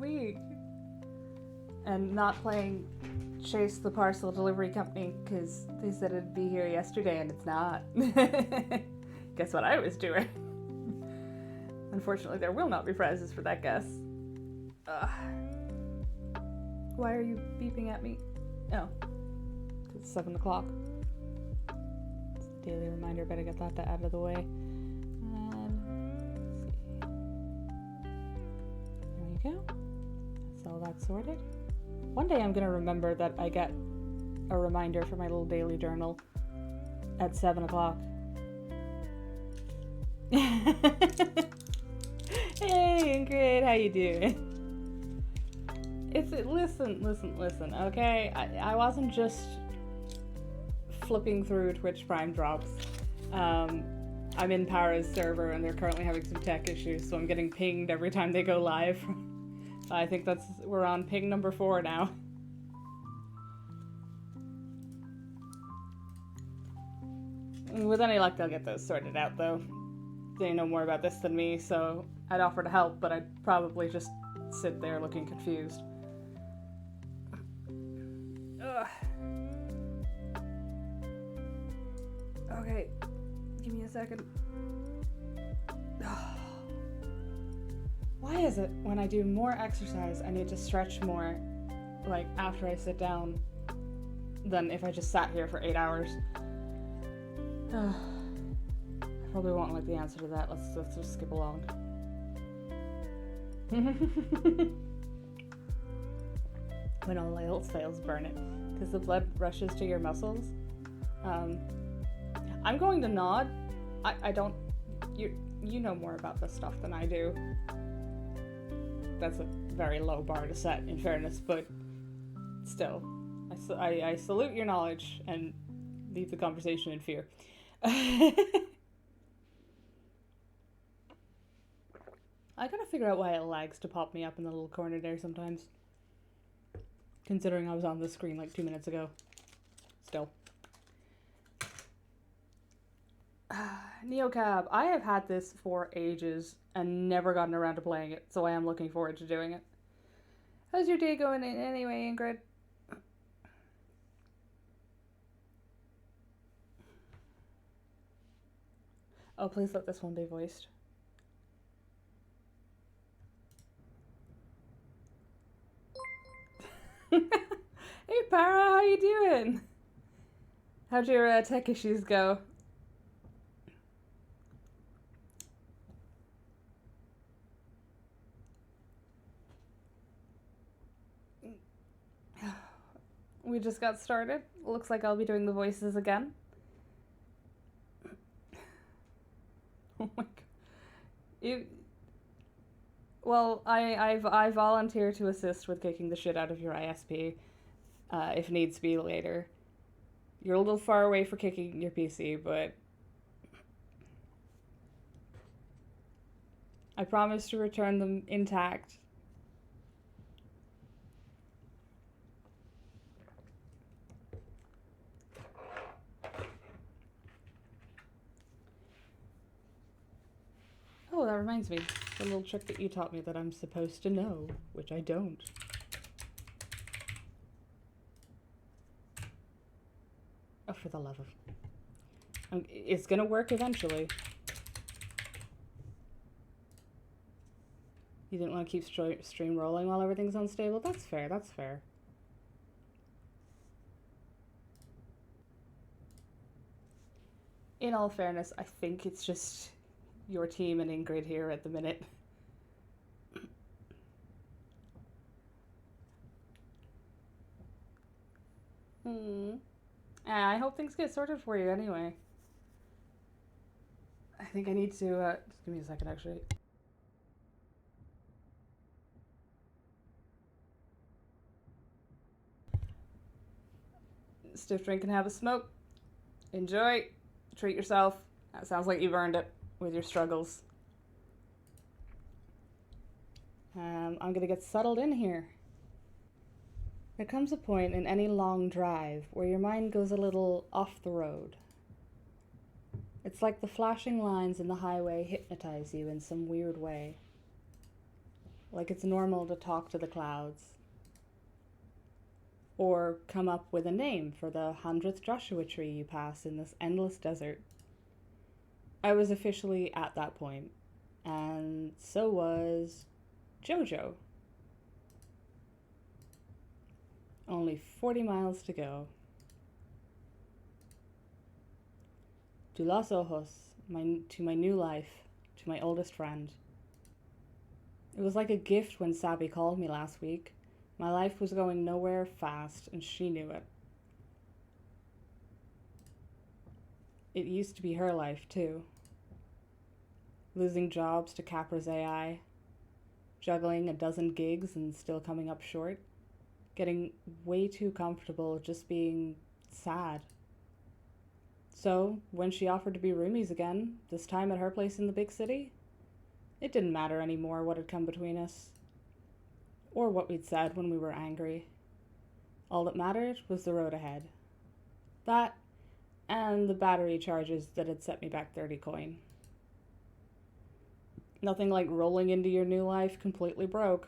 week. And not playing Chase the Parcel Delivery Company because they said it'd be here yesterday and it's not. Guess what I was doing? Unfortunately, there will not be prizes for that guess. Why are you beeping at me? Oh, it's 7 o'clock. Daily reminder, better get that out of the way. There we go. That's all that sorted. One day I'm gonna remember that I get a reminder for my little daily journal at 7 o'clock. Hey Ingrid, how you doing? Listen, okay? I wasn't just flipping through Twitch Prime drops. I'm in Para's server and they're currently having some tech issues, so I'm getting pinged every time they go live. I think we're on ping number 4 now. With any luck, they'll get those sorted out, though. They know more about this than me, so I'd offer to help, but I'd probably just sit there looking confused. Ugh. Okay, give me a second. Why is it when I do more exercise, I need to stretch more, like, after I sit down, than if I just sat here for 8 hours? I probably won't like the answer to that. Let's just skip along. When all else fails, burn it. Because the blood rushes to your muscles. I'm going to nod. I don't... You know more about this stuff than I do. That's a very low bar to set, in fairness, but still. I salute your knowledge and leave the conversation in fear. I gotta figure out why it lags to pop me up in the little corner there sometimes. Considering I was on the screen like 2 minutes ago. Still. Neocab. I have had this for ages and never gotten around to playing it, so I am looking forward to doing it. How's your day going anyway, Ingrid? Oh, please let this one be voiced. Hey, Para, how you doing? How'd your tech issues go? We just got started. Looks like I'll be doing the voices again. Oh my god. Well, I volunteer to assist with kicking the shit out of your ISP, if needs be later. You're a little far away for kicking your PC, but I promise to return them intact. Oh, that reminds me. The little trick that you taught me that I'm supposed to know, which I don't. Oh, for the love of... it's gonna work eventually. You didn't want to keep stream rolling while everything's unstable? That's fair, that's fair. In all fairness, I think it's just your team and Ingrid here at the minute. I hope things get sorted for you anyway. I think I need to, just give me a second actually. Stiff drink and have a smoke. Enjoy. Treat yourself. That sounds like you've earned it with your struggles. I'm gonna get settled in here. There comes a point in any long drive where your mind goes a little off the road. It's like the flashing lines in the highway hypnotize you in some weird way. like it's normal to talk to the clouds, or come up with a name for the 100th Joshua tree you pass in this endless desert. I was officially at that point, and so was Jojo. Only 40 miles to go. To Los Ojos, to my new life, to my oldest friend. It was like a gift when Sabby called me last week. My life was going nowhere fast, and she knew it. It used to be her life, too. Losing jobs to Capra's AI, juggling a dozen gigs and still coming up short, getting way too comfortable just being sad. So, when she offered to be roomies again, this time at her place in the big city, it didn't matter anymore what had come between us, or what we'd said when we were angry. All that mattered was the road ahead. That, and the battery charges that had set me back 30 coin. Nothing like rolling into your new life completely broke.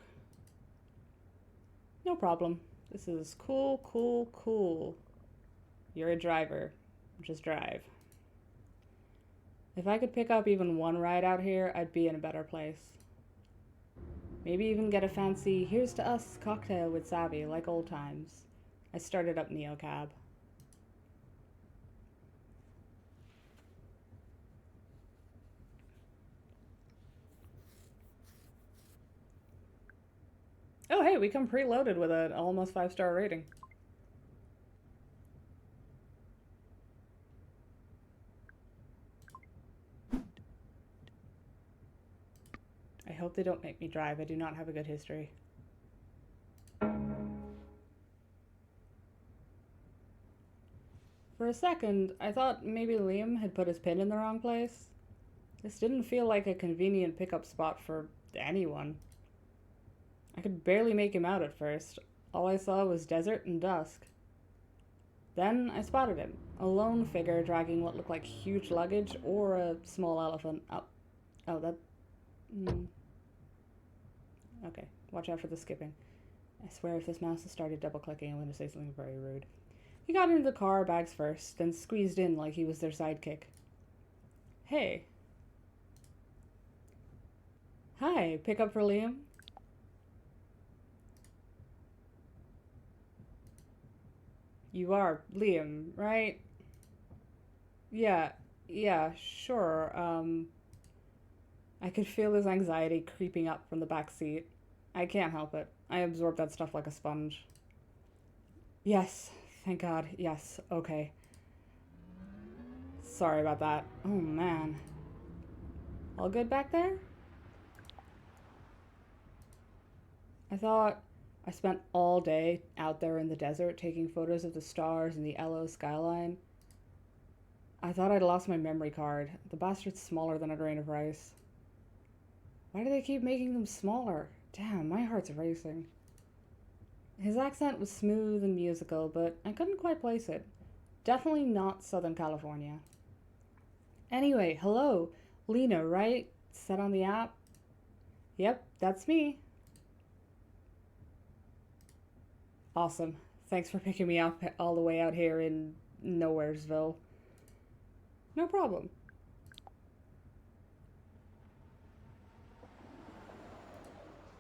No problem. This is cool, cool, cool. You're a driver. Just drive. If I could pick up even one ride out here, I'd be in a better place. Maybe even get a fancy here's to us cocktail with Savvy, like old times. I started up NeoCab. Oh hey, we come preloaded with an almost 5-star rating. I hope they don't make me drive. I do not have a good history. For a second, I thought maybe Liam had put his pin in the wrong place. This didn't feel like a convenient pickup spot for anyone. I could barely make him out at first. All I saw was desert and dusk. Then I spotted him, a lone figure dragging what looked like huge luggage or a small elephant. Oh, that... Okay, watch out for the skipping. I swear if this mouse has started double-clicking, I'm going to say something very rude. He got into the car, bags first, then squeezed in like he was their sidekick. Hey. Hi, pick up for Liam? You are Liam, right? Yeah, sure. I could feel his anxiety creeping up from the back seat. I can't help it. I absorb that stuff like a sponge. Yes, thank God. Yes, okay. Sorry about that. Oh, man. All good back there? I thought I spent all day out there in the desert taking photos of the stars and the LO skyline. I thought I'd lost my memory card. The bastard's smaller than a grain of rice. Why do they keep making them smaller? Damn, my heart's racing. His accent was smooth and musical, but I couldn't quite place it. Definitely not Southern California. Anyway, hello. Lena, right? Set on the app? Yep, that's me. Awesome. Thanks for picking me up all the way out here in Nowheresville. No problem.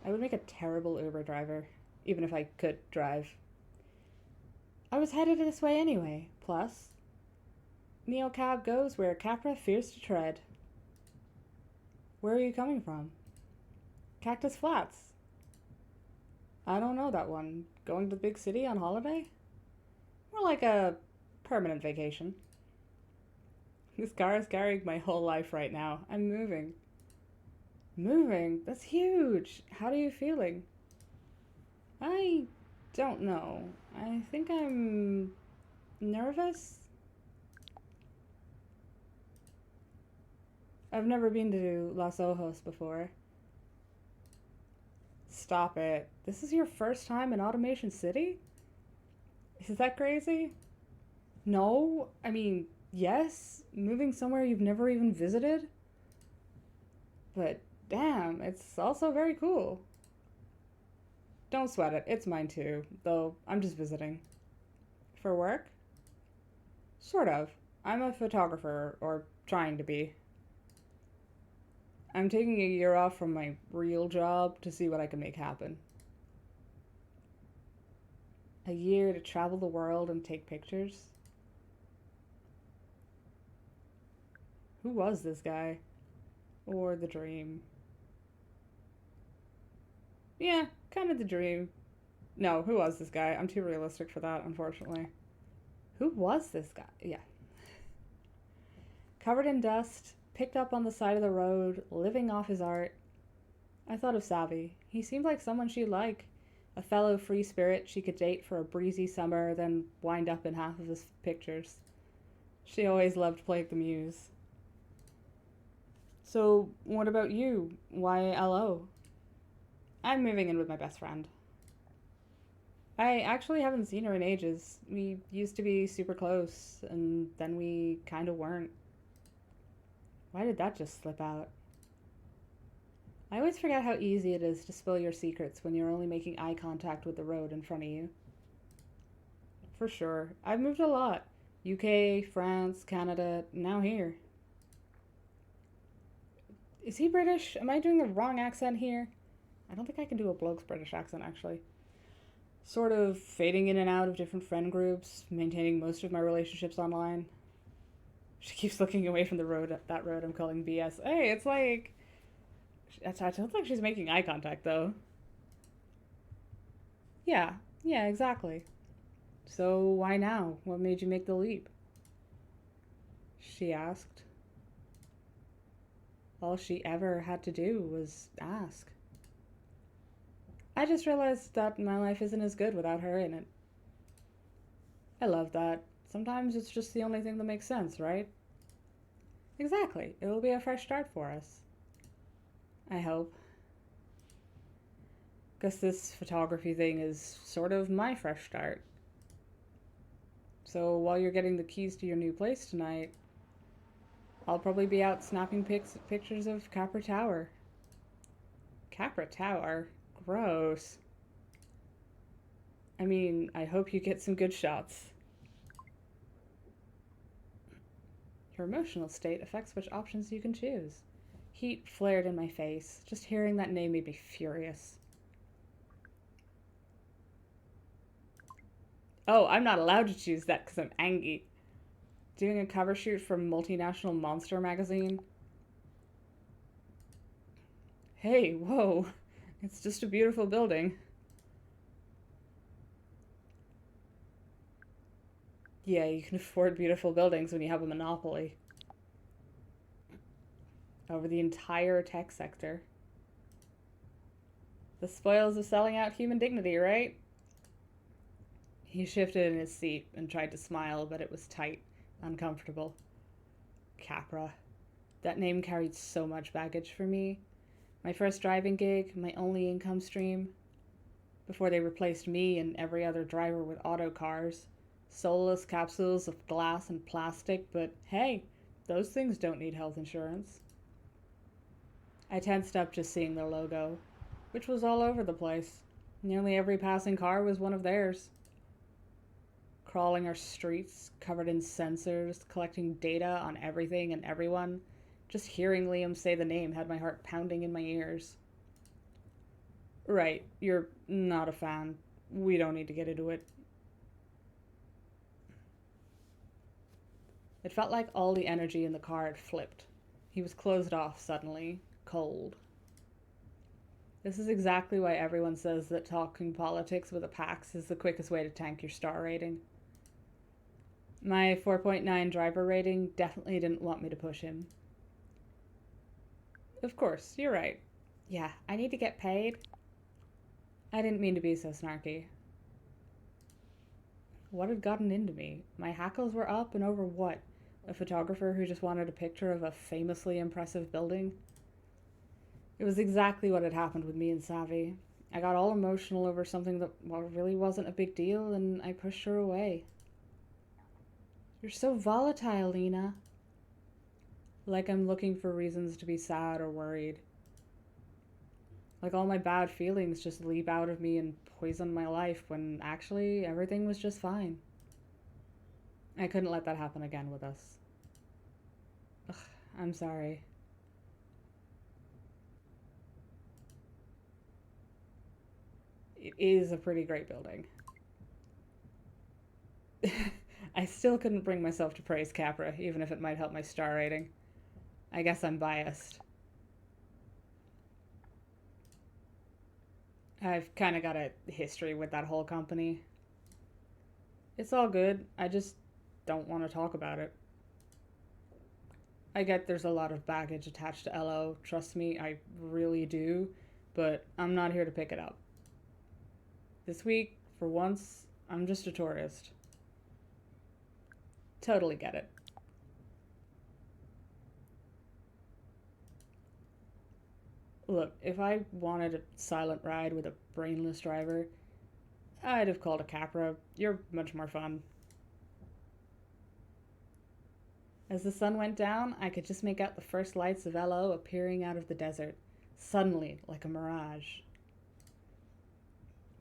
I would make a terrible Uber driver, even if I could drive. I was headed this way anyway. Plus, NeoCab goes where Capra fears to tread. Where are you coming from? Cactus Flats. I don't know that one. Going to the big city on holiday? More like a permanent vacation. This car is carrying my whole life right now. I'm moving. Moving? That's huge. How are you feeling? I don't know. I think I'm nervous. I've never been to Los Ojos before. Stop it. This is your first time in Automation City? Is that crazy? No? I mean, yes, moving somewhere you've never even visited? But damn, it's also very cool. Don't sweat it. It's mine too, though I'm just visiting. For work? Sort of. I'm a photographer, or trying to be. I'm taking a year off from my real job to see what I can make happen. A year to travel the world and take pictures? Who was this guy? Or the dream? Yeah, kind of the dream. No, who was this guy? I'm too realistic for that, unfortunately. Who was this guy? Yeah. Covered in dust, picked up on the side of the road, living off his art. I thought of Savvy. He seemed like someone she'd like. A fellow free spirit she could date for a breezy summer, then wind up in half of his pictures. She always loved playing the muse. So, what about you? Why LO? I'm moving in with my best friend. I actually haven't seen her in ages. We used to be super close, and then we kind of weren't. Why did that just slip out? I always forget how easy it is to spill your secrets when you're only making eye contact with the road in front of you. For sure. I've moved a lot. UK, France, Canada, now here. Is he British? Am I doing the wrong accent here? I don't think I can do a bloke's British accent, actually. Sort of fading in and out of different friend groups, maintaining most of my relationships online. She keeps looking away from the road, that road I'm calling BS. Hey, it's like... I don't think she's making eye contact, though. Yeah, exactly. So why now? What made you make the leap? She asked. All she ever had to do was ask. I just realized that my life isn't as good without her in it. I love that. Sometimes it's just the only thing that makes sense, right? Exactly. It'll be a fresh start for us. I hope. Guess this photography thing is sort of my fresh start. So while you're getting the keys to your new place tonight, I'll probably be out snapping pictures of Capra Tower. Capra Tower? Gross. I mean, I hope you get some good shots. Your emotional state affects which options you can choose. Heat flared in my face. Just hearing that name made me furious. Oh, I'm not allowed to choose that because I'm angry. Doing a cover shoot for Multinational Monster magazine. Hey, whoa. It's just a beautiful building. Yeah, you can afford beautiful buildings when you have a monopoly over the entire tech sector. The spoils of selling out human dignity, right? He shifted in his seat and tried to smile, but it was tight, uncomfortable. Capra. That name carried so much baggage for me. My first driving gig, my only income stream. Before they replaced me and every other driver with auto cars. Soulless capsules of glass and plastic, but hey, those things don't need health insurance. I tensed up just seeing their logo, which was all over the place. Nearly every passing car was one of theirs. Crawling our streets, covered in sensors, collecting data on everything and everyone. Just hearing Liam say the name had my heart pounding in my ears. Right, you're not a fan. We don't need to get into it. It felt like all the energy in the car had flipped. He was closed off suddenly, cold. This is exactly why everyone says that talking politics with a PAX is the quickest way to tank your star rating. My 4.9 driver rating definitely didn't want me to push him. Of course, you're right. Yeah, I need to get paid. I didn't mean to be so snarky. What had gotten into me? My hackles were up, and over what? A photographer who just wanted a picture of a famously impressive building? It was exactly what had happened with me and Savvy. I got all emotional over something that really wasn't a big deal, and I pushed her away. You're so volatile, Lena. Like I'm looking for reasons to be sad or worried. Like all my bad feelings just leap out of me and poison my life when actually everything was just fine. I couldn't let that happen again with us. Ugh, I'm sorry. It is a pretty great building. I still couldn't bring myself to praise Capra, even if it might help my star rating. I guess I'm biased. I've kind of got a history with that whole company. It's all good, I just don't want to talk about it. I get there's a lot of baggage attached to LO, trust me, I really do, but I'm not here to pick it up. This week, for once, I'm just a tourist. Totally get it. Look, if I wanted a silent ride with a brainless driver, I'd have called a Capra. You're much more fun. As the sun went down, I could just make out the first lights of LO appearing out of the desert, suddenly like a mirage.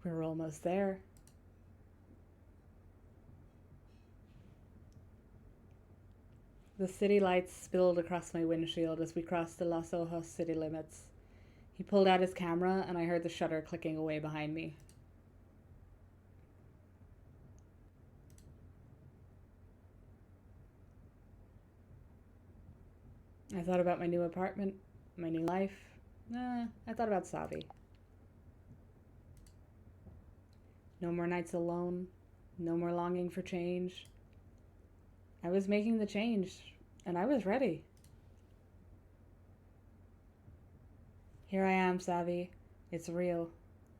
We were almost there. The city lights spilled across my windshield as we crossed the Los Ojos city limits. He pulled out his camera and I heard the shutter clicking away behind me. I thought about my new apartment, my new life. I thought about Savi. No more nights alone, no more longing for change. I was making the change, and I was ready. Here I am, Savi. It's real.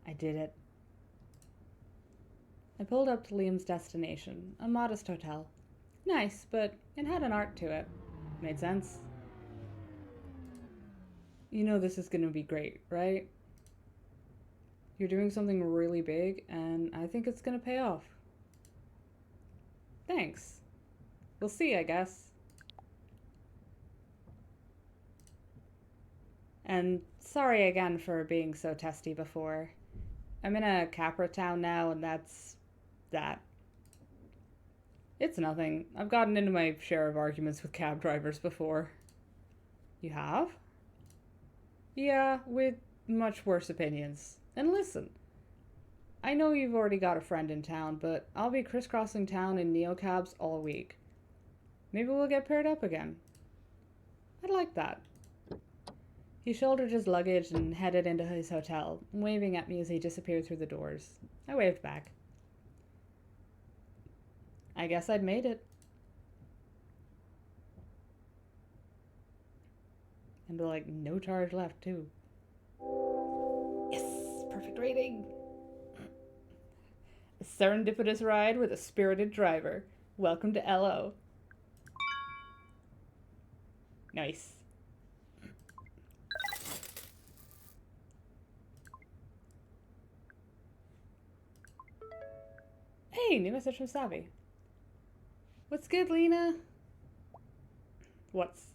I did it. I pulled up to Liam's destination, a modest hotel. Nice, but it had an art to it. Made sense. You know this is gonna be great, right? You're doing something really big, and I think it's gonna pay off. Thanks. We'll see, I guess. And sorry again for being so testy before. I'm in a Capra town now, and that's that. It's nothing. I've gotten into my share of arguments with cab drivers before. You have? Yeah, with much worse opinions. And listen, I know you've already got a friend in town, but I'll be crisscrossing town in neocabs all week. Maybe we'll get paired up again. I'd like that. He shouldered his luggage and headed into his hotel, waving at me as he disappeared through the doors. I waved back. I guess I'd made it. And like no charge left, too. Yes! Perfect rating! A serendipitous ride with a spirited driver. Welcome to LO. Nice. Hey, new message from Savi. What's good, Lena? What's...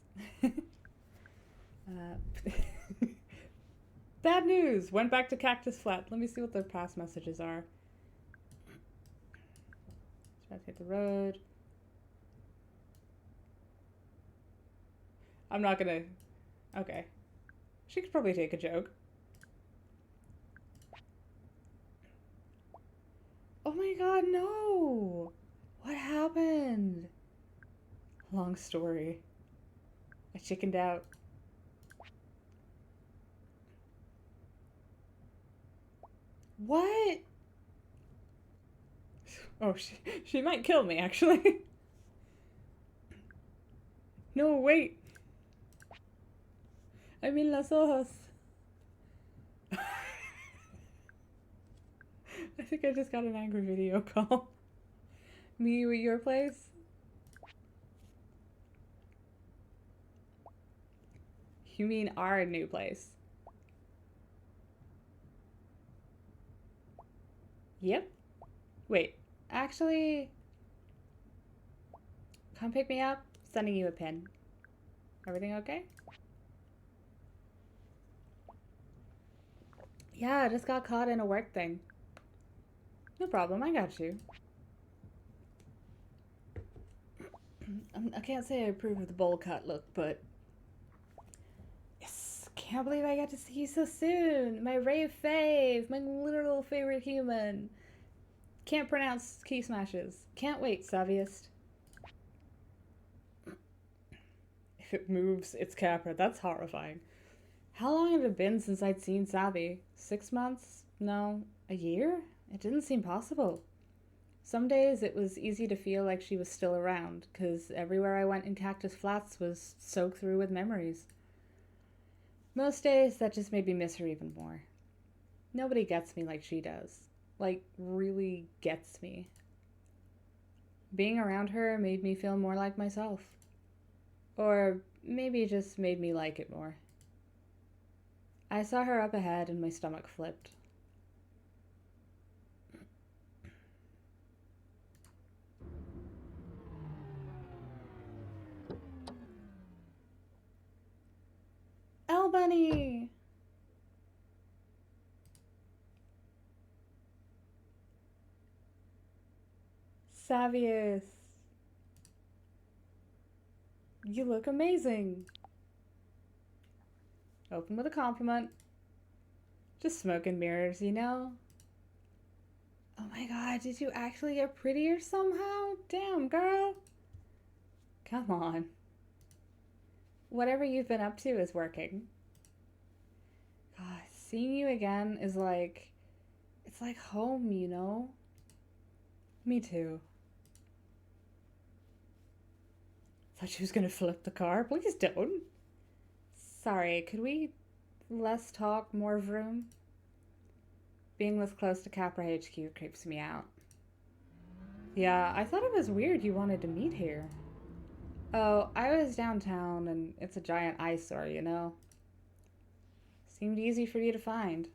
Bad news! Went back to Cactus Flat. Let me see what their past messages are. Try to hit the road. I'm not gonna... Okay. She could probably take a joke. Oh my god, no! What happened? Long story. I chickened out. What? Oh, she might kill me, actually. No, wait. I'm in Los Ojos. I think I just got an angry video call. Me at your place? You mean our new place? Yep. Wait, actually... Come pick me up. Sending you a pin. Everything okay? Yeah, I just got caught in a work thing. No problem, I got you. I can't say I approve of the bowl cut look, but yes, can't believe I got to see you so soon. My rave fave, my literal favorite human. Can't pronounce key smashes. Can't wait, Saviest. If it moves, it's Capra. That's horrifying. How long had it been since I'd seen Savvy? 6 months? No, a year? It didn't seem possible. Some days it was easy to feel like she was still around, because everywhere I went in Cactus Flats was soaked through with memories. Most days that just made me miss her even more. Nobody gets me like she does. Like, really gets me. Being around her made me feel more like myself. Or maybe it just made me like it more. I saw her up ahead and my stomach flipped. Elle Bunny! Savius! You look amazing! Open with a compliment. Just smoke and mirrors, you know? Oh my god, did you actually get prettier somehow? Damn, girl! Come on. Whatever you've been up to is working. God, seeing you again is like... It's like home, you know? Me too. Thought she was gonna flip the car. Please don't. Sorry, could we less talk, more vroom? Being this close to Capra HQ creeps me out. Yeah, I thought it was weird you wanted to meet here. Oh, I was downtown and it's a giant eyesore, you know? Seemed easy for you to find.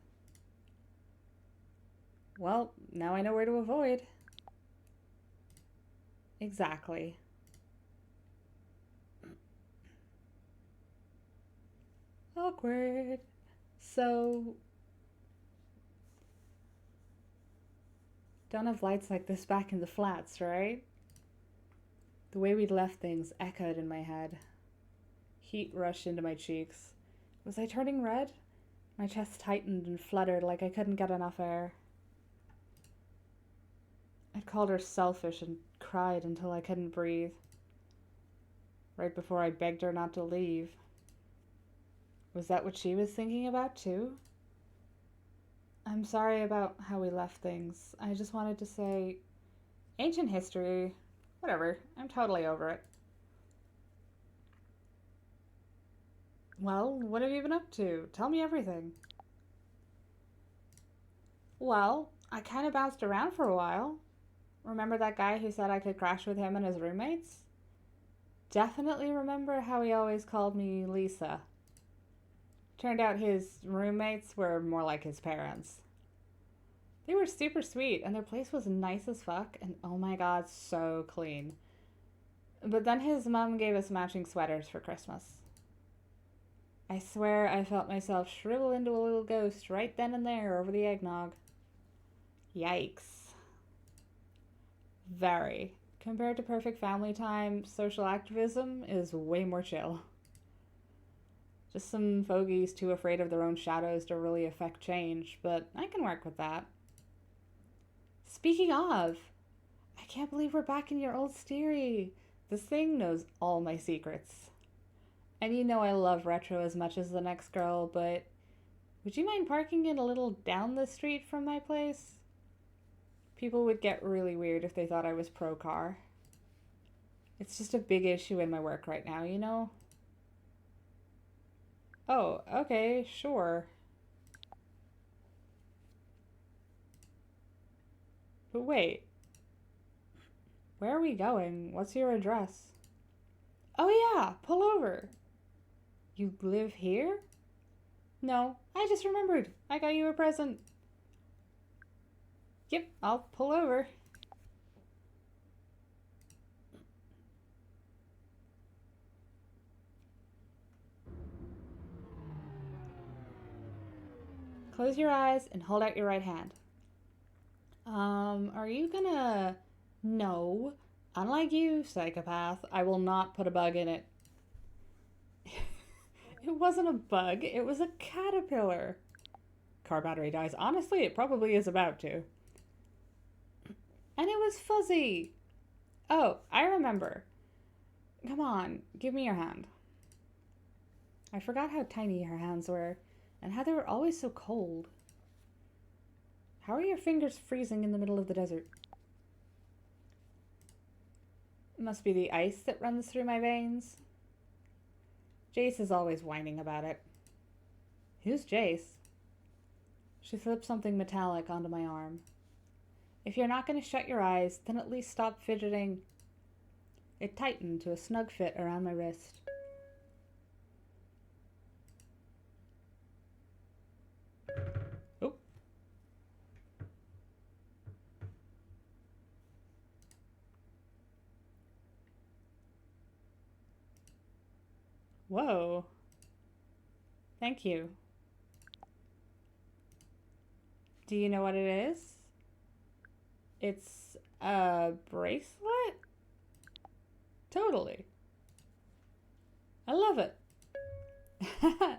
Well, now I know where to avoid. Exactly. Awkward. So, don't have lights like this back in the flats, right? The way we'd left things echoed in my head. Heat rushed into my cheeks. Was I turning red? My chest tightened and fluttered like I couldn't get enough air. I'd called her selfish and cried until I couldn't breathe. Right before I begged her not to leave. Was that what she was thinking about too? I'm sorry about how we left things. I just wanted to say, ancient history, whatever, I'm totally over it. Well, what have you been up to? Tell me everything. Well, I kind of bounced around for a while. Remember that guy who said I could crash with him and his roommates? Definitely remember how he always called me Lisa. Turned out his roommates were more like his parents. They were super sweet, and their place was nice as fuck, and oh my god, so clean. But then his mom gave us matching sweaters for Christmas. I swear I felt myself shrivel into a little ghost right then and there over the eggnog. Yikes. Very. Compared to perfect family time, social activism is way more chill. Just some fogies too afraid of their own shadows to really affect change, but I can work with that. Speaking of, I can't believe we're back in your old steery. This thing knows all my secrets. And you know I love retro as much as the next girl, but would you mind parking it a little down the street from my place? People would get really weird if they thought I was pro car. It's just a big issue in my work right now, you know? Oh, okay, sure. But wait, where are we going? What's your address? Oh yeah, pull over. You live here? No, I just remembered. I got you a present. Yep, I'll pull over. Close your eyes and hold out your right hand. Are you gonna... No. Unlike you, psychopath, I will not put a bug in it. It wasn't a bug, it was a caterpillar. Car battery dies. Honestly, it probably is about to. And it was fuzzy. Oh, I remember. Come on, give me your hand. I forgot how tiny her hands were, and how they were always so cold. How are your fingers freezing in the middle of the desert? It must be the ice that runs through my veins. Jace is always whining about it. Who's Jace? She slipped something metallic onto my arm. If you're not going to shut your eyes, then at least stop fidgeting. It tightened to a snug fit around my wrist. Oh. Whoa. Thank you. Do you know what it is? It's a bracelet? Totally. I love it.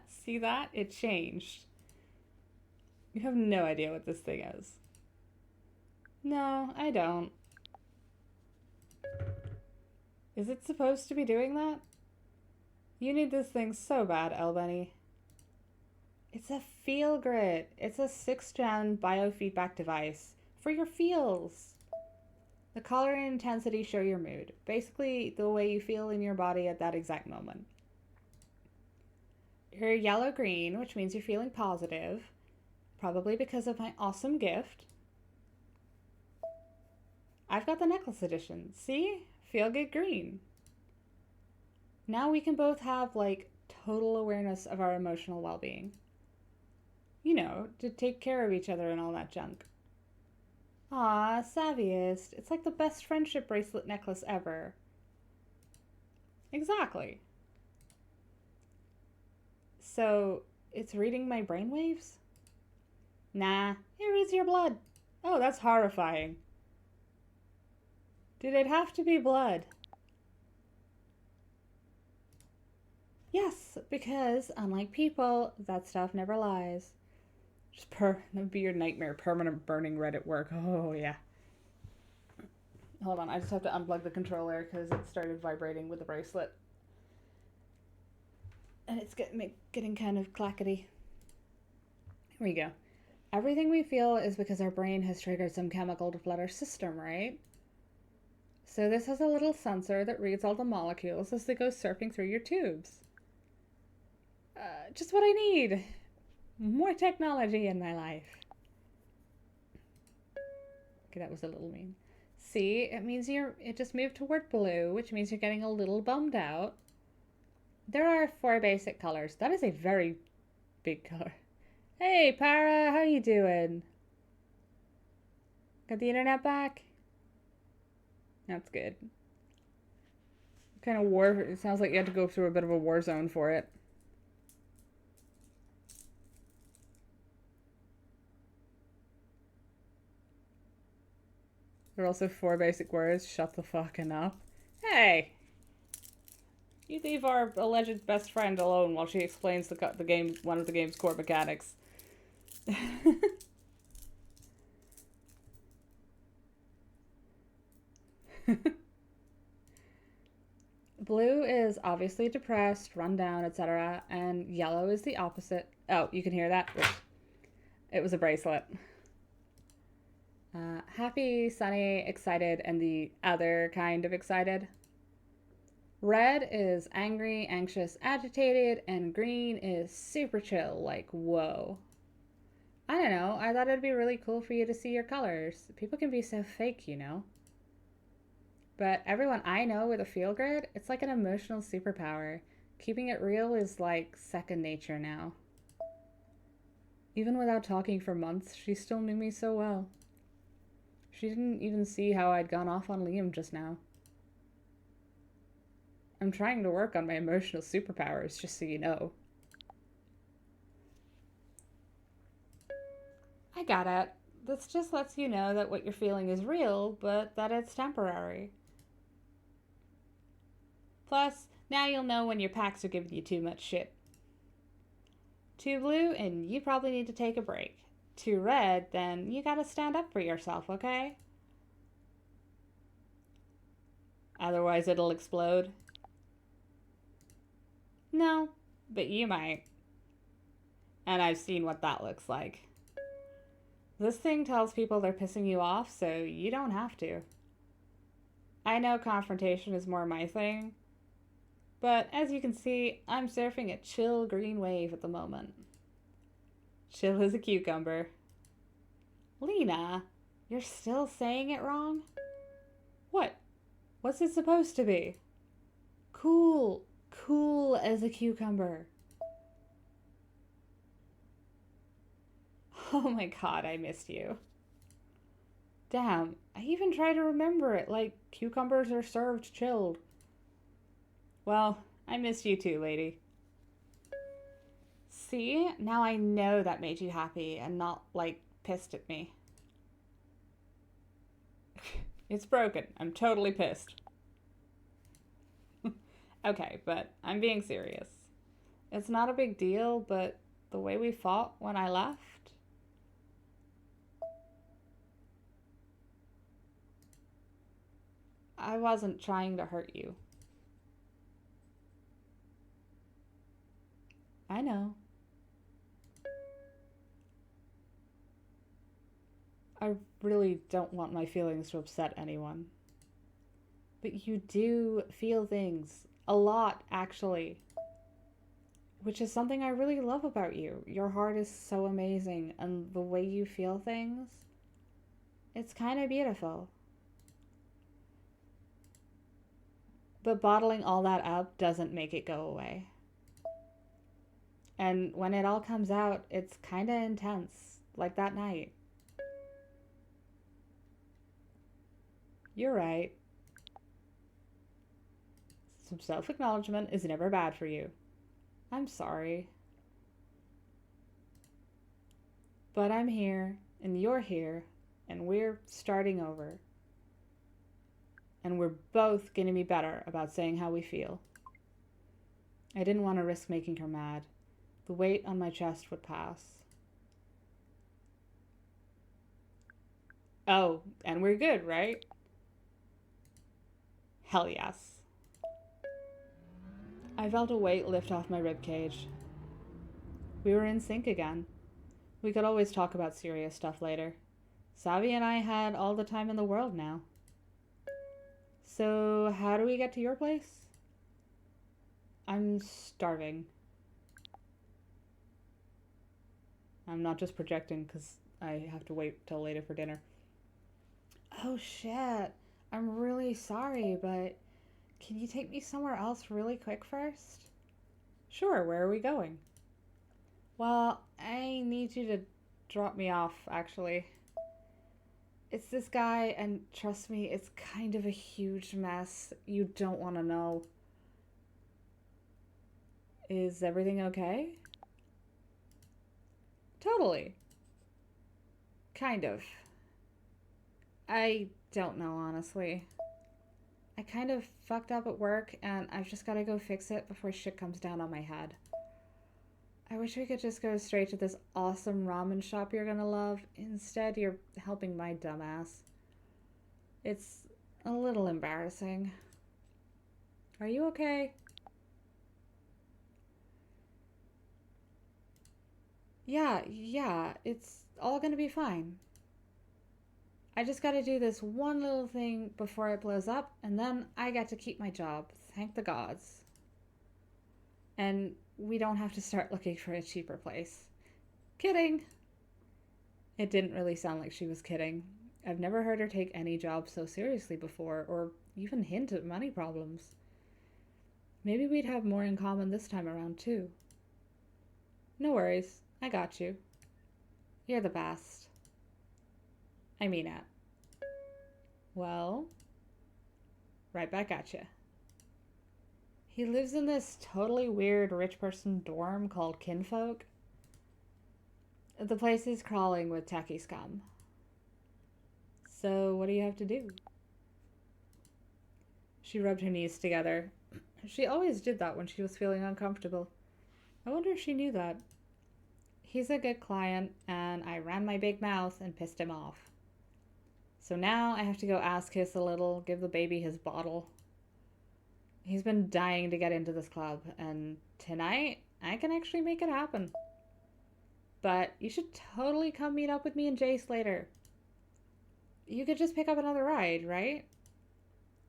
See that? It changed. You have no idea what this thing is. No, I don't. Is it supposed to be doing that? You need this thing so bad, Elbenny. It's a feel grid. It's a 6th-gen biofeedback device for your feels. The color and intensity show your mood. Basically, the way you feel in your body at that exact moment. You're yellow-green, which means you're feeling positive. Probably because of my awesome gift. I've got the necklace edition. See? Feel good green. Now we can both have, like, total awareness of our emotional well-being. You know, to take care of each other and all that junk. Aw, savviest. It's like the best friendship bracelet necklace ever. Exactly. So, it's reading my brainwaves? Nah, it reads your blood. Oh, that's horrifying. Did it have to be blood? Yes, because, unlike people, that stuff never lies. That would be your nightmare. Permanent burning red at work. Oh, yeah. Hold on, I just have to unplug the controller because it started vibrating with the bracelet. And it's getting kind of clackety. Here we go. Everything we feel is because our brain has triggered some chemical to flood our system, right? So this has a little sensor that reads all the molecules as they go surfing through your tubes. Just what I need. More technology in my life. Okay, that was a little mean. See, it means it just moved toward blue, which means you're getting a little bummed out. There are 4 basic colors. That is a very big color. Hey, Para, how you doing? Got the internet back? That's good. Kind of war. It sounds like you had to go through a bit of a war zone for it. There are also 4 basic words. Shut the fucking up. Hey! You leave our alleged best friend alone while she explains the game, one of the game's core mechanics. Blue is obviously depressed, run down, etc. And yellow is the opposite. Oh, you can hear that? It was a bracelet. Happy, sunny, excited, and the other kind of excited. Red is angry, anxious, agitated, and green is super chill, like, whoa. I don't know, I thought it'd be really cool for you to see your colors. People can be so fake, you know. But everyone I know with a feel grid, it's like an emotional superpower. Keeping it real is like second nature now. Even without talking for months, she still knew me so well. She didn't even see how I'd gone off on Liam just now. I'm trying to work on my emotional superpowers, just so you know. I got it. This just lets you know that what you're feeling is real, but that it's temporary. Plus, now you'll know when your packs are giving you too much shit. Too blue, and you probably need to take a break. Too red, then you gotta stand up for yourself, okay? Otherwise it'll explode. No, but you might. And I've seen what that looks like. This thing tells people they're pissing you off, so you don't have to. I know confrontation is more my thing, but as you can see, I'm surfing a chill green wave at the moment. Chill as a cucumber. Lena, you're still saying it wrong? What? What's it supposed to be? Cool. Cool as a cucumber. Oh my god, I missed you. Damn, I even try to remember it like cucumbers are served chilled. Well, I missed you too, lady. See, now I know that made you happy and not, like, pissed at me. It's broken. I'm totally pissed. Okay, but I'm being serious. It's not a big deal, but the way we fought when I left... I wasn't trying to hurt you. I know. I really don't want my feelings to upset anyone. But you do feel things. A lot, actually. Which is something I really love about you. Your heart is so amazing, and the way you feel things, it's kind of beautiful. But bottling all that up doesn't make it go away. And when it all comes out, it's kind of intense, like that night. You're right. Some self-acknowledgement is never bad for you. I'm sorry. But I'm here, and you're here, and we're starting over. And we're both going to be better about saying how we feel. I didn't want to risk making her mad. The weight on my chest would pass. Oh, and we're good, right? Hell yes. I felt a weight lift off my ribcage. We were in sync again. We could always talk about serious stuff later. Savi and I had all the time in the world now. So, how do we get to your place? I'm starving. I'm not just projecting because I have to wait till later for dinner. Oh shit. I'm really sorry, but can you take me somewhere else really quick first? Sure, where are we going? Well, I need you to drop me off, actually. It's this guy, and trust me, it's kind of a huge mess. You don't want to know. Is everything okay? Totally. Kind of. I don't know, honestly. I kind of fucked up at work, and I've just got to go fix it before shit comes down on my head. I wish we could just go straight to this awesome ramen shop you're gonna love. Instead, you're helping my dumbass. It's a little embarrassing. Are you okay? Yeah, it's all gonna be fine. I just gotta do this one little thing before it blows up, and then I get to keep my job. Thank the gods. And we don't have to start looking for a cheaper place. Kidding! It didn't really sound like she was kidding. I've never heard her take any job so seriously before, or even hint at money problems. Maybe we'd have more in common this time around, too. No worries, I got you. You're the best. I mean it. Well, right back at you. He lives in this totally weird rich person dorm called Kinfolk. The place is crawling with tacky scum. So what do you have to do? She rubbed her knees together. She always did that when she was feeling uncomfortable. I wonder if she knew that. He's a good client, and I ran my big mouth and pissed him off. So now I have to go ass kiss a little, give the baby his bottle. He's been dying to get into this club, and tonight I can actually make it happen. But you should totally come meet up with me and Jace later. You could just pick up another ride, right?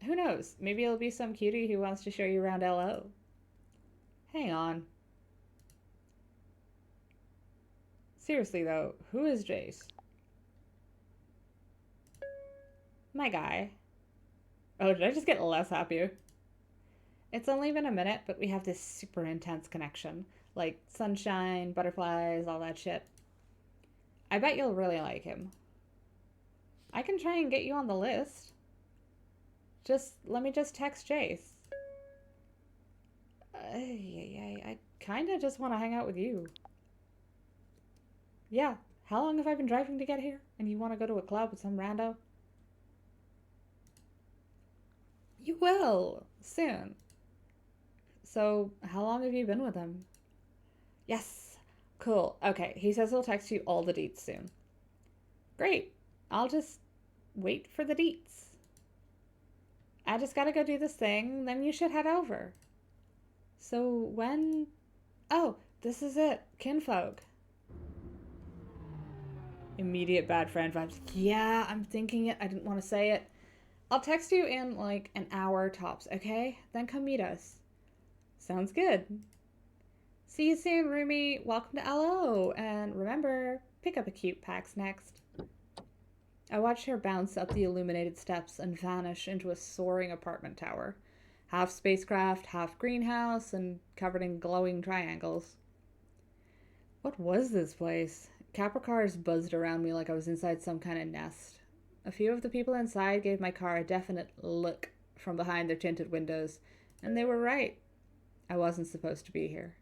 Who knows? Maybe it'll be some cutie who wants to show you around LO. Hang on. Seriously though, who is Jace? My guy. Oh, did I just get less happier? It's only been a minute, but we have this super intense connection. Like sunshine, butterflies, all that shit. I bet you'll really like him. I can try and get you on the list. Let me just text Jace. I kinda just want to hang out with you. Yeah, how long have I been driving to get here? And you want to go to a club with some rando? You will, soon. So, how long have you been with him? Yes, cool. Okay, he says he'll text you all the deets soon. Great, I'll just wait for the deets. I just gotta go do this thing, then you should head over. So when... Oh, this is it. Kinfolk. Immediate bad friend vibes. Yeah, I'm thinking it. I didn't want to say it. I'll text you in like an hour tops, okay? Then come meet us. Sounds good. See you soon, roomie. Welcome to LO. And remember, pick up a cute PAX next. I watched her bounce up the illuminated steps and vanish into a soaring apartment tower. Half spacecraft, half greenhouse, and covered in glowing triangles. What was this place? Capricars buzzed around me like I was inside some kind of nest. A few of the people inside gave my car a definite look from behind their tinted windows, and they were right. I wasn't supposed to be here.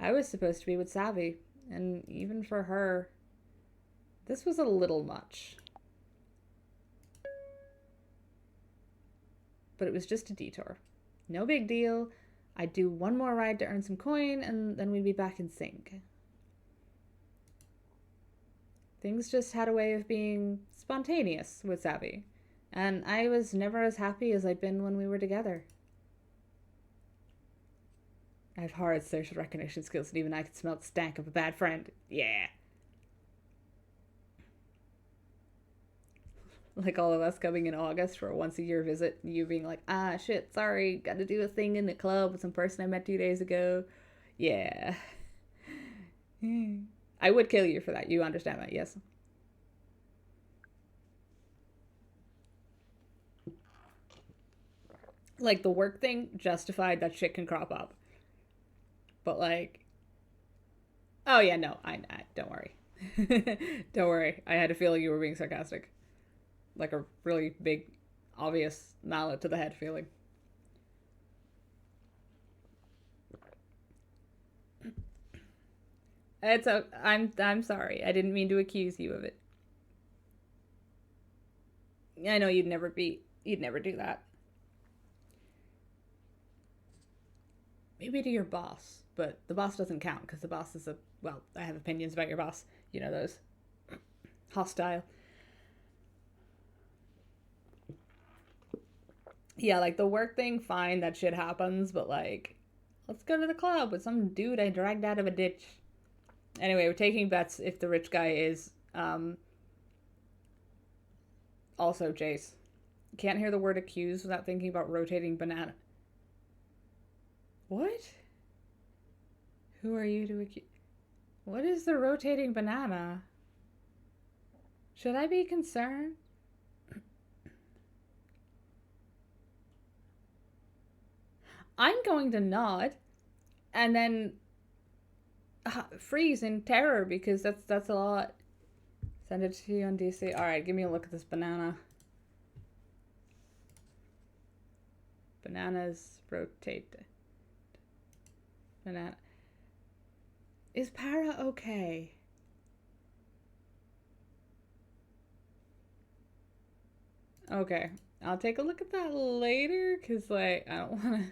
I was supposed to be with Savvy, and even for her, this was a little much. But it was just a detour. No big deal. I'd do one more ride to earn some coin, and then we'd be back in sync. Things just had a way of being spontaneous with Savvy, and I was never as happy as I'd been when we were together. I have hard social recognition skills, and even I can smell the stank of a bad friend. Yeah. Like all of us coming in August for a once-a-year visit, and you being like, ah, shit, sorry, gotta do a thing in the club with some person I met 2 days ago. Yeah. I would kill you for that. You understand that, yes? Like, the work thing justified that shit can crop up. But, like... Oh, yeah, no, I don't worry. Don't worry. I had a feeling you were being sarcastic. Like a really big, obvious mallet to the head feeling. I'm sorry. I didn't mean to accuse you of it. I know you'd never do that. Maybe to your boss, but the boss doesn't count because the boss is well, I have opinions about your boss. You know those. Hostile. Yeah, like the work thing, fine, that shit happens, but like, let's go to the club with some dude I dragged out of a ditch. Anyway, we're taking bets if the rich guy is, also Jace. Can't hear the word accused without thinking about rotating banana. What? Who are you to accuse? What is the rotating banana? Should I be concerned? I'm going to nod and then freeze in terror because that's a lot. Send it to you on DC. All right, give me a look at this banana. Bananas rotate. Banana. Is para okay? Okay. I'll take a look at that later, because, like, I don't want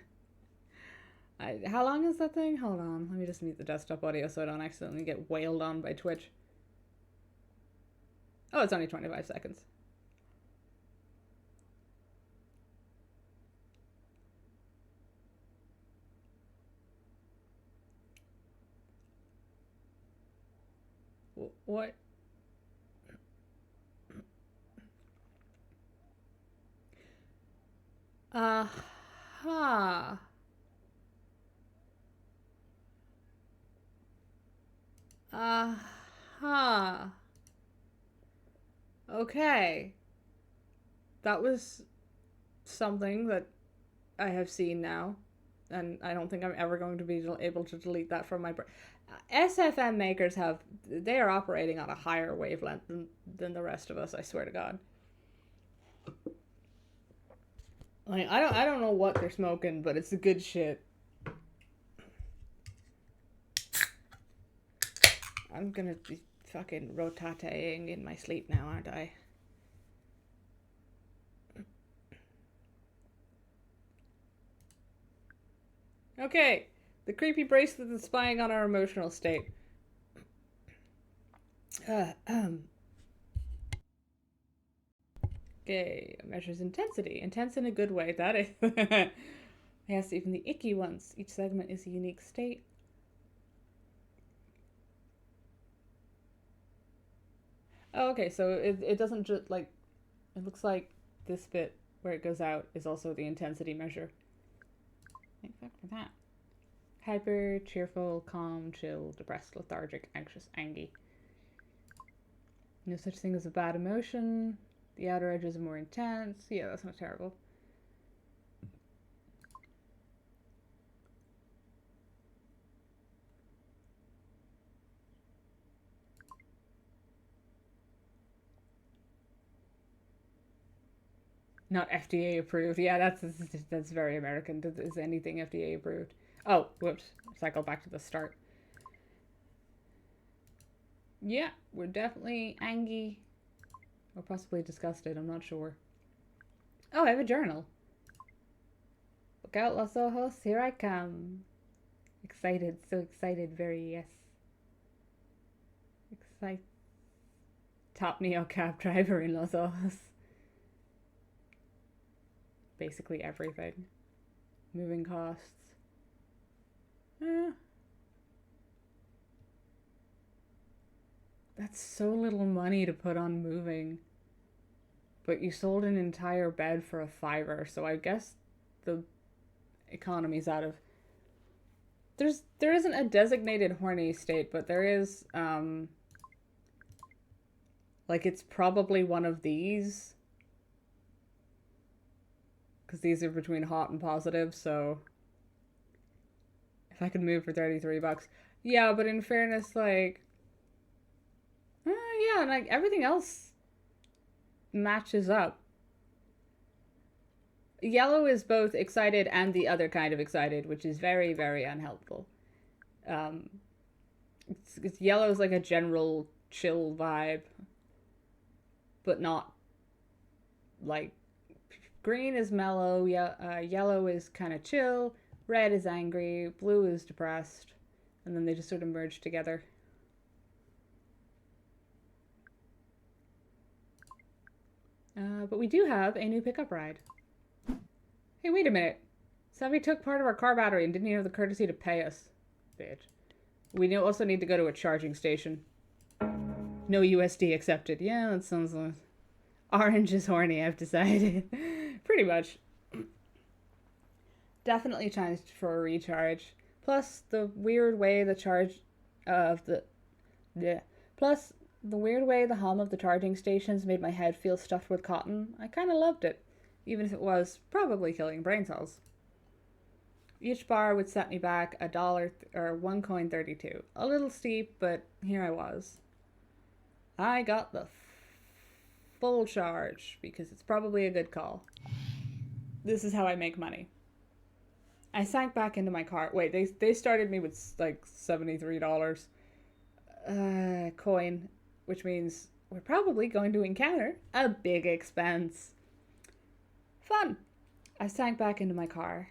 to... How long is that thing? Hold on. Let me just mute the desktop audio so I don't accidentally get wailed on by Twitch. Oh, it's only 25 seconds. What? Uh-huh. Uh-huh. Okay. That was something that I have seen now, and I don't think I'm ever going to be able to delete that from my brain. SFM makers they are operating on a higher wavelength than the rest of us, I swear to God. Like, I don't know what they're smoking, but it's the good shit. I'm gonna be fucking rotating in my sleep now, aren't I? Okay, the creepy bracelet is spying on our emotional state. Okay, measures intensity. Intense in a good way, that is. Yes, even the icky ones. Each segment is a unique state. Oh, okay, so it doesn't just, like, it looks like this bit where it goes out is also the intensity measure. Thank fuck for that. Hyper, cheerful, calm, chill, depressed, lethargic, anxious, angry. No such thing as a bad emotion. The outer edges are more intense. Yeah, that's not terrible. Not FDA approved. Yeah, that's very American. Is anything FDA approved? Oh, whoops. Cycle back to the start. Yeah, we're definitely angry. Or possibly disgusted, I'm not sure. Oh, I have a journal. Look out, Los Ojos, here I come. Excited, so excited, very yes. Excited. Top Neo cab driver in Los Ojos. Basically everything. Moving costs. That's so little money to put on moving. But you sold an entire bed for $5, so I guess the economy's out of... There isn't a designated horny state, but there is, like, it's probably one of these. Because these are between hot and positive, so... If I could move for $33. Yeah, but in fairness, like... yeah, and, like, everything else matches up. Yellow is both excited and the other kind of excited, which is very, very unhelpful. Yellow is like a general chill vibe, but not like... Green is mellow, yellow is kind of chill, red is angry, blue is depressed, and then they just sort of merge together. But we do have a new pickup ride. Hey, wait a minute. Somebody took part of our car battery and didn't even have the courtesy to pay us. Bitch. We also need to go to a charging station. No USD accepted. Yeah, that sounds like... Orange is horny, I've decided. Pretty much. Definitely time for a recharge. Plus, the weird way the charge of the... Plus, the weird way the hum of the charging stations made my head feel stuffed with cotton. I kind of loved it. Even if it was probably killing brain cells. Each bar would set me back $1 or $1.32. A little steep, but here I was. I got the full charge because it's probably a good call. This is how I make money. I sank back into my car. Wait, they started me with like $73 coin, which means we're probably going to encounter a big expense. Fun. I sank back into my car.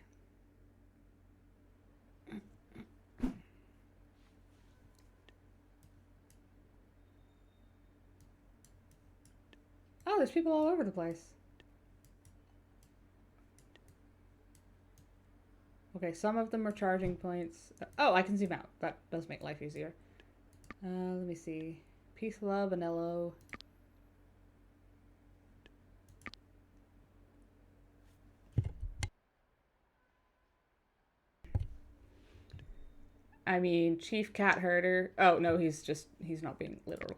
Oh, there's people all over the place. Okay, some of them are charging points. Oh, I can zoom out. That does make life easier. Let me see. Peace, love, and LO. I mean, Chief Cat Herder. Oh, no, he's not being literal.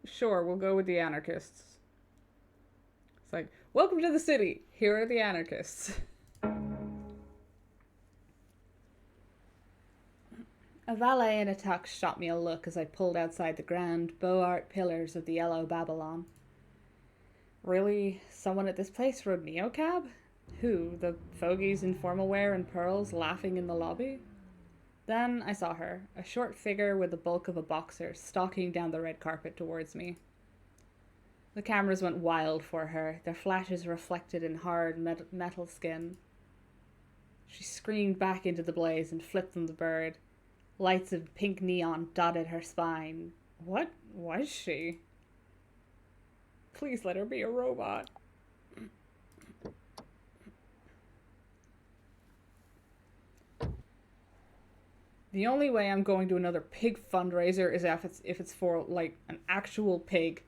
Sure, we'll go with the anarchists. It's like, welcome to the city. Here are the anarchists. A valet in a tux shot me a look as I pulled outside the grand beaux art pillars of the yellow Babylon. Really? Someone at this place rode neocab? Who? The fogies in formal wear and pearls laughing in the lobby? Then I saw her, a short figure with the bulk of a boxer, stalking down the red carpet towards me. The cameras went wild for her, their flashes reflected in hard metal skin. She screamed back into the blaze and flipped them the bird. Lights of pink neon dotted her spine. What was she? Please let her be a robot. The only way I'm going to another pig fundraiser is if it's for, like, an actual pig.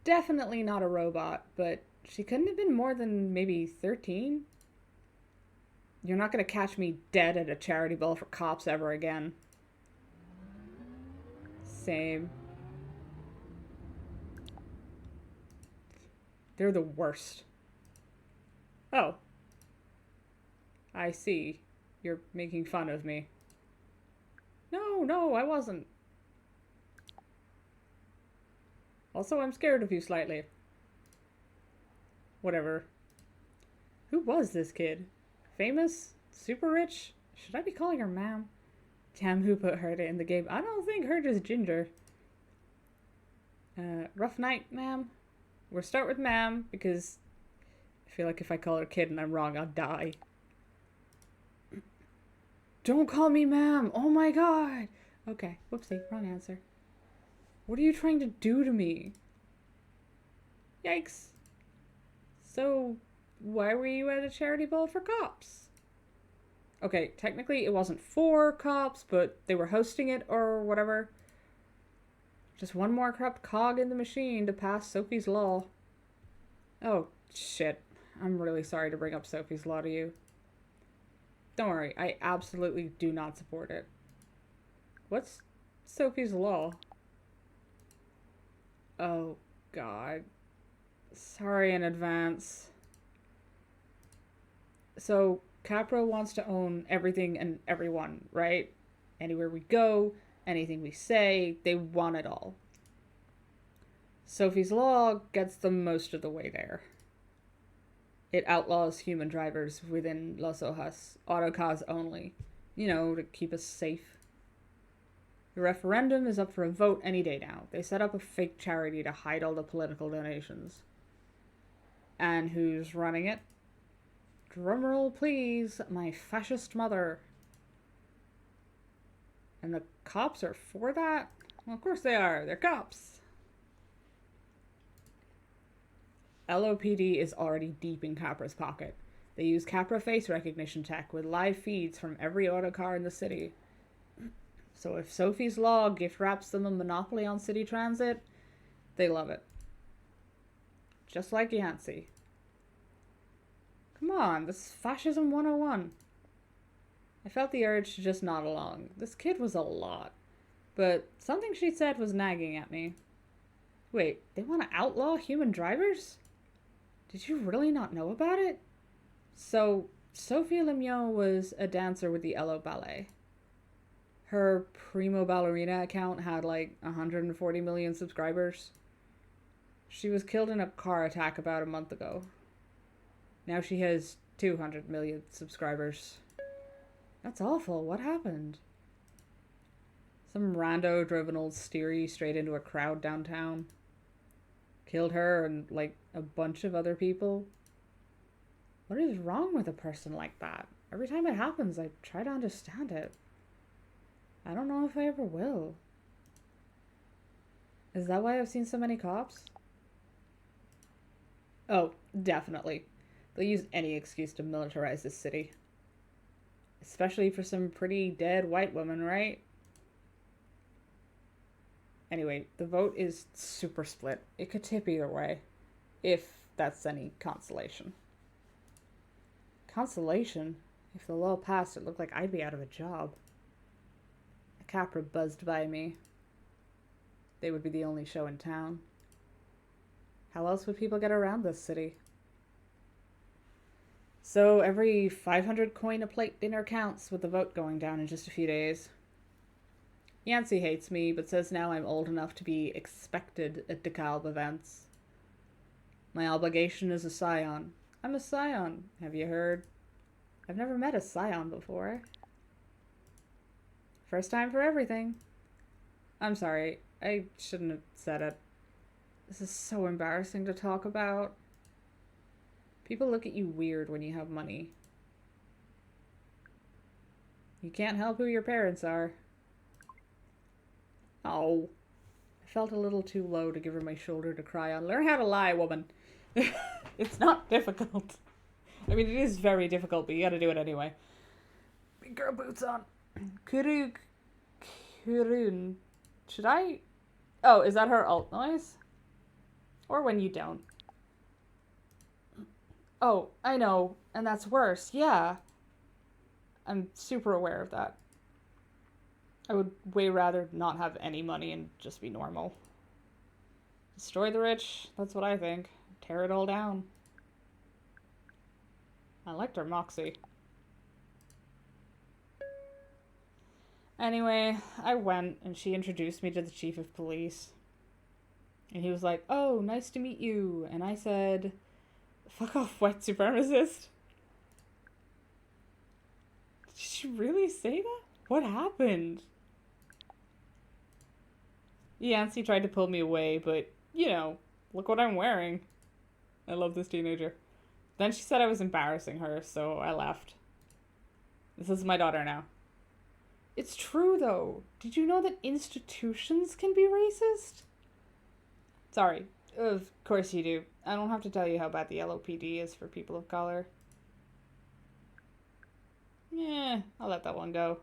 Definitely not a robot, but she couldn't have been more than maybe 13. You're not going to catch me dead at a charity ball for cops ever again. Same. They're the worst. Oh. I see. You're making fun of me. No, I wasn't. Also, I'm scared of you slightly. Whatever. Who was this kid? Famous? Super rich? Should I be calling her ma'am? Damn, who put Herta in the game? I don't think Herta's ginger. Rough night, ma'am? We'll start with ma'am, because I feel like if I call her kid and I'm wrong, I'll die. Don't call me ma'am! Oh my god! Okay, whoopsie, wrong answer. What are you trying to do to me? Yikes. So, why were you at a charity ball for cops? Okay, technically it wasn't for cops, but they were hosting it or whatever. Just one more corrupt cog in the machine to pass Sophie's Law. Oh, shit. I'm really sorry to bring up Sophie's Law to you. Don't worry, I absolutely do not support it. What's Sophie's Law? Oh, God. Sorry in advance. So, Capra wants to own everything and everyone, right? Anywhere we go, anything we say, they want it all. Sophie's Law gets them most of the way there. It outlaws human drivers within Los Hojas, autocars only, to keep us safe. The referendum is up for a vote any day now. They set up a fake charity to hide all the political donations. And who's running it? Drumroll, please, my fascist mother. And the cops are for that? Well, of course they are. They're cops. LOPD is already deep in Capra's pocket. They use Capra face recognition tech with live feeds from every autocar in the city. So if Sophie's Law gift wraps them a monopoly on city transit, they love it. Just like Yancey. Come on, this is Fascism 101. I felt the urge to just nod along. This kid was a lot. But something she said was nagging at me. Wait, they want to outlaw human drivers? Did you really not know about it? So, Sophie Lemieux was a dancer with the LO Ballet. Her Primo Ballerina account had like 140 million subscribers. She was killed in a car attack about a month ago. Now she has 200 million subscribers. That's awful. What happened? Some rando drove an old Steery straight into a crowd downtown. Killed her and, like, a bunch of other people. What is wrong with a person like that? Every time it happens, I try to understand it. I don't know if I ever will. Is that why I've seen so many cops? Oh, definitely. They'll use any excuse to militarize this city. Especially for some pretty dead white woman, right? Anyway, the vote is super split. It could tip either way, if that's any consolation. Consolation? If the law passed, it looked like I'd be out of a job. A Capra buzzed by me. They would be the only show in town. How else would people get around this city? So every 500 coin a plate dinner counts with the vote going down in just a few days. Yancy hates me, but says now I'm old enough to be expected at DeKalb events. My obligation is a scion. I'm a scion, have you heard? I've never met a scion before. First time for everything. I'm sorry, I shouldn't have said it. This is so embarrassing to talk about. People look at you weird when you have money. You can't help who your parents are. Oh. I felt a little too low to give her my shoulder to cry on. Learn how to lie, woman. It's not difficult. I mean, it is very difficult, but you gotta do it anyway. Big girl boots on. Kurun. Should I? Oh, is that her alt noise? Or when you don't. Oh, I know. And that's worse. Yeah. I'm super aware of that. I would way rather not have any money and just be normal. Destroy the rich. That's what I think. Tear it all down. I liked her moxie. Anyway, I went and she introduced me to the chief of police. And he was like, "Oh, nice to meet you." And I said, "Fuck off, white supremacist." Did she really say that? What happened? Yancy tried to pull me away, but, you know, look what I'm wearing. I love this teenager. Then she said I was embarrassing her, so I left. This is my daughter now. It's true, though. Did you know that institutions can be racist? Sorry. Of course you do. I don't have to tell you how bad the LOPD is for people of color. I'll let that one go.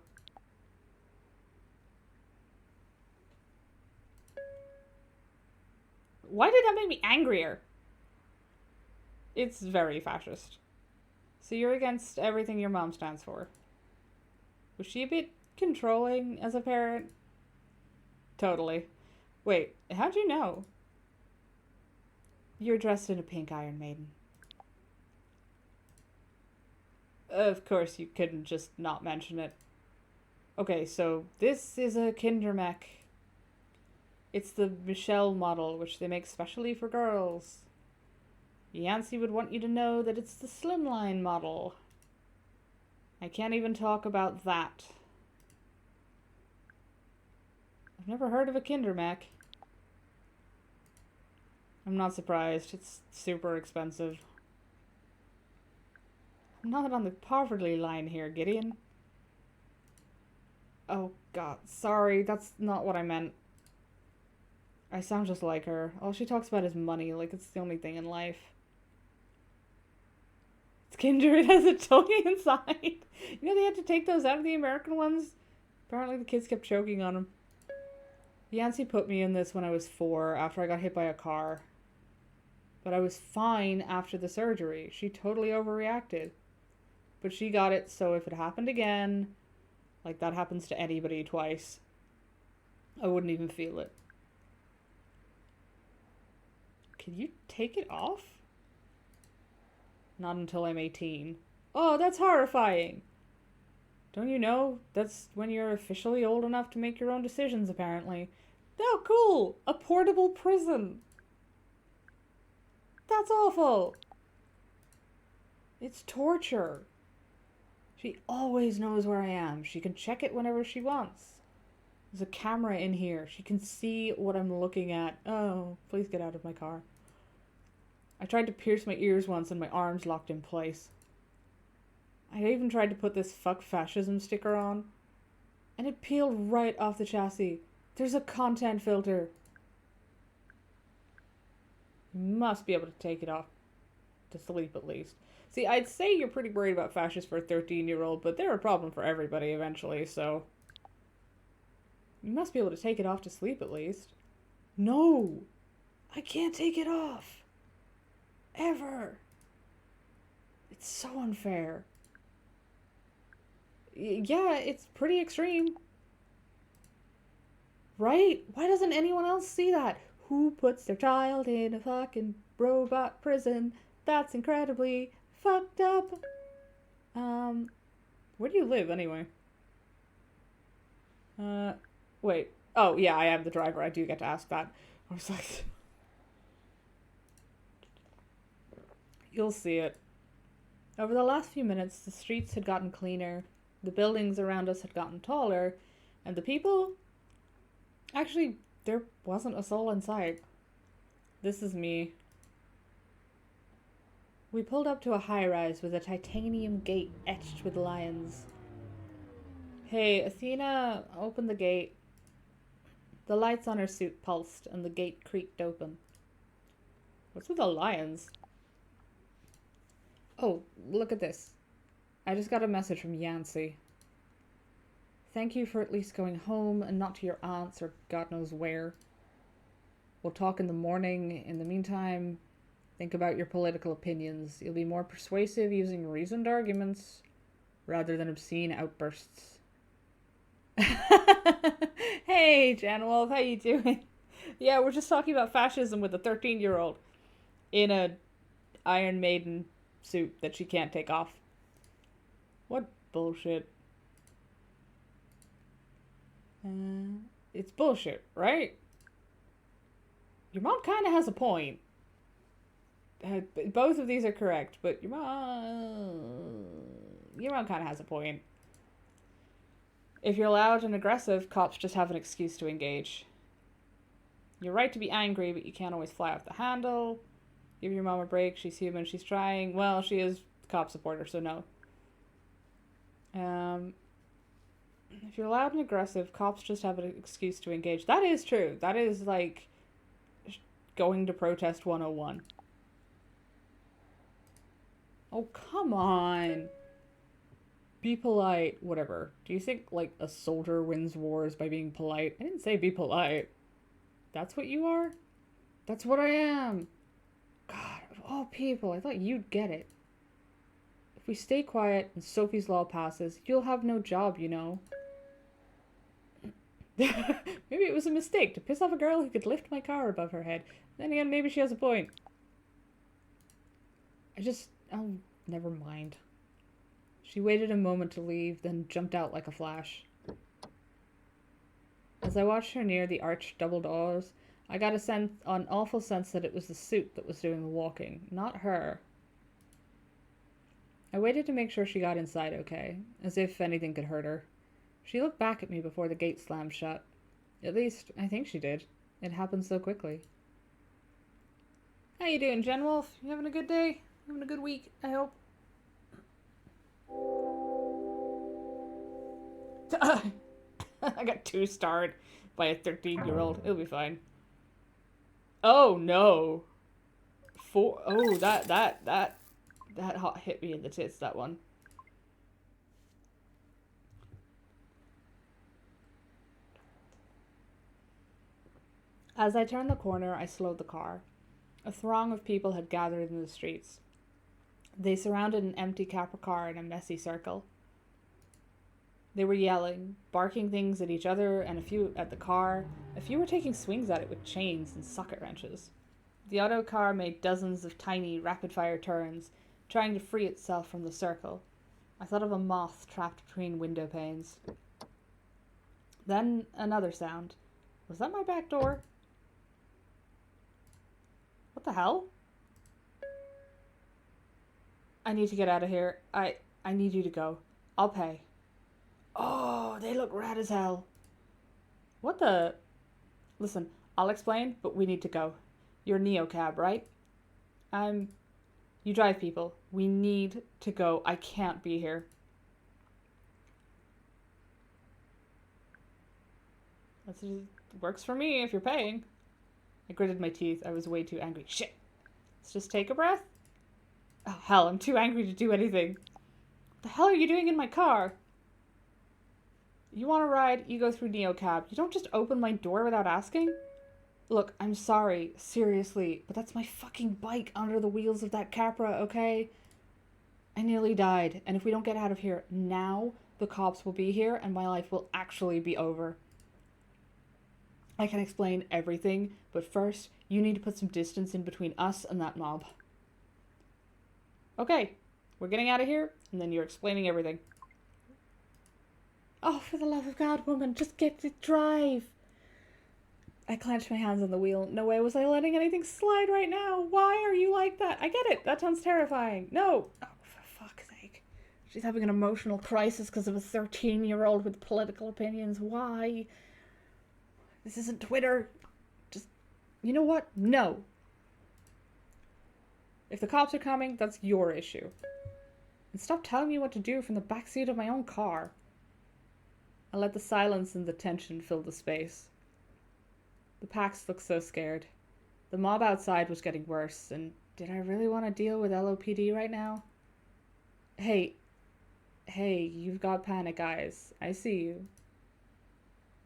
Why did that make me angrier? It's very fascist. So you're against everything your mom stands for. Was she a bit controlling as a parent? Totally. Wait, how'd you know? You're dressed in a pink Iron Maiden. Of course, you couldn't just not mention it. Okay, so this is a Kindermech. It's the Michelle model, which they make specially for girls. Yancy would want you to know that it's the slimline model. I can't even talk about that. I've never heard of a Kindermech. I'm not surprised. It's super expensive. I'm not on the poverty line here, Gideon. Oh god, sorry, that's not what I meant. I sound just like her. All she talks about is money, like it's the only thing in life. It's Kinder, it has a tongue inside. You know they had to take those out of the American ones? Apparently the kids kept choking on them. Yancy put me in this when I was 4 after I got hit by a car. But I was fine after the surgery. She totally overreacted. But she got it, so if it happened again, like that happens to anybody twice, I wouldn't even feel it. Can you take it off? Not until I'm 18. Oh, that's horrifying. Don't you know? That's when you're officially old enough to make your own decisions, apparently. Oh, cool! A portable prison! That's awful. It's torture. She always knows where I am. She can check it whenever she wants. There's a camera in here. She can see what I'm looking at. Oh, please get out of my car. I tried to pierce my ears once and my arms locked in place. I even tried to put this fuck fascism sticker on, and it peeled right off the chassis. There's a content filter. You must be able to take it off to sleep at least. See, I'd say you're pretty worried about fascists for a 13-year-old, but they're a problem for everybody eventually, so... You must be able to take it off to sleep at least. No! I can't take it off! Ever! It's so unfair. Yeah, it's pretty extreme. Right? Why doesn't anyone else see that? Who puts their child in a fucking robot prison? That's incredibly fucked up. Where do you live anyway? Wait. Oh, yeah, I am the driver. I do get to ask that. I was like... You'll see it. Over the last few minutes, the streets had gotten cleaner, the buildings around us had gotten taller, and the people... Actually, there wasn't a soul in sight. This is me. We pulled up to a high-rise with a titanium gate etched with lions. Hey, Athena, open the gate. The lights on her suit pulsed, and the gate creaked open. What's with the lions? Oh, look at this. I just got a message from Yancy. Thank you for at least going home and not to your aunt's or God knows where. We'll talk in the morning. In the meantime, think about your political opinions. You'll be more persuasive using reasoned arguments rather than obscene outbursts. Hey, Janwolf, how you doing? Yeah, we're just talking about fascism with a 13-year-old in a Iron Maiden suit that she can't take off. What bullshit. It's bullshit, right? Your mom kind of has a point. Both of these are correct, but your mom kind of has a point. If you're loud and aggressive, cops just have an excuse to engage. You're right to be angry, but you can't always fly off the handle. Give your mom a break. She's human. She's trying. Well, she is a cop supporter, so no. If you're loud and aggressive, cops just have an excuse to engage. That is true. That is like going to protest 101. Oh, come on. Be polite. Whatever. Do you think, like, a soldier wins wars by being polite? I didn't say be polite. That's what you are? That's what I am. God, of all people, I thought you'd get it. If we stay quiet and Sophie's Law passes, you'll have no job, you know. Maybe it was a mistake to piss off a girl who could lift my car above her head. Then again, maybe she has a point. Oh, never mind. She waited a moment to leave, then jumped out like a flash. As I watched her near the arched double doors, I got an awful sense that it was the suit that was doing the walking, not her. I waited to make sure she got inside okay, as if anything could hurt her. She looked back at me before the gate slammed shut. At least, I think she did. It happened so quickly. How you doing, Genwolf? You having a good day? Having a good week, I hope? I got 2-starred by a 13-year-old. It'll be fine. Oh, no. Oh, that hot hit me in the tits, that one. As I turned the corner, I slowed the car. A throng of people had gathered in the streets. They surrounded an empty Capra car in a messy circle. They were yelling, barking things at each other and a few at the car. A few were taking swings at it with chains and socket wrenches. The auto car made dozens of tiny, rapid-fire turns, trying to free itself from the circle. I thought of a moth trapped between window panes. Then another sound. Was that my back door? What the hell? I need to get out of here. I need you to go. I'll pay. Oh, they look rad as hell. What the? Listen, I'll explain, but we need to go. You're Neocab, right? You drive people. We need to go. I can't be here. Works for me if you're paying. I gritted my teeth. I was way too angry. Shit. Let's just take a breath. Oh, hell, I'm too angry to do anything. What the hell are you doing in my car? You want to ride? You go through Neocab. You don't just open my door without asking? Look, I'm sorry, seriously, but that's my fucking bike under the wheels of that Capra, okay? I nearly died, and if we don't get out of here now, the cops will be here and my life will actually be over. I can explain everything, but first, you need to put some distance in between us and that mob. Okay, we're getting out of here, and then you're explaining everything. Oh, for the love of God, woman, just get to drive. I clenched my hands on the wheel. No way was I letting anything slide right now. Why are you like that? I get it. That sounds terrifying. No. Oh, for fuck's sake. She's having an emotional crisis because of a 13-year-old with political opinions. Why? This isn't Twitter. Just, you know what? No. If the cops are coming, that's your issue. And stop telling me what to do from the backseat of my own car. I let the silence and the tension fill the space. The Pax looked so scared. The mob outside was getting worse, and did I really want to deal with LOPD right now? Hey, you've got panic eyes. I see you.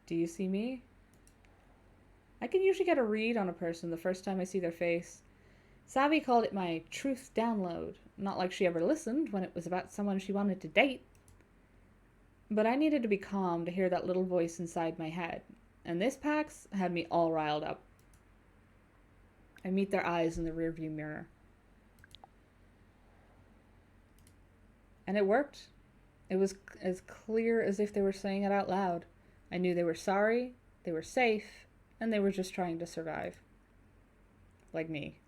Do you see me? I can usually get a read on a person the first time I see their face. Savvy called it my truth download, not like she ever listened when it was about someone she wanted to date. But I needed to be calm to hear that little voice inside my head. And this Pax had me all riled up. I meet their eyes in the rearview mirror. And it worked. It was as clear as if they were saying it out loud. I knew they were sorry, they were safe, and they were just trying to survive. Like me.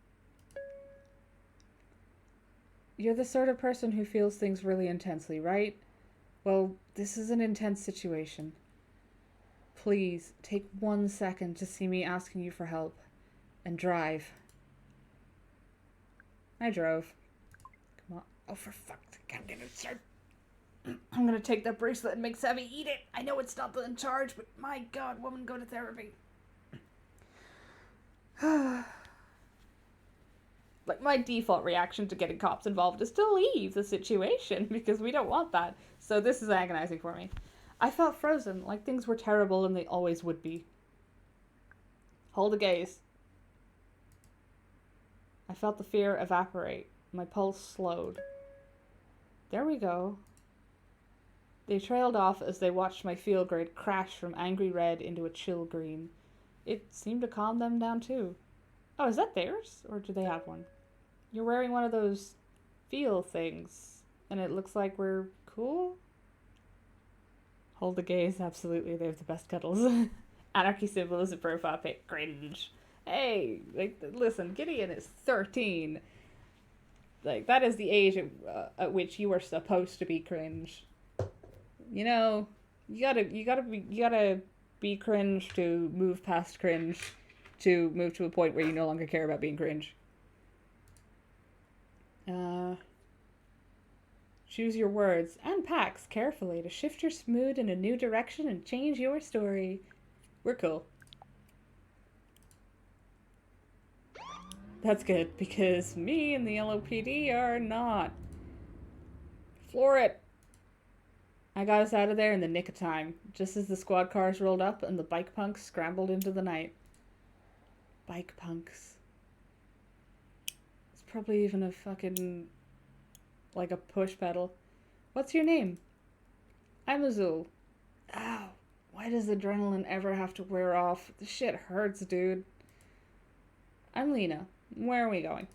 You're the sort of person who feels things really intensely, right? Well, this is an intense situation. Please, take 1 second to see me asking you for help. And drive. I drove. Come on. Oh, for fuck's sake, I'm gonna start. I'm gonna take that bracelet and make Savvy eat it. I know it's not in charge, but my God, woman, go to therapy. Like, my default reaction to getting cops involved is to leave the situation, because we don't want that. So this is agonizing for me. I felt frozen, like things were terrible and they always would be. Hold the gaze. I felt the fear evaporate. My pulse slowed. There we go. They trailed off as they watched my field grid crash from angry red into a chill green. It seemed to calm them down too. Oh, is that theirs? Or do they have one? You're wearing one of those feel things, and it looks like we're cool? Hold the gaze, absolutely, they have the best cuddles. Anarchy symbol is a profile pic, cringe. Hey, like, listen, Gideon is 13. Like, that is the age at which you are supposed to be cringe. You know, you gotta be cringe to move past cringe, to move to a point where you no longer care about being cringe. Choose your words and packs carefully to shift your mood in a new direction and change your story. We're cool. That's good, because me and the LOPD are not. Floor it. I got us out of there in the nick of time, just as the squad cars rolled up and the bike punks scrambled into the night. Bike punks. It's probably even a fucking, like a push pedal. What's your name? I'm Azul. Ow. Why does adrenaline ever have to wear off? This shit hurts, dude. I'm Lena. Where are we going?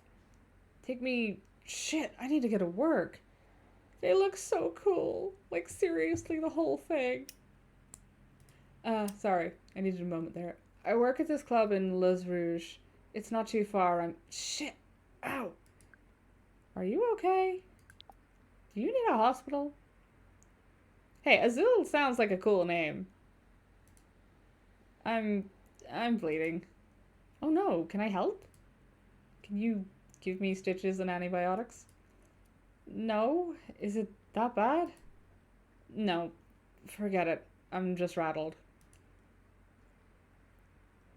Take me... Shit, I need to go to work. They look so cool. Like, seriously, the whole thing. Sorry. I needed a moment there. I work at this club in Les Rouges. It's not too far. Shit. Ow. Are you okay? Do you need a hospital? Hey, Azul sounds like a cool name. I'm... I'm bleeding. Oh no, can I help? Can you give me stitches and antibiotics? No? Is it that bad? No. Forget it. I'm just rattled.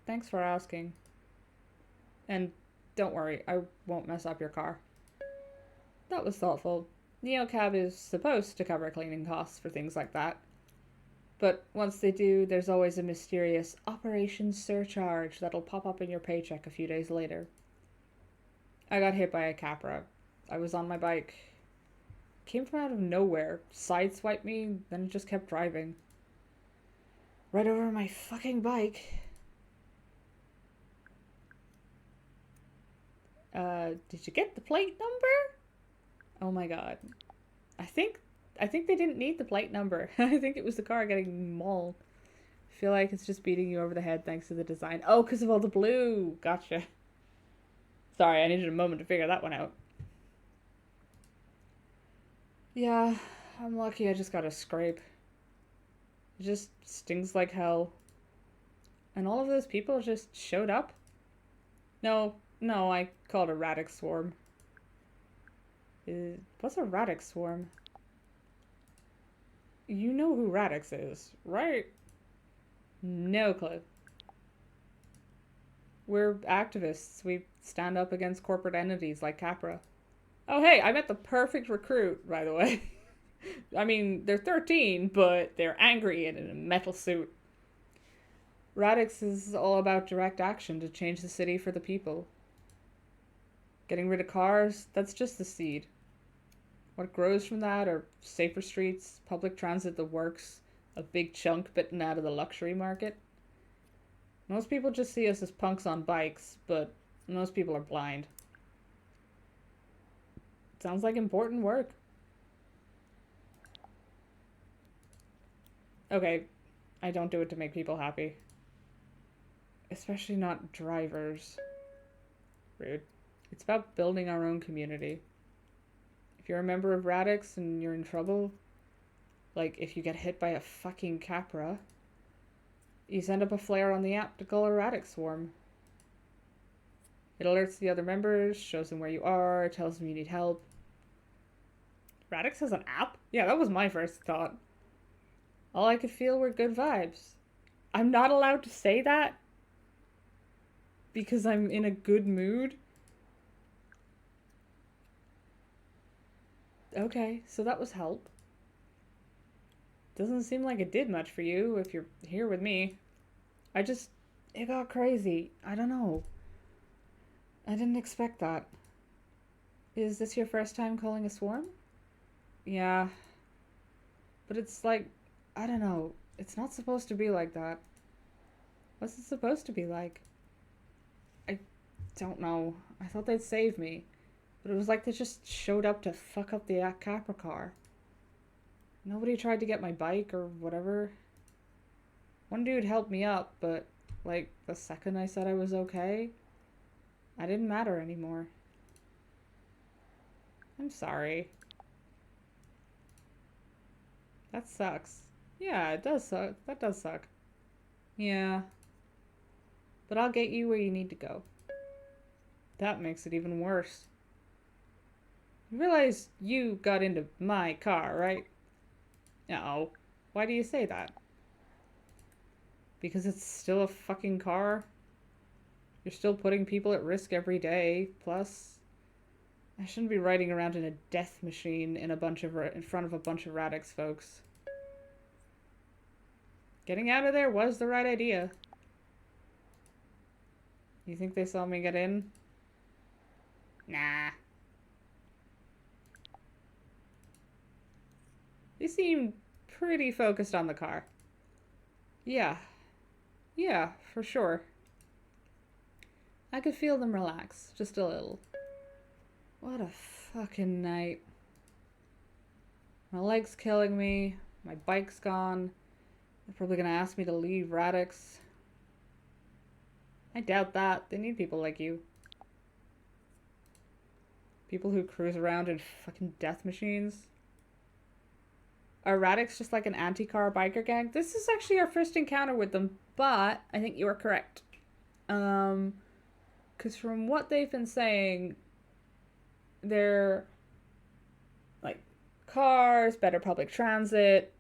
Thanks for asking. And don't worry, I won't mess up your car. That was thoughtful. NeoCab is supposed to cover cleaning costs for things like that. But once they do, there's always a mysterious operation surcharge that'll pop up in your paycheck a few days later. I got hit by a Capra. I was on my bike. Came from out of nowhere, sideswiped me, then it just kept driving. Right over my fucking bike. Did you get the plate number? Oh my god. I think they didn't need the plate number. I think it was the car getting mauled. I feel like it's just beating you over the head thanks to the design. Oh, because of all the blue. Gotcha. Sorry, I needed a moment to figure that one out. Yeah, I'm lucky I just got a scrape. It just stings like hell. And all of those people just showed up? No, I called a radic swarm. What's a radic swarm? You know who Radix is, right? No clue. We're activists. We stand up against corporate entities like Capra. Oh hey, I met the perfect recruit, by the way. I mean, they're 13, but they're angry and in a metal suit. Radix is all about direct action to change the city for the people. Getting rid of cars, that's just the seed. What grows from that are safer streets, public transit that works, a big chunk bitten out of the luxury market. Most people just see us as punks on bikes, but most people are blind. Sounds like important work. Okay, I don't do it to make people happy. Especially not drivers. Rude. It's about building our own community. If you're a member of Radix and you're in trouble, like if you get hit by a fucking Capra, you send up a flare on the app to call a Radix swarm. It alerts the other members, shows them where you are, tells them you need help. Radix has an app? Yeah, that was my first thought. All I could feel were good vibes. I'm not allowed to say that because I'm in a good mood. Okay, so that was help. Doesn't seem like it did much for you if you're here with me. It got crazy. I don't know. I didn't expect that. Is this your first time calling a swarm? Yeah. But it's like, I don't know. It's not supposed to be like that. What's it supposed to be like? I don't know. I thought they'd save me. But it was like they just showed up to fuck up the Capra car. Nobody tried to get my bike or whatever. One dude helped me up, but, like, the second I said I was okay, I didn't matter anymore. I'm sorry. That sucks. Yeah, it does suck. That does suck. Yeah. But I'll get you where you need to go. That makes it even worse. You realize you got into my car, right? No. Why do you say that? Because it's still a fucking car? You're still putting people at risk every day. Plus, I shouldn't be riding around in a death machine in front of a bunch of Radix folks. Getting out of there was the right idea. You think they saw me get in? Nah. They seem pretty focused on the car. Yeah. Yeah, for sure. I could feel them relax, just a little. What a fucking night. My leg's killing me, my bike's gone. They're probably gonna ask me to leave Radix. I doubt that. They need people like you. People who cruise around in fucking death machines. are Radix just like an anti-car biker gang? This is actually our first encounter with them, but I think you are correct. Because from what they've been saying, they're like cars, better public transit,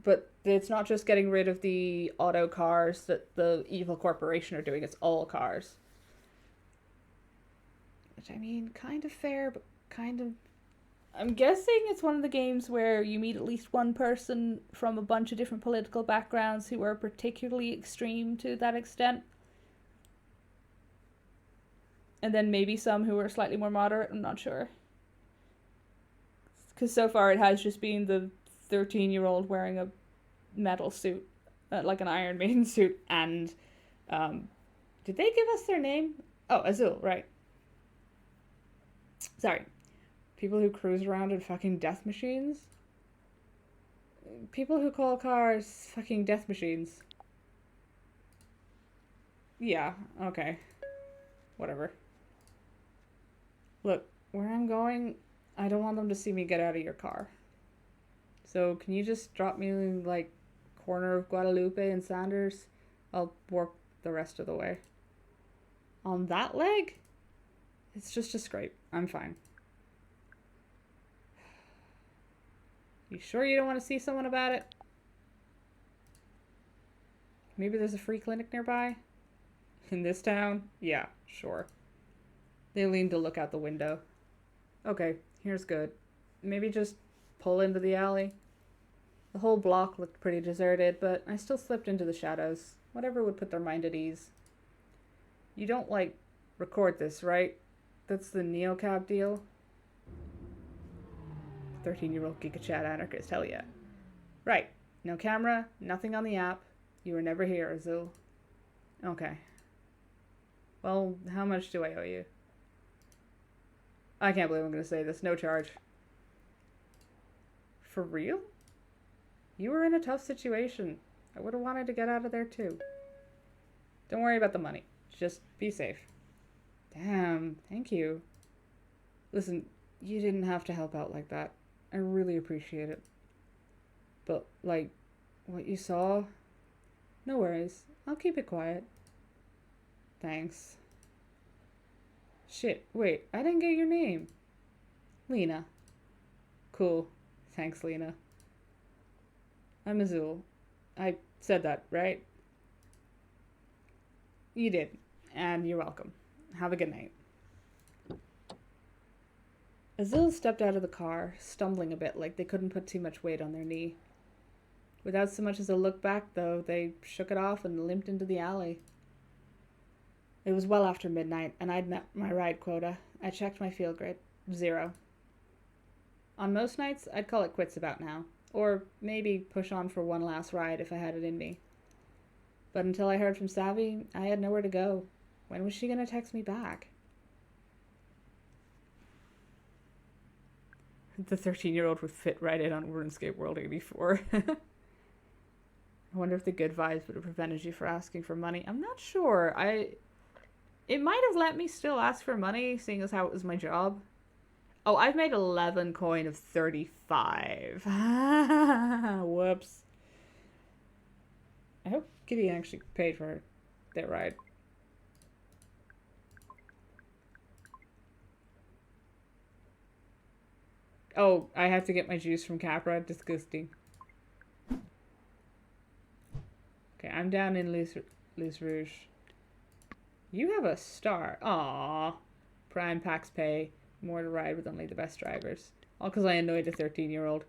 but it's not just getting rid of the auto cars that the evil corporation are doing, it's all cars. Which, I mean, kind of fair, but kind of... I'm guessing it's one of the games where you meet at least one person from a bunch of different political backgrounds who are particularly extreme to that extent. And then maybe some who are slightly more moderate, I'm not sure. Because so far it has just been the 13-year-old wearing a metal suit, like an Iron Maiden suit, and did they give us their name? Oh, Azul, right. Sorry. People who cruise around in fucking death machines? People who call cars fucking death machines. Yeah, okay. Whatever. Look, where I'm going, I don't want them to see me get out of your car. So can you just drop me like corner of Guadalupe and Sanders? I'll work the rest of the way. On that leg? It's just a scrape. I'm fine. You sure you don't want to see someone about it? Maybe there's a free clinic nearby? In this town? Yeah, sure. They leaned to look out the window. Okay, here's good. Maybe just pull into the alley. The whole block looked pretty deserted, but I still slipped into the shadows. Whatever would put their mind at ease. You don't, like, record this, right? That's the NeoCab deal? 13-year-old GigaChat anarchist, hell yeah. Right. No camera, nothing on the app. You were never here, Azul. Okay. Well, how much do I owe you? I can't believe I'm going to say this. No charge. For real? You were in a tough situation. I would have wanted to get out of there too. Don't worry about the money. Just be safe. Damn, thank you. Listen, you didn't have to help out like that. I really appreciate it. But, like, what you saw? No worries. I'll keep it quiet. Thanks. Shit, wait, I didn't get your name. Lena. Cool. Thanks, Lena. I'm Azul. I said that, right? You did. And you're welcome. Have a good night. Azul stepped out of the car, stumbling a bit like they couldn't put too much weight on their knee. Without so much as a look back, though, they shook it off and limped into the alley. It was well after midnight, and I'd met my ride quota. I checked my field grid. 0. On most nights, I'd call it quits about now. Or maybe push on for one last ride if I had it in me. But until I heard from Savvy, I had nowhere to go. When was she going to text me back? The 13-year-old would fit right in on RuneScape World 84. I wonder if the good vibes would have prevented you from asking for money. I'm not sure. It might have let me still ask for money, seeing as how it was my job. Oh, I've made 11 coin of 35. Whoops. I hope Gideon actually paid for that ride. Oh, I have to get my juice from Capra. Disgusting. Okay, I'm down in Les Rouge. You have a star. Aww. Prime packs pay. More to ride with only the best drivers. All because I annoyed a 13-year-old.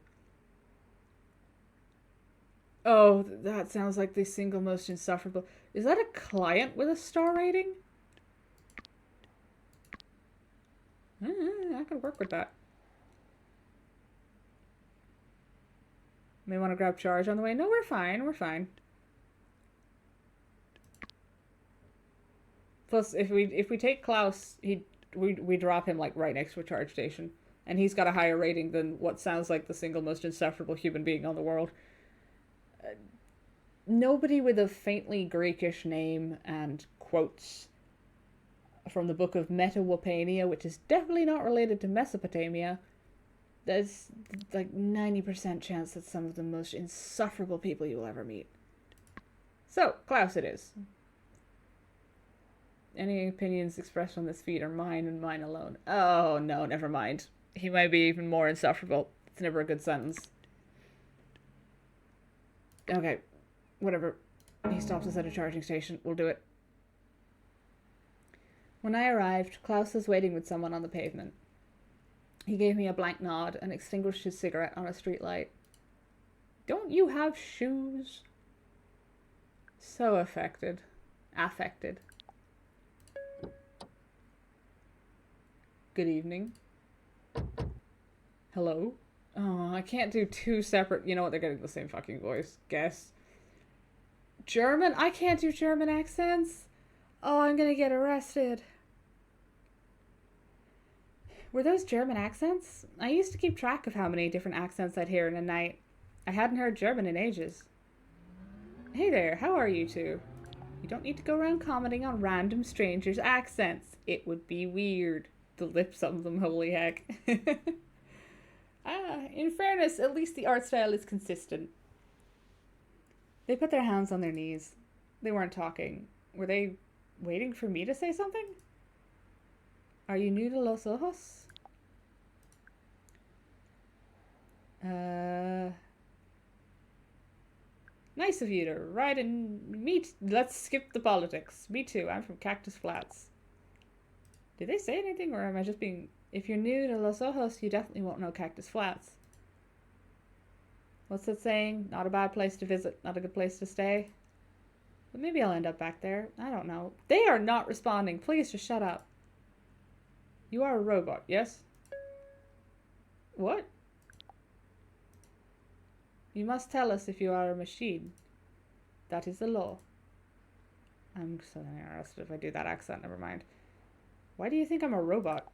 Oh, that sounds like the single most insufferable. Is that a client with a star rating? I could work with that. May want to grab charge on the way. No, we're fine. We're fine. Plus, if we take Klaus, we drop him like right next to a charge station, and he's got a higher rating than what sounds like the single most insufferable human being on the world. Nobody with a faintly Greekish name and quotes from the book of Metawapania, which is definitely not related to Mesopotamia, There's like 90% chance that some of the most insufferable people you will ever meet. So, Klaus it is. Any opinions expressed on this feed are mine and mine alone. Oh, no, never mind. He might be even more insufferable. It's never a good sentence. Okay, whatever. He stops us at a charging station. We'll do it. When I arrived, Klaus was waiting with someone on the pavement. He gave me a blank nod and extinguished his cigarette on a street light. Don't you have shoes? So affected. Good evening. Hello? Oh, I can't do two separate... You know what? They're getting the same fucking voice. Guess. German? I can't do German accents. Oh, I'm gonna get arrested. Were those German accents? I used to keep track of how many different accents I'd hear in a night. I hadn't heard German in ages. Hey there, how are you two? You don't need to go around commenting on random strangers' accents. It would be weird. The lips of them, holy heck. In fairness, at least the art style is consistent. They put their hands on their knees. They weren't talking. Were they waiting for me to say something? Are you new to Los Ojos? Nice of you to ride and meet. Let's skip the politics. Me too. I'm from Cactus Flats. Did they say anything, or am I just being... If you're new to Los Ojos, you definitely won't know Cactus Flats. What's that saying? Not a bad place to visit, not a good place to stay. But maybe I'll end up back there. I don't know. They are not responding. Please just shut up. You are a robot, yes? What? You must tell us if you are a machine. That is the law. I'm so interested if I do that accent, never mind. Why do you think I'm a robot?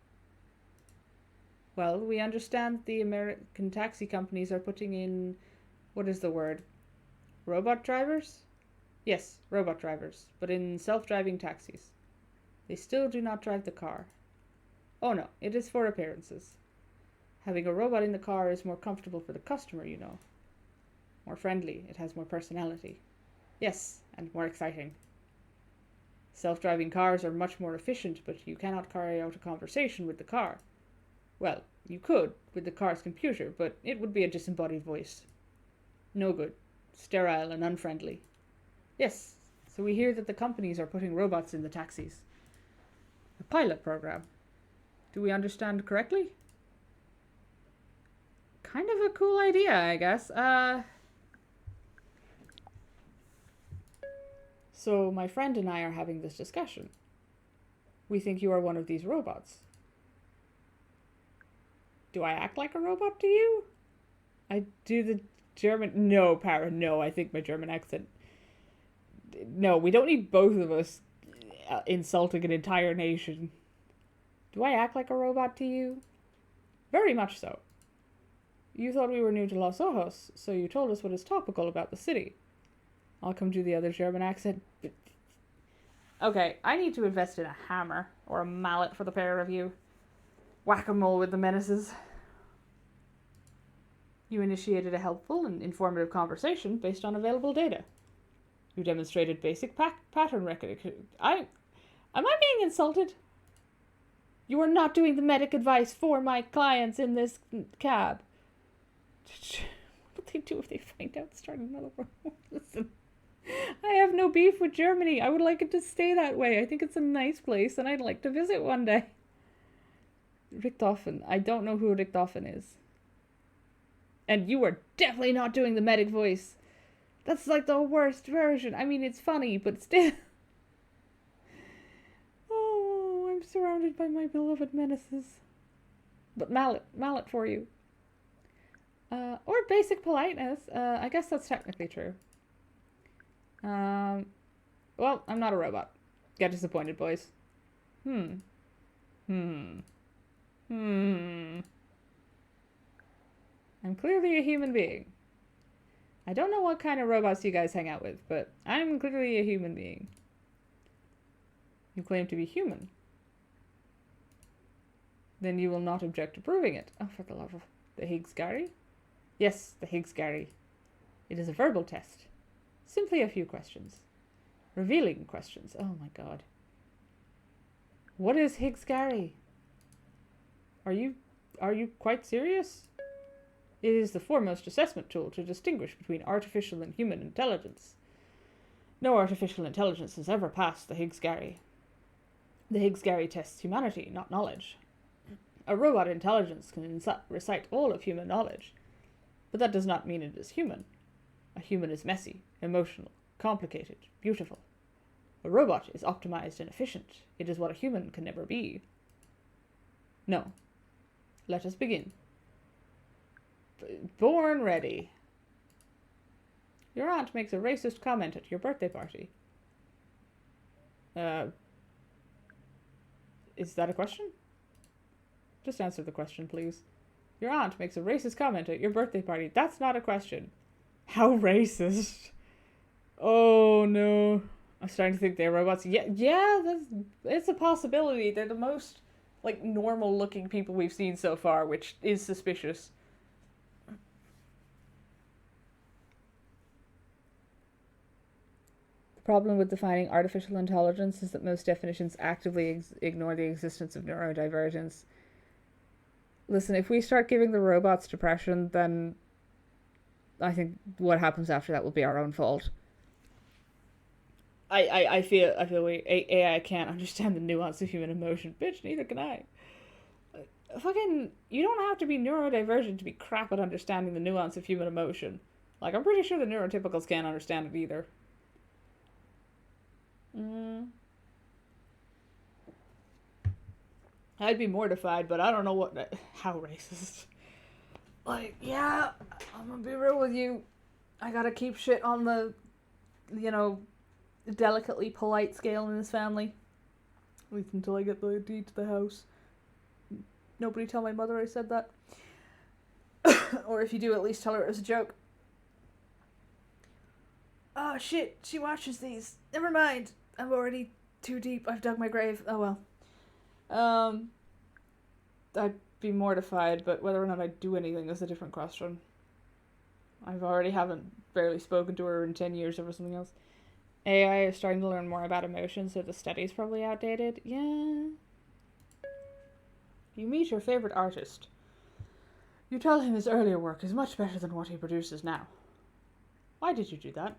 Well, we understand the American taxi companies are putting in... What is the word? Robot drivers? Yes, robot drivers, but in self-driving taxis. They still do not drive the car. Oh no, it is for appearances. Having a robot in the car is more comfortable for the customer, you know. More friendly, it has more personality. Yes, and more exciting. Self-driving cars are much more efficient, but you cannot carry out a conversation with the car. Well, you could, with the car's computer, but it would be a disembodied voice. No good. Sterile and unfriendly. Yes, so we hear that the companies are putting robots in the taxis. A pilot program. Do we understand correctly? Kind of a cool idea, I guess. So my friend and I are having this discussion. We think you are one of these robots. Do I act like a robot to you? I do the German... No, Para, no, I think my German accent... No, we don't need both of us insulting an entire nation. Do I act like a robot to you? Very much so. You thought we were new to Los Ojos, so you told us what is topical about the city. I'll come to the other German accent. Okay, I need to invest in a hammer or a mallet for the pair of you. Whack-a-mole with the menaces. You initiated a helpful and informative conversation based on available data. You demonstrated basic pattern recognition. Am I being insulted? You are not doing the medic advice for my clients in this cab. What will they do if they find out? Start another one. Listen, I have no beef with Germany. I would like it to stay that way. I think it's a nice place, and I'd like to visit one day. Richtofen. I don't know who Richtofen is. And you are definitely not doing the medic voice. That's like the worst version. I mean, it's funny, but still. Oh, I'm surrounded by my beloved menaces. But mallet for you. Or basic politeness. I guess that's technically true. Well, I'm not a robot. Get disappointed, boys. I'm clearly a human being. I don't know what kind of robots you guys hang out with, but I'm clearly a human being. You claim to be human. Then you will not object to proving it. Oh, for the love of... The Higgs-Gary? Yes, the Higgs-Gary. It is a verbal test. Simply a few questions. Revealing questions. Oh my god. What is Higgs-Gary? Are you quite serious? It is the foremost assessment tool to distinguish between artificial and human intelligence. No artificial intelligence has ever passed the Higgs-Gary. The Higgs-Gary tests humanity, not knowledge. A robot intelligence can recite all of human knowledge, but that does not mean it is human. A human is messy, emotional, complicated, beautiful. A robot is optimized and efficient. It is what a human can never be. No. Let us begin. Born ready. Your aunt makes a racist comment at your birthday party. Is that a question? Just answer the question, please. Your aunt makes a racist comment at your birthday party. That's not a question. How racist? Oh no. I'm starting to think they're robots. Yeah, it's a possibility. They're the most, normal looking people we've seen so far, which is suspicious. The problem with defining artificial intelligence is that most definitions actively ignore the existence of neurodivergence. Listen, if we start giving the robots depression, then I think what happens after that will be our own fault. I feel AI can't understand the nuance of human emotion. Bitch, neither can I. You don't have to be neurodivergent to be crap at understanding the nuance of human emotion. I'm pretty sure the neurotypicals can't understand it either. I'd be mortified, but I don't know how racist. Yeah, I'm gonna be real with you. I gotta keep shit on the, delicately polite scale in this family. At least until I get the deed to the house. Nobody tell my mother I said that. Or if you do, at least tell her it was a joke. Oh shit, she watches these. Never mind. I'm already too deep. I've dug my grave. Oh well. I'd be mortified, but whether or not I'd do anything is a different question. Haven't barely spoken to her in 10 years over something else. AI is starting to learn more about emotions, so the study's probably outdated. Yeah. You meet your favorite artist. You tell him his earlier work is much better than what he produces now. Why did you do that?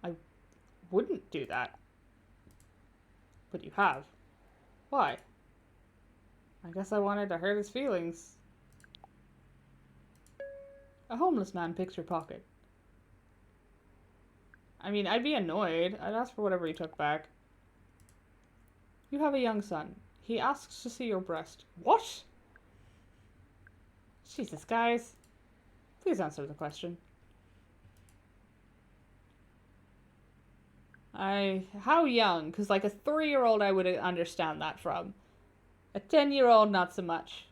I wouldn't do that. But you have. Why? I guess I wanted to hurt his feelings. A homeless man picks your pocket. I'd be annoyed. I'd ask for whatever he took back. You have a young son. He asks to see your breast. What? Jesus, guys. Please answer the question. How young? Because a 3-year-old I would understand that from. A 10-year-old, not so much.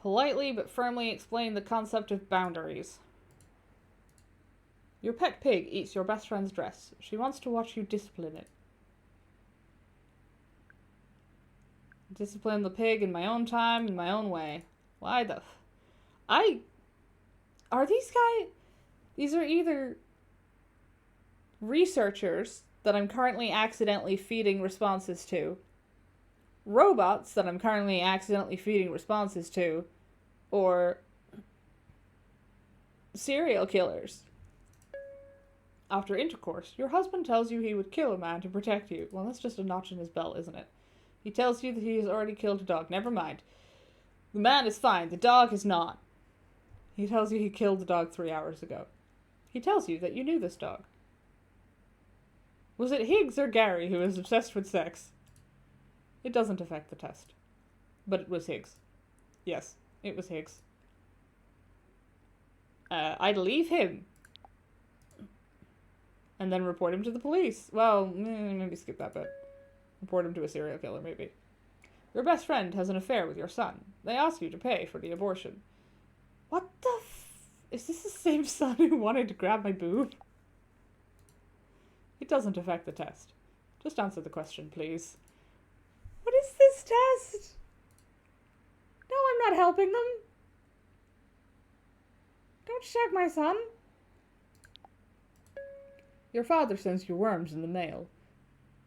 Politely but firmly explain the concept of boundaries. Your pet pig eats your best friend's dress. She wants to watch you discipline it. Discipline the pig in my own time, in my own way. Why the Are these guys... These are either researchers that I'm currently accidentally feeding responses to, robots that I'm currently accidentally feeding responses to, or serial killers. After intercourse, your husband tells you he would kill a man to protect you. Well, that's just a notch in his belt, isn't it? He tells you that he has already killed a dog. Never mind. The man is fine. The dog is not. He tells you he killed the dog 3 hours ago. He tells you that you knew this dog. Was it Higgs or Gary who was obsessed with sex? It doesn't affect the test. But it was Higgs. Yes, it was Higgs. I'd leave him. And then report him to the police. Well, maybe skip that bit. Report him to a serial killer, maybe. Your best friend has an affair with your son. They ask you to pay for the abortion. What the Is this the same son who wanted to grab my boob? It doesn't affect the test. Just answer the question, please. What is this test? No, I'm not helping them. Don't shag my son. Your father sends you worms in the mail.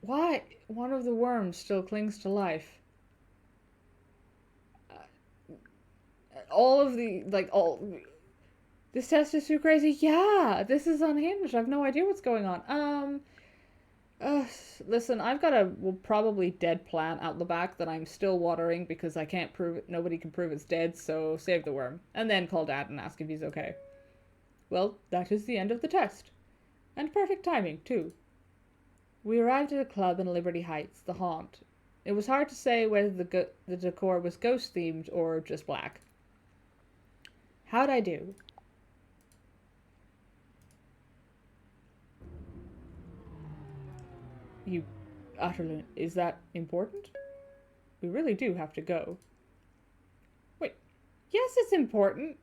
Why? One of the worms still clings to life. This test is too crazy. Yeah, this is unhinged. I have no idea what's going on. Listen, I've got a probably dead plant out the back that I'm still watering because I can't prove it. Nobody can prove it's dead, so save the worm. And then call Dad and ask if he's okay. Well, that is the end of the test. And perfect timing, too. We arrived at a club in Liberty Heights, the Haunt. It was hard to say whether the decor was ghost-themed or just black. How'd I do? You utterly... Is that important? We really do have to go. Wait. Yes, it's important.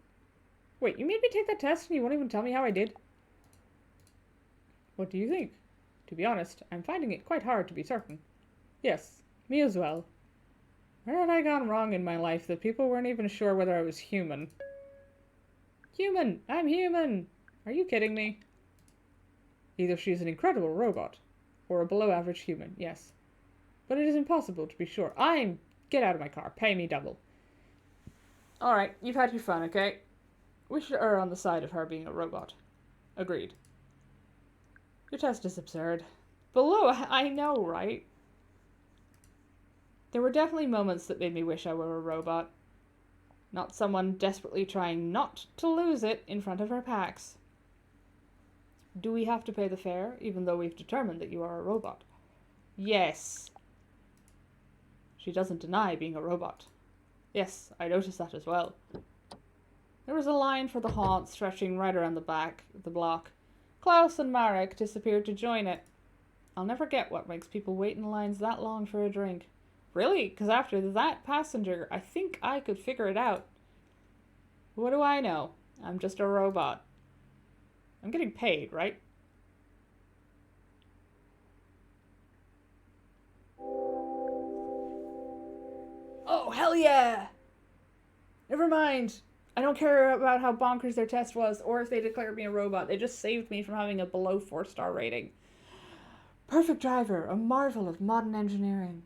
Wait, you made me take that test and you won't even tell me how I did? What do you think? To be honest, I'm finding it quite hard to be certain. Yes, me as well. Where had I gone wrong in my life that people weren't even sure whether I was human? Human! I'm human! Are you kidding me? Either she's an incredible robot, or a below-average human, yes. But it is impossible to be sure. Get out of my car. Pay me double. Alright, you've had your fun, okay? We should err on the side of her being a robot. Agreed. Your test is absurd. I know, right? There were definitely moments that made me wish I were a robot. Not someone desperately trying not to lose it in front of her PAX. Do we have to pay the fare, even though we've determined that you are a robot? Yes. She doesn't deny being a robot. Yes, I noticed that as well. There was a line for the Haunt stretching right around the back of the block. Klaus and Marek disappeared to join it. I'll never get what makes people wait in lines that long for a drink. Really? Because after that passenger, I think I could figure it out. What do I know? I'm just a robot. I'm getting paid, right? Oh, hell yeah! Never mind. I don't care about how bonkers their test was or if they declared me a robot. They just saved me from having a below 4-star rating. Perfect driver, a marvel of modern engineering.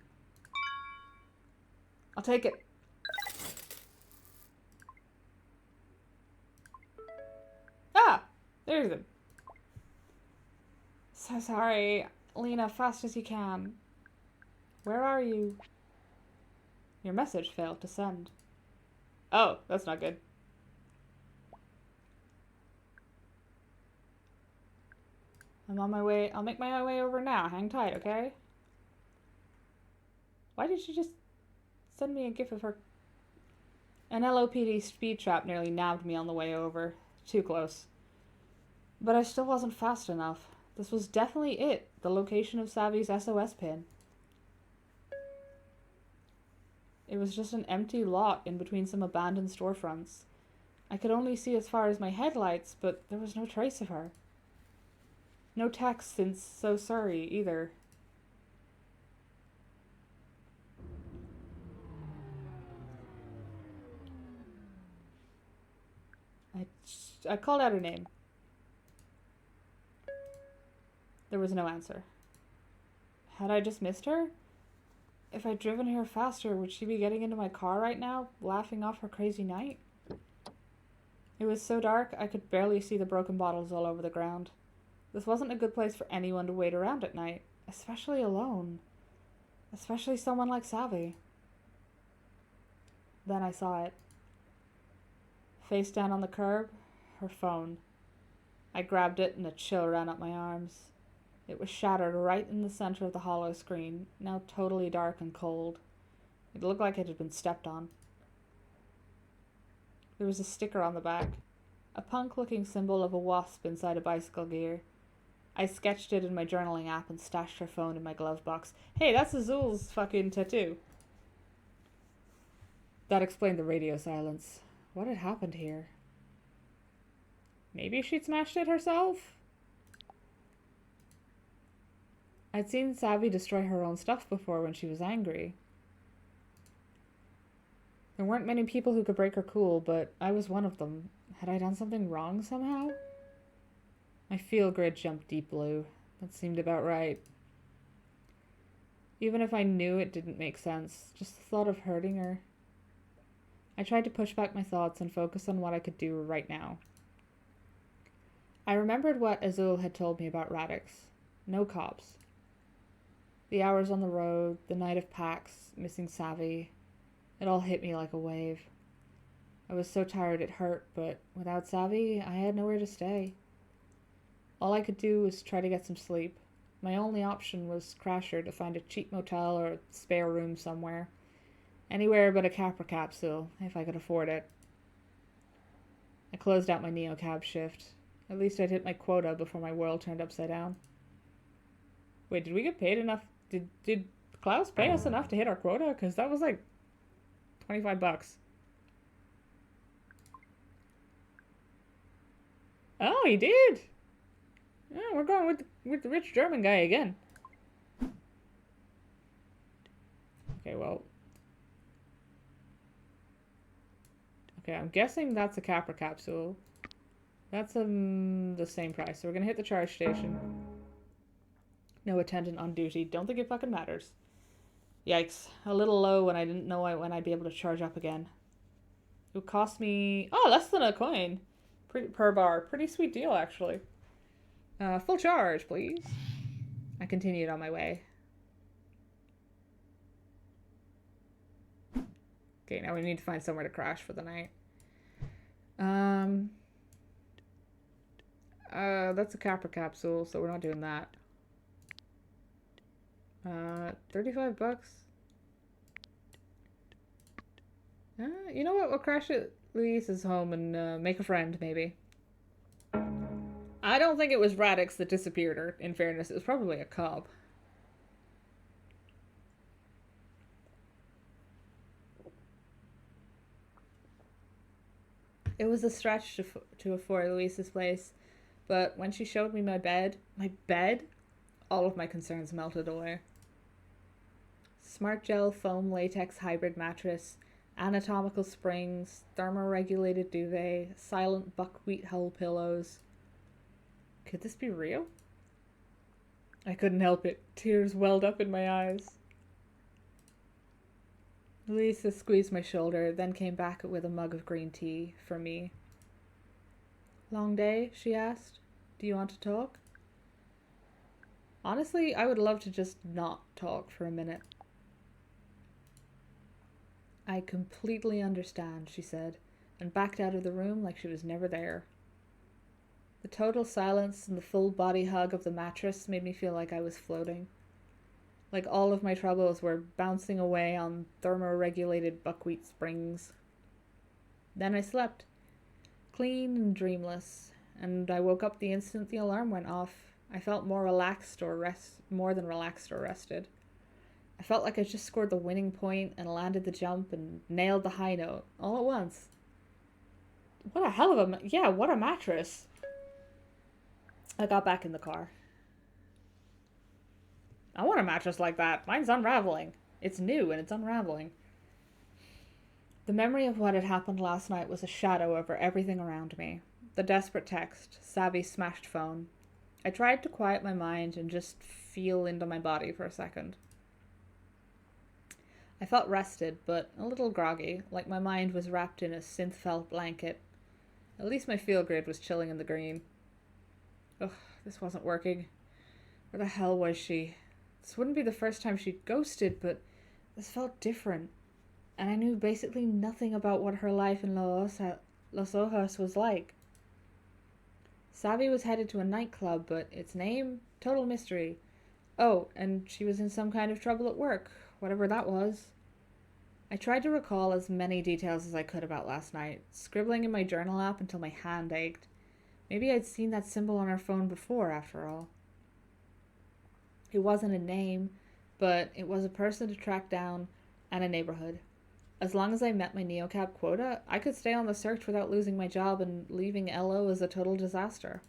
I'll take it. Ah! There's him. So sorry. Lena, fast as you can. Where are you? Your message failed to send. Oh, that's not good. I'm on my way. I'll make my way over now. Hang tight, okay? Why did she just send me a gif of her? An LOPD speed trap nearly nabbed me on the way over. Too close. But I still wasn't fast enough. This was definitely it. The location of Savvy's SOS pin. It was just an empty lot in between some abandoned storefronts. I could only see as far as my headlights, but there was no trace of her. No text since So Sorry, either. I called out her name. There was no answer. Had I just missed her? If I'd driven her faster, would she be getting into my car right now, laughing off her crazy night? It was so dark, I could barely see the broken bottles all over the ground. This wasn't a good place for anyone to wait around at night, especially alone. Especially someone like Savvy. Then I saw it. Face down on the curb, her phone. I grabbed it and a chill ran up my arms. It was shattered right in the center of the hollow screen, now totally dark and cold. It looked like it had been stepped on. There was a sticker on the back, a punk-looking symbol of a wasp inside a bicycle gear. I sketched it in my journaling app and stashed her phone in my glove box. Hey, that's Azul's fucking tattoo. That explained the radio silence. What had happened here? Maybe she'd smashed it herself? I'd seen Savvy destroy her own stuff before when she was angry. There weren't many people who could break her cool, but I was one of them. Had I done something wrong somehow? My feel grid jumped deep blue. That seemed about right. Even if I knew it didn't make sense, just the thought of hurting her. I tried to push back my thoughts and focus on what I could do right now. I remembered what Azul had told me about Radix. No cops. The hours on the road, the night of PAX, missing Savvy. It all hit me like a wave. I was so tired it hurt, but without Savvy, I had nowhere to stay. All I could do was try to get some sleep. My only option was Crasher to find a cheap motel or a spare room somewhere. Anywhere but a Capra capsule, if I could afford it. I closed out my Neocab shift. At least I'd hit my quota before my world turned upside down. Wait, did we get paid enough? Did Klaus pay us enough to hit our quota? Because that was like $25. Oh, he did! Oh, we're going with the rich German guy again. Okay, well. Okay, I'm guessing that's a Capra capsule. That's the same price. So we're gonna hit the charge station. No attendant on duty. Don't think it fucking matters. Yikes. A little low when I didn't know when I'd be able to charge up again. It would cost me, less than a coin per bar. Pretty sweet deal, actually. Full charge, please. I continued on my way. Okay, now we need to find somewhere to crash for the night. That's a Capra capsule, so we're not doing that. $35. You know what? We'll crash at Luis's home and make a friend, maybe. I don't think it was Radix that disappeared her, in fairness. It was probably a cop. It was a stretch to afford Luis's place, but when she showed me my bed, all of my concerns melted away. Smart gel foam latex hybrid mattress, anatomical springs, thermoregulated duvet, silent buckwheat hull pillows. Could this be real? I couldn't help it. Tears welled up in my eyes. Lisa squeezed my shoulder, then came back with a mug of green tea for me. Long day? She asked. Do you want to talk? Honestly, I would love to just not talk for a minute. I completely understand, she said, and backed out of the room like she was never there. The total silence and the full body hug of the mattress made me feel like I was floating. Like all of my troubles were bouncing away on thermoregulated buckwheat springs. Then I slept, clean and dreamless, and I woke up the instant the alarm went off. I felt more than relaxed or rested. I felt like I just scored the winning point and landed the jump and nailed the high note all at once. What a hell of what a mattress. I got back in the car. I want a mattress like that. Mine's unraveling. It's new and it's unraveling. The memory of what had happened last night was a shadow over everything around me. The desperate text, Savvy's smashed phone. I tried to quiet my mind and just feel into my body for a second. I felt rested, but a little groggy, like my mind was wrapped in a synth-felt blanket. At least my feel grid was chilling in the green. Ugh, this wasn't working. Where the hell was she? This wouldn't be the first time she'd ghosted, but this felt different. And I knew basically nothing about what her life in Los Ojos was like. Savvy was headed to a nightclub, but its name? Total mystery. Oh, and she was in some kind of trouble at work, whatever that was. I tried to recall as many details as I could about last night, scribbling in my journal app until my hand ached. Maybe I'd seen that symbol on her phone before, after all. It wasn't a name, but it was a person to track down and a neighborhood. As long as I met my Neocab quota, I could stay on the search without losing my job and leaving LO as a total disaster.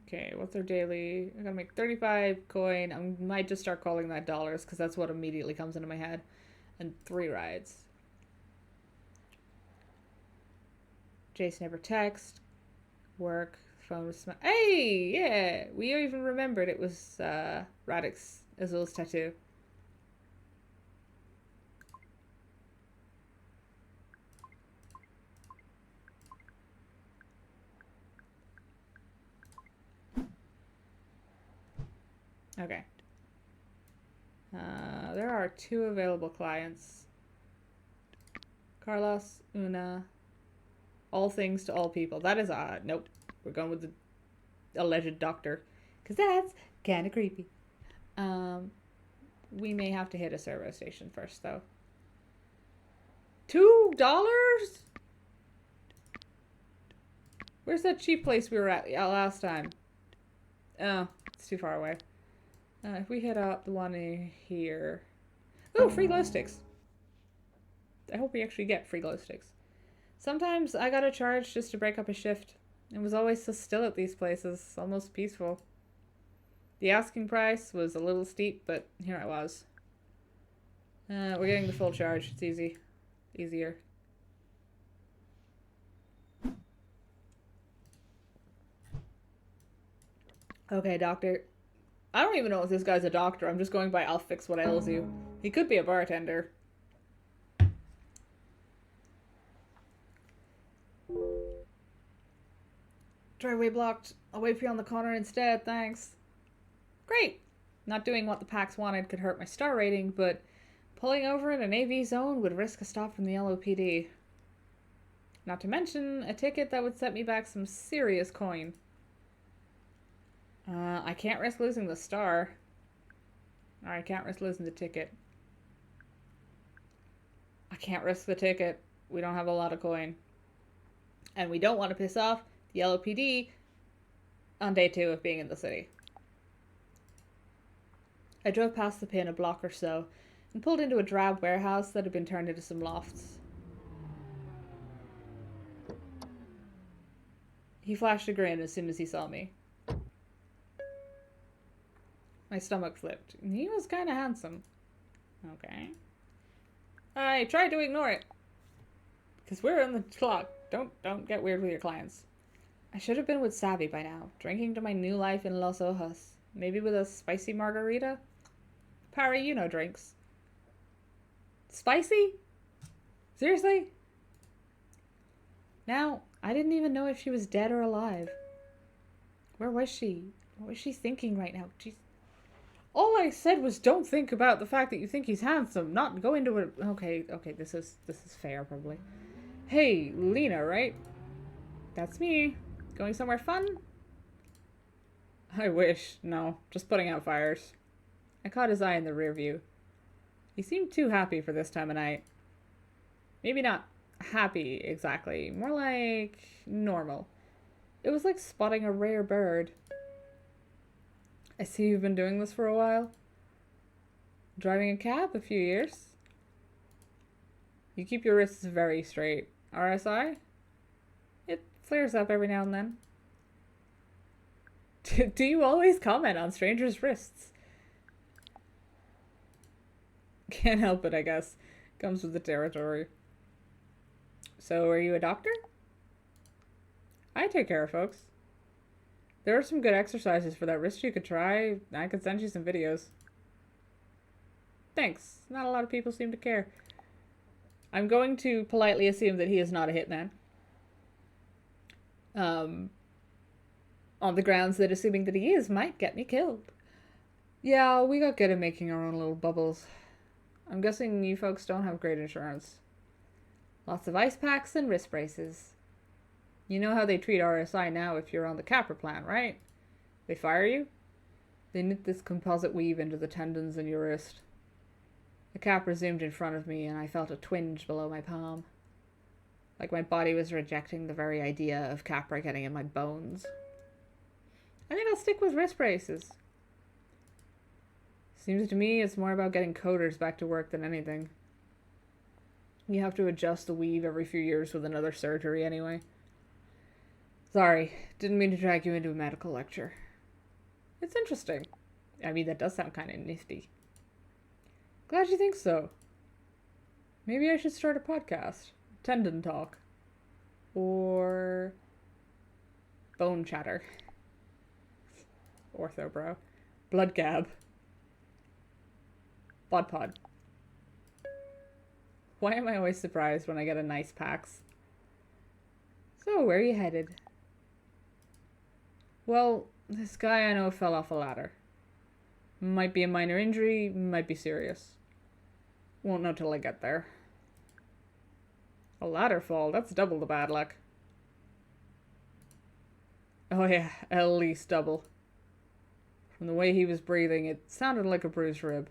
Okay, what's our daily? I gotta make 35 coin. I might just start calling that dollars because that's what immediately comes into my head. And 3 rides. Jason never text. Work. Phone was Hey! Yeah! We even remembered it was Radix Azul's tattoo. Okay. There are 2 available clients. Carlos, Una, all things to all people. That is odd. Nope. We're going with the alleged doctor. Because that's kind of creepy. We may have to hit a servo station first, though. $2? Where's that cheap place we were at last time? Oh, it's too far away. If we hit up the one here... Oh, free glow sticks. I hope we actually get free glow sticks. Sometimes I gotta charge just to break up a shift. It was always so still at these places, almost peaceful. The asking price was a little steep, but here I was. We're getting the full charge. It's easy. Easier. Okay, doctor. I don't even know if this guy's a doctor. I'm just going by I'll fix what ails you. He could be a bartender. Driveway blocked. I'll wait for you on the corner instead, thanks. Great! Not doing what the PAX wanted could hurt my star rating, but pulling over in an AV zone would risk a stop from the LOPD. Not to mention a ticket that would set me back some serious coin. I can't risk losing the star. Or I can't risk losing the ticket. I can't risk the ticket. We don't have a lot of coin. And we don't want to piss off the LOPD on day 2 of being in the city. I drove past the pin a block or so and pulled into a drab warehouse that had been turned into some lofts. He flashed a grin as soon as he saw me. My stomach flipped. He was kind of handsome. Okay. I tried to ignore it. Because we're on the clock. Don't get weird with your clients. I should have been with Savvy by now, drinking to my new life in Los Ojos. Maybe with a spicy margarita? Parry, you know drinks. Spicy? Seriously? Now, I didn't even know if she was dead or alive. Where was she? What was she thinking right now? Jeez. All I said was don't think about the fact that you think he's handsome, not go into it. Okay, this is fair, probably. Hey, Lena, right? That's me. Going somewhere fun? I wish. No, just putting out fires. I caught his eye in the rear view. He seemed too happy for this time of night. Maybe not happy, exactly. More like normal. It was like spotting a rare bird. I see you've been doing this for a while. Driving a cab a few years. You keep your wrists very straight. RSI? It flares up every now and then. Do you always comment on strangers' wrists? Can't help it, I guess. Comes with the territory. So, are you a doctor? I take care of folks. There are some good exercises for that wrist you could try. I could send you some videos. Thanks. Not a lot of people seem to care. I'm going to politely assume that he is not a hitman. On the grounds that assuming that he is might get me killed. Yeah, we got good at making our own little bubbles. I'm guessing you folks don't have great insurance. Lots of ice packs and wrist braces. You know how they treat RSI now if you're on the Capper plan, right? They fire you? They knit this composite weave into the tendons in your wrist. The cap zoomed in front of me and I felt a twinge below my palm. Like my body was rejecting the very idea of Capra getting in my bones. I think I'll stick with wrist braces. Seems to me it's more about getting coders back to work than anything. You have to adjust the weave every few years with another surgery anyway. Sorry, didn't mean to drag you into a medical lecture. It's interesting. I mean, that does sound kind of nifty. Glad you think so. Maybe I should start a podcast. Tendon Talk. Or Bone Chatter. Orthobro. Blood Gab. Bod Pod. Why am I always surprised when I get a nice PAX? So, where are you headed? Well, this guy I know fell off a ladder. Might be a minor injury, might be serious. Won't know till I get there. A ladder fall, that's double the bad luck. Oh yeah, at least double. From the way he was breathing, it sounded like a bruised rib.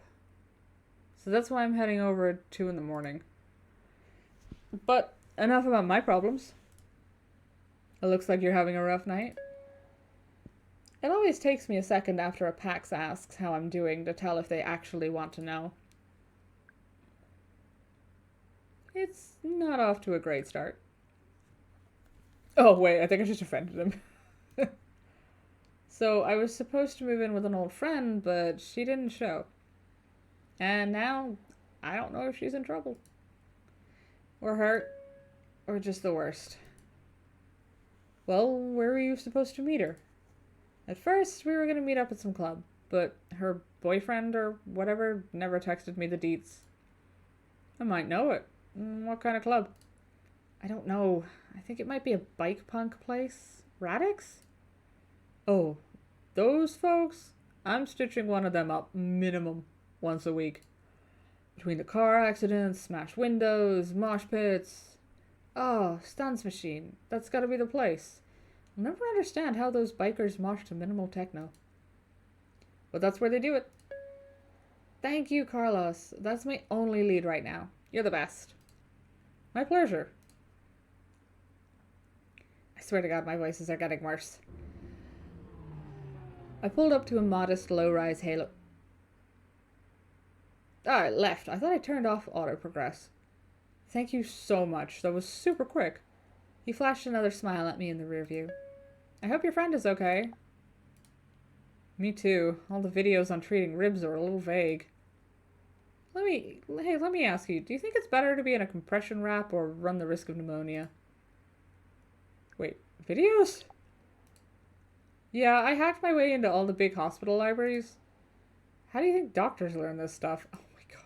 So that's why I'm heading over at 2 in the morning. But enough about my problems. It looks like you're having a rough night. It always takes me a second after a PAX asks how I'm doing to tell if they actually want to know. It's not off to a great start. Oh wait, I think I just offended him. So I was supposed to move in with an old friend, but she didn't show. And now, I don't know if she's in trouble. Or hurt. Or just the worst. Well, where were you supposed to meet her? At first, we were going to meet up at some club, but her boyfriend or whatever never texted me the deets. I might know it. What kind of club? I don't know. I think it might be a bike punk place. Radix? Oh, those folks? I'm stitching one of them up minimum once a week. Between the car accidents, smashed windows, mosh pits. Oh, stunts machine. That's gotta be the place. I'll never understand how those bikers mosh to minimal techno. But that's where they do it. Thank you, Carlos. That's my only lead right now. You're the best. My pleasure. I swear to God, my voices are getting worse. I pulled up to a modest low-rise halo. Ah, it left. I thought I turned off auto-progress. Thank you so much. That was super quick. He flashed another smile at me in the rear view. I hope your friend is okay. Me too. All the videos on treating ribs are a little vague. Let me ask you, do you think it's better to be in a compression wrap or run the risk of pneumonia? Wait, videos? Yeah, I hacked my way into all the big hospital libraries. How do you think doctors learn this stuff? Oh my god.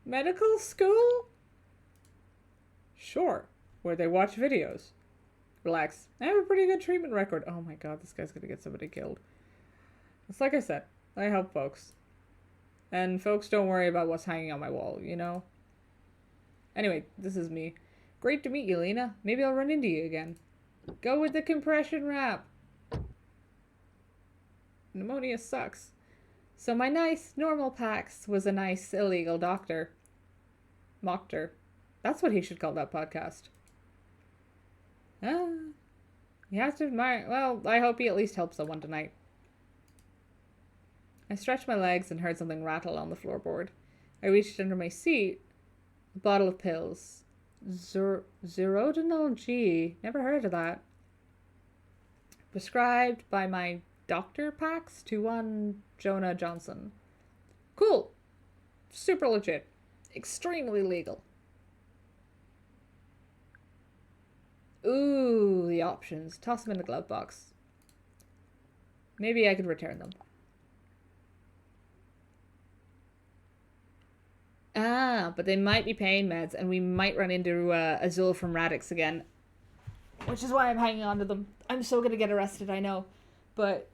Medical school? Sure, where they watch videos. Relax. I have a pretty good treatment record. Oh my god, this guy's gonna get somebody killed. It's like I said, I help folks. And folks don't worry about what's hanging on my wall, you know? Anyway, this is me. Great to meet you, Lena. Maybe I'll run into you again. Go with the compression wrap. Pneumonia sucks. So my nice, normal PAX was a nice, illegal doctor. Mockter. That's what he should call that podcast. You have to admire. Well, I hope he at least helps someone tonight. I stretched my legs and heard something rattle on the floorboard. I reached under my seat. A bottle of pills. Zerodinal G. Never heard of that. Prescribed by my Dr. PAX to one Jonah Johnson. Cool. Super legit. Extremely legal. Ooh, the options. Toss them in the glove box. Maybe I could return them. Ah, but they might be pain meds, and we might run into Azul from Radix again. Which is why I'm hanging on to them. I'm so gonna get arrested, I know. But...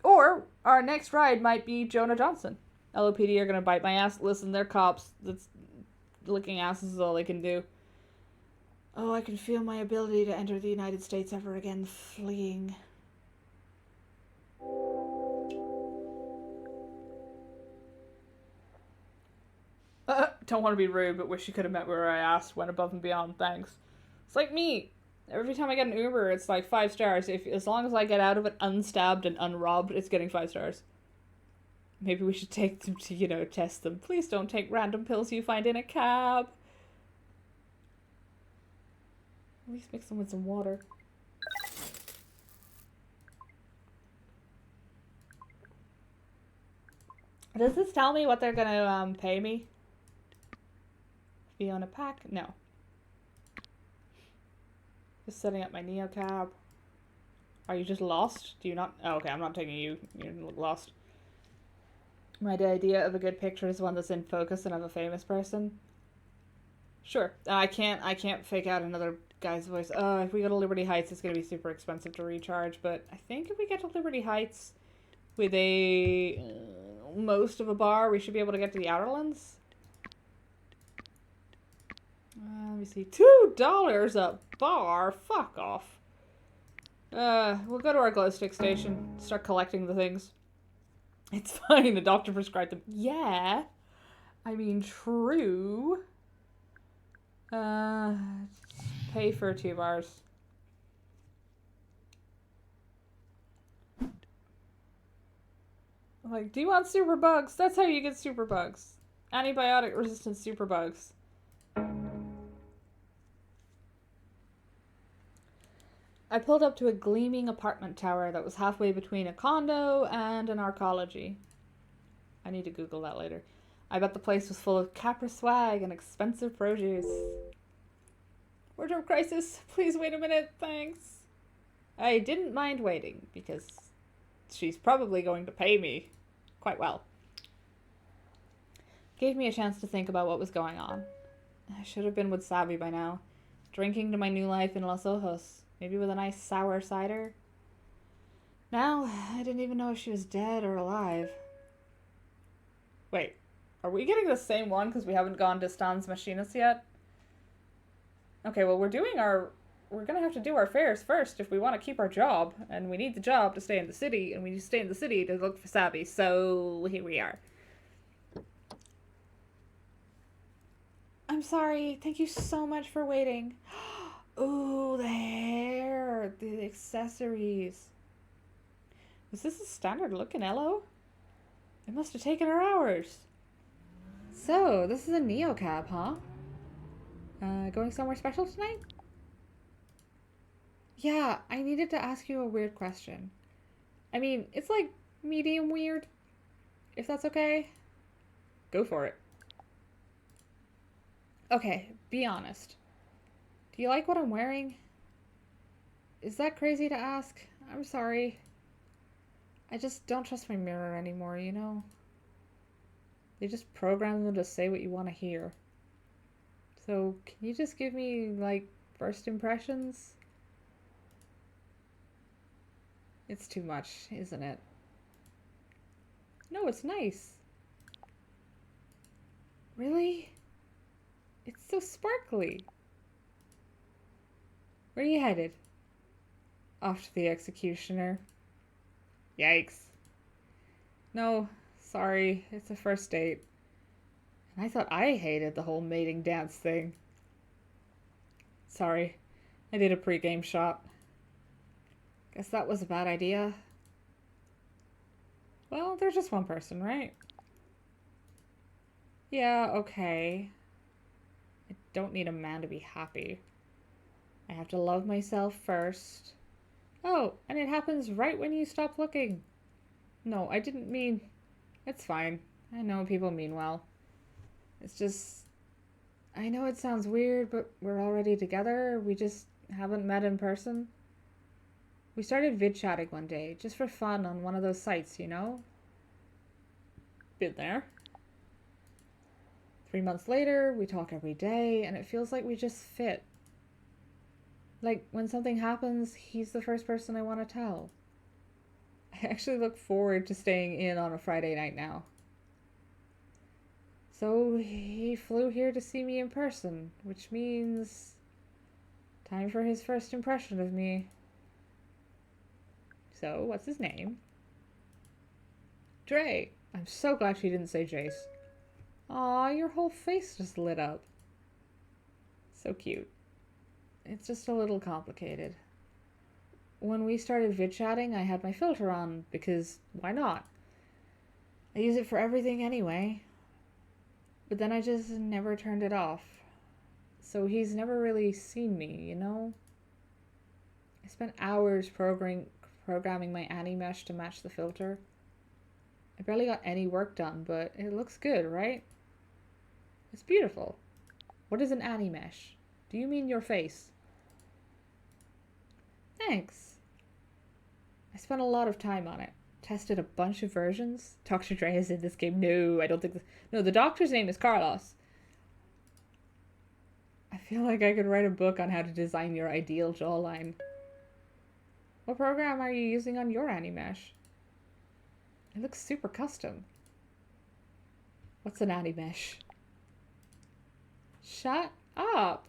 Or, our next ride might be Jonah Johnson. LOPD are gonna bite my ass. Listen, they're cops. That's... Licking asses is all they can do. Oh, I can feel my ability to enter the United States ever again fleeing. Don't want to be rude, but wish you could have met where I asked. Went above and beyond. Thanks. It's like me. Every time I get an Uber, it's like 5 stars. As long as I get out of it unstabbed and unrobbed, it's getting 5 stars. Maybe we should take them to, test them. Please don't take random pills you find in a cab. At least mix them with some water. Does this tell me what they're gonna pay me? Fee on a pack? No. Just setting up my neocab. Are you just lost? Do you not? Oh, okay, I'm not taking you. You look lost. My idea of a good picture is one that's in focus and of a famous person. Sure. I can't fake out another guy's voice. If we go to Liberty Heights, it's gonna be super expensive to recharge. But I think if we get to Liberty Heights with most of a bar, we should be able to get to the Outerlands. Let me see. $2 a bar? Fuck off. We'll go to our glow stick station. Start collecting the things. It's fine. The doctor prescribed them. Yeah. I mean, true. Pay for 2 bars. Like, do you want super bugs? That's how you get super bugs. Antibiotic resistant super bugs. I pulled up to a gleaming apartment tower that was halfway between a condo and an arcology. I need to Google that later. I bet the place was full of Capra swag and expensive produce. Wardrobe crisis. Please wait a minute. Thanks. I didn't mind waiting because she's probably going to pay me quite well. Gave me a chance to think about what was going on. I should have been with Savvy by now. Drinking to my new life in Los Ojos. Maybe with a nice sour cider. Now, I didn't even know if she was dead or alive. Wait, are we getting the same one because we haven't gone to Stan's Machinist yet? Okay, well, we're gonna have to do our fares first if we want to keep our job. And we need the job to stay in the city, and we need to stay in the city to look for Savvy. So, here we are. I'm sorry. Thank you so much for waiting. Ooh, the hair, the accessories. Was this a standard look in Ello? It must have taken her hours. So, this is a neocab, huh? Going somewhere special tonight? Yeah, I needed to ask you a weird question. I mean, it's like medium weird, if that's okay. Go for it. Okay, be honest. Do you like what I'm wearing? Is that crazy to ask? I'm sorry. I just don't trust my mirror anymore, you know? They just program them to say what you want to hear. So, can you just give me, like, first impressions? It's too much, isn't it? No, it's nice. Really? It's so sparkly. Where are you headed? Off to the executioner. Yikes. No, sorry, it's a first date. And I thought I hated the whole mating dance thing. Sorry, I did a pregame shot. Guess that was a bad idea. Well, there's just one person, right? Yeah, okay. I don't need a man to be happy. I have to love myself first. Oh, and it happens right when you stop looking. No, I didn't mean... It's fine. I know people mean well. It's just... I know it sounds weird, but we're already together. We just haven't met in person. We started vid chatting one day, just for fun on one of those sites, you know? Been there. 3 months later, we talk every day, and it feels like we just fit. Like, when something happens, he's the first person I want to tell. I actually look forward to staying in on a Friday night now. So, he flew here to see me in person, which means... time for his first impression of me. So, what's his name? Dre. I'm so glad she didn't say Jace. Aw, your whole face just lit up. So cute. It's just a little complicated. When we started vid chatting, I had my filter on because why not? I use it for everything anyway. But then I just never turned it off. So he's never really seen me, you know? I spent hours programming my anti-mesh to match the filter. I I barely got any work done, but it looks good, right? It's beautiful. What is an animesh? Do you mean your face? Thanks. I spent a lot of time on it. Tested a bunch of versions. Dr. Dre is in this game. No, I don't think... No, the doctor's name is Carlos. I feel like I could write a book on how to design your ideal jawline. What program are you using on your animesh? It looks super custom. What's an animesh? Shut up!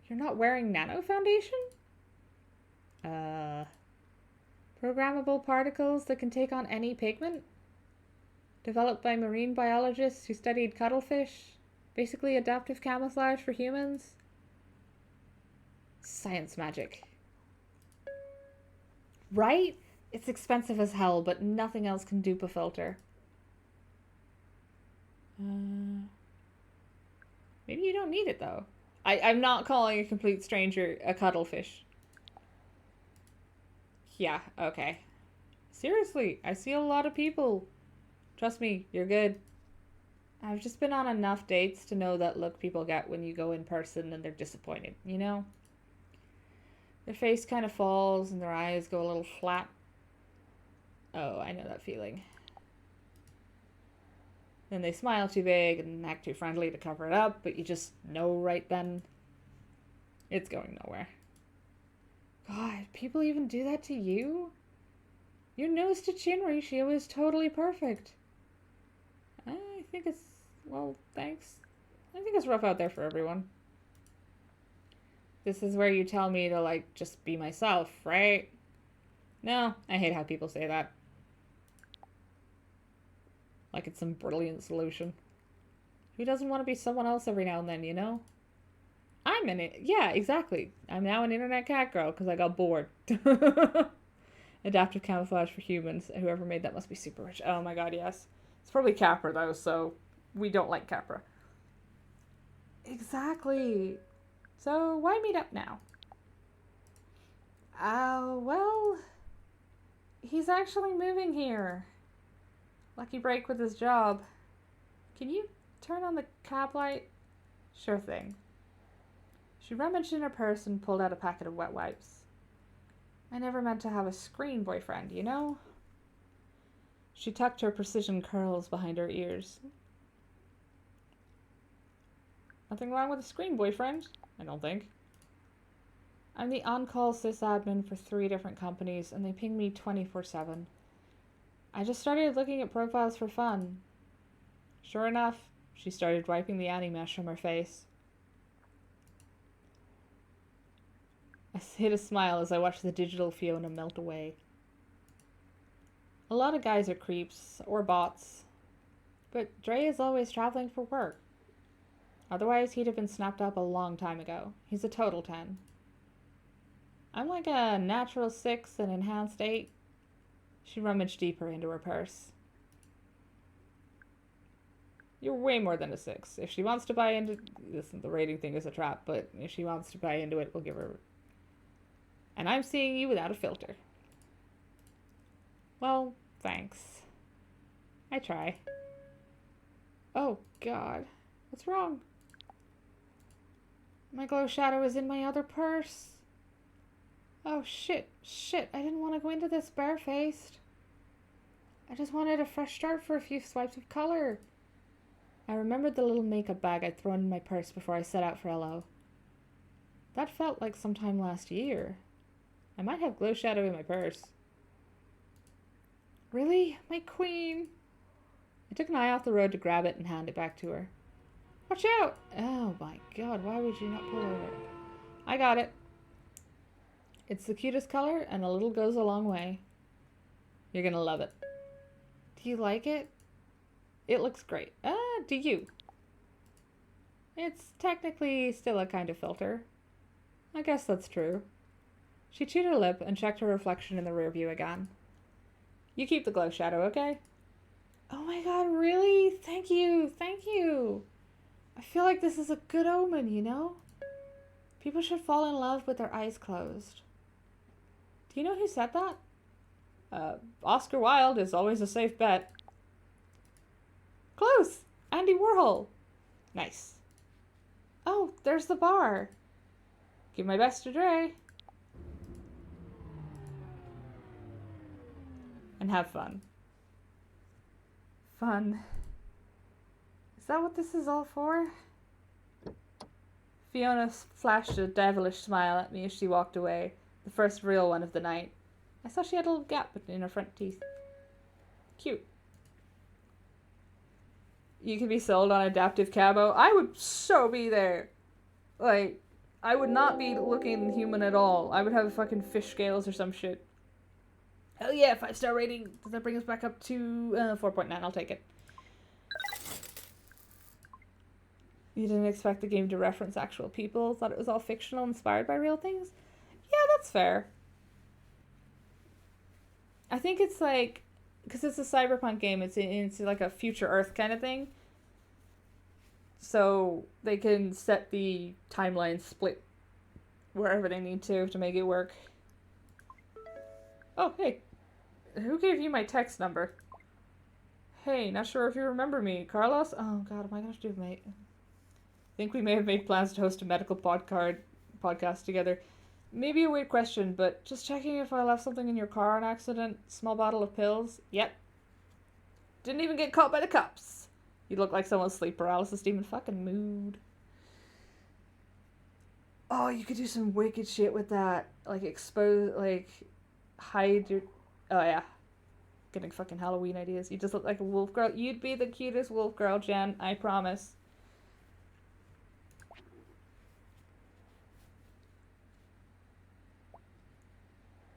You're not wearing nano foundation? Programmable particles that can take on any pigment? Developed by marine biologists who studied cuttlefish? Basically adaptive camouflage for humans? Science magic. Right? It's expensive as hell, but nothing else can dupe a filter. Maybe you don't need it, though. I'm not calling a complete stranger a cuttlefish. Yeah, okay. Seriously, I see a lot of people. Trust me, you're good. I've just been on enough dates to know that look people get when you go in person and they're disappointed, you know? Their face kind of falls and their eyes go a little flat. Oh, I know that feeling. Then they smile too big and act too friendly to cover it up, but you just know right then it's going nowhere. God, people even do that to you? Your nose to chin ratio is totally perfect. I think it's, well, thanks. I think it's rough out there for everyone. This is where you tell me to, like, just be myself, right? No, I hate how people say that. Like it's some brilliant solution. Who doesn't want to be someone else every now and then, you know? I'm in it. Yeah, exactly. I'm now an internet cat girl because I got bored. Adaptive camouflage for humans. Whoever made that must be super rich. Oh my god, yes. It's probably Capra though, so we don't like Capra. Exactly. So why meet up now? Well, he's actually moving here. Lucky break with his job. Can you turn on the cab light? Sure thing. She rummaged in her purse and pulled out a packet of wet wipes. I never meant to have a screen boyfriend, you know? She tucked her precision curls behind her ears. Nothing wrong with a screen boyfriend, I don't think. I'm the on-call sysadmin for 3 different companies, and they ping me 24/7. I just started looking at profiles for fun. Sure enough, she started wiping the animesh from her face. I hid a smile as I watched the digital Fiona melt away. A lot of guys are creeps, or bots. But Dre is always traveling for work. Otherwise, he'd have been snapped up a long time ago. He's a total 10. I'm like a natural 6 and enhanced 8. She rummaged deeper into her purse. You're way more than a 6. If she wants to buy into... Listen, the rating thing is a trap, but if she wants to buy into it, we'll give her... And I'm seeing you without a filter. Well, thanks. I try. Oh, God. What's wrong? My glow shadow is in my other purse. Oh, shit. I didn't want to go into this barefaced. I just wanted a fresh start for a few swipes of color. I remembered the little makeup bag I'd thrown in my purse before I set out for LO. That felt like sometime last year. I might have glow shadow in my purse. Really? My queen? I took an eye off the road to grab it and hand it back to her. Watch out! Oh my god, why would you not pull over? I got it. It's the cutest color, and a little goes a long way. You're gonna love it. Do you like it? It looks great. Do you? It's technically still a kind of filter. I guess that's true. She chewed her lip and checked her reflection in the rear view again. You keep the glow shadow, okay? Oh my god, really? Thank you. I feel like this is a good omen, you know? People should fall in love with their eyes closed. Do you know who said that? Oscar Wilde is always a safe bet. Close! Andy Warhol! Nice. Oh, there's the bar. Give my best to Dre. And have fun. Fun. Is that what this is all for? Fiona flashed a devilish smile at me as she walked away, the first real one of the night. I saw she had a little gap in her front teeth. Cute. You could be sold on adaptive cabo. I would so be there. Like, I would not be looking human at all. I would have fucking fish scales or some shit. Hell yeah, 5-star rating. Does that bring us back up to 4.9? I'll take it. You didn't expect the game to reference actual people? Thought it was all fictional, inspired by real things? Yeah, that's fair. I think it's like, because it's a cyberpunk game, it's like a future Earth kind of thing. So they can set the timeline split wherever they need to make it work. Oh, hey. Who gave you my text number? Hey, not sure if you remember me. Carlos? Oh, God, am I going to do, mate? I think we may have made plans to host a medical podcast together. Maybe a weird question, but just checking if I left something in your car on accident. Small bottle of pills. Yep. Didn't even get caught by the cops. You look like someone's sleep paralysis demon fucking mood. Oh, you could do some wicked shit with that. Like, hide your... Oh, yeah. Getting fucking Halloween ideas. You just look like a wolf girl. You'd be the cutest wolf girl, Jen. I promise.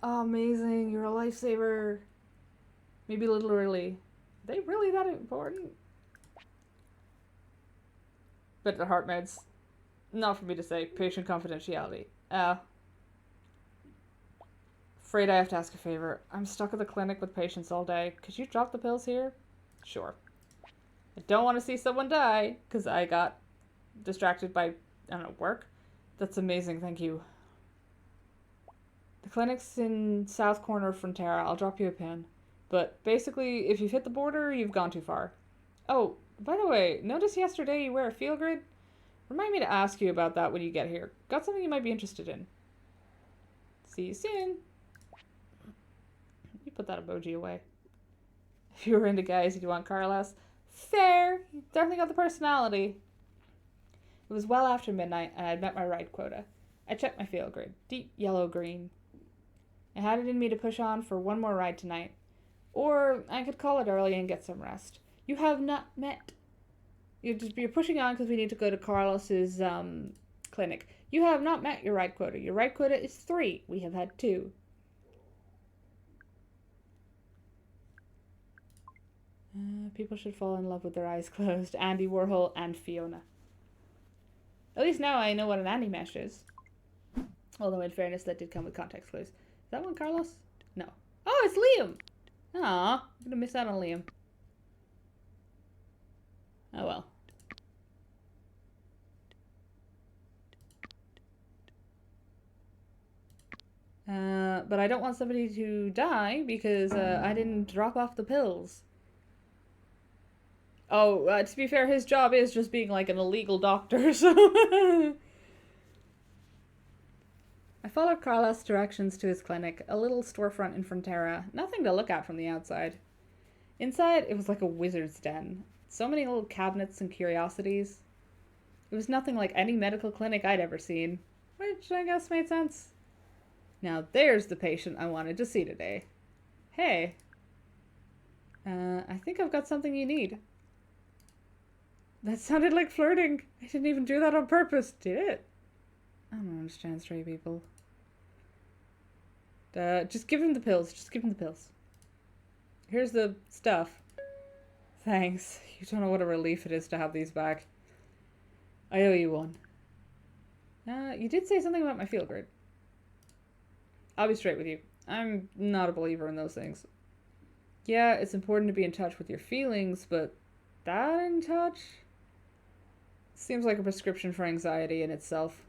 Oh, amazing. You're a lifesaver. Maybe a little early. Are they really that important? But the heart meds. Not for me to say. Patient confidentiality. Afraid I have to ask a favor. I'm stuck at the clinic with patients all day. Could you drop the pills here? Sure. I don't want to see someone die, because I got distracted by, I don't know, work. That's amazing, thank you. The clinic's in south corner of Frontera. I'll drop you a pin. But basically, if you've hit the border, you've gone too far. Oh, by the way, noticed yesterday you wear a field grid? Remind me to ask you about that when you get here. Got something you might be interested in. See you soon. You put that emoji away. If you were into guys, you'd want Carlos. Fair. You definitely got the personality. It was well after midnight, and I'd met my ride quota. I checked my field grid. Deep yellow-green. I had it in me to push on for one more ride tonight. Or I could call it early and get some rest. You have not met. You're pushing on because we need to go to Carlos's clinic. You have not met your ride quota. Your ride quota is 3. We have had 2. People should fall in love with their eyes closed. Andy Warhol and Fiona. At least now I know what an anti-mesh is. Although in fairness, that did come with context clues. Is that one Carlos? No. Oh, it's Liam! Aw, I'm gonna miss out on Liam. Oh well. But I don't want somebody to die because I didn't drop off the pills. Oh, to be fair, his job is just being like an illegal doctor, so... I followed Carlos' directions to his clinic, a little storefront in Frontera. Nothing to look at from the outside. Inside, it was like a wizard's den. So many little cabinets and curiosities. It was nothing like any medical clinic I'd ever seen, which I guess made sense. Now there's the patient I wanted to see today. Hey. I think I've got something you need. That sounded like flirting. I didn't even do that on purpose, did it? I don't understand stray people. Just give him the pills. Just give him the pills. Here's the stuff. Thanks. You don't know what a relief it is to have these back. I owe you one. You did say something about my field grid. I'll be straight with you. I'm not a believer in those things. Yeah, it's important to be in touch with your feelings, but that in touch? Seems like a prescription for anxiety in itself.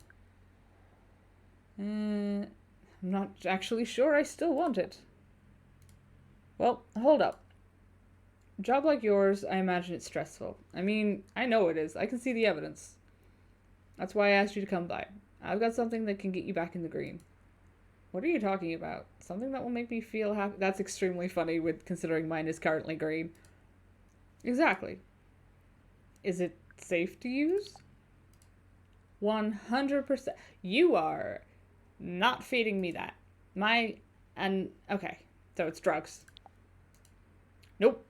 I'm not actually sure I still want it. Well, hold up. A job like yours, I imagine it's stressful. I mean, I know it is. I can see the evidence. That's why I asked you to come by. I've got something that can get you back in the green. What are you talking about? Something that will make me feel happy? That's extremely funny with considering mine is currently green. Exactly. Is it safe to use? 100%. You are not feeding me that. Okay, so it's drugs. Nope.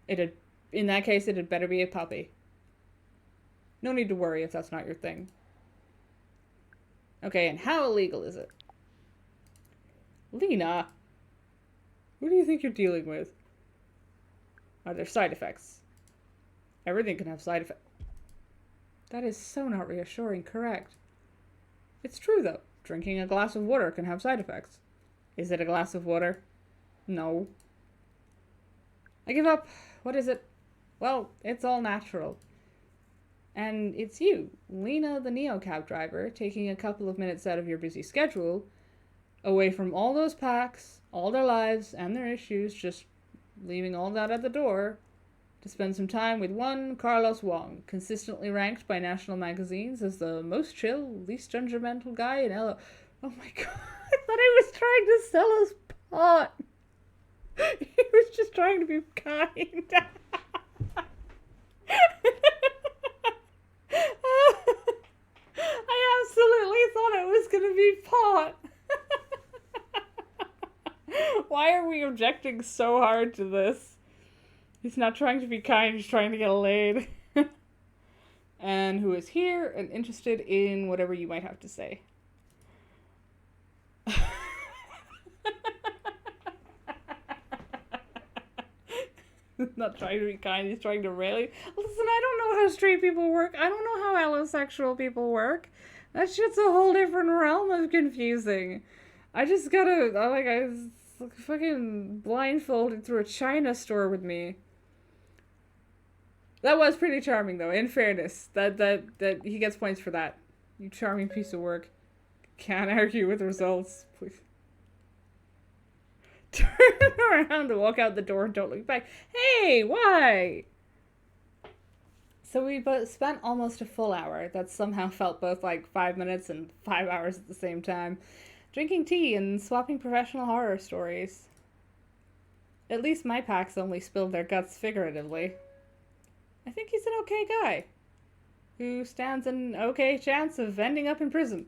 In that case, it'd better be a puppy. No need to worry if that's not your thing. Okay, and how illegal is it? Lena, who do you think you're dealing with? Are there side effects? Everything can have side effects. That is so not reassuring, correct. It's true, though. Drinking a glass of water can have side effects. Is it a glass of water? No. I give up. What is it? Well, it's all natural. And it's you, Lena the Neocab driver, taking a couple of minutes out of your busy schedule, away from all those packs, all their lives, and their issues, just leaving all that at the door, to spend some time with one Carlos Wong, consistently ranked by national magazines as the most chill, least judgmental guy in LA. Oh my god, I thought he was trying to sell us pot. He was just trying to be kind. I absolutely thought it was going to be pot. Why are we objecting so hard to this? He's not trying to be kind, he's trying to get laid. And who is here and interested in whatever you might have to say. Not trying to be kind, he's trying to rail you. Listen, I don't know how straight people work. I don't know how allosexual people work. That shit's a whole different realm of confusing. I just gotta, I was fucking blindfolded through a China store with me. That was pretty charming, though, in fairness. That he gets points for that. You charming piece of work. Can't argue with results. Please. Turn around to walk out the door and don't look back. Hey, why? So we both spent almost a full hour. That somehow felt both like 5 minutes and 5 hours at the same time. Drinking tea and swapping professional horror stories. At least my packs only spilled their guts figuratively. I think he's an okay guy. Who stands an okay chance of ending up in prison.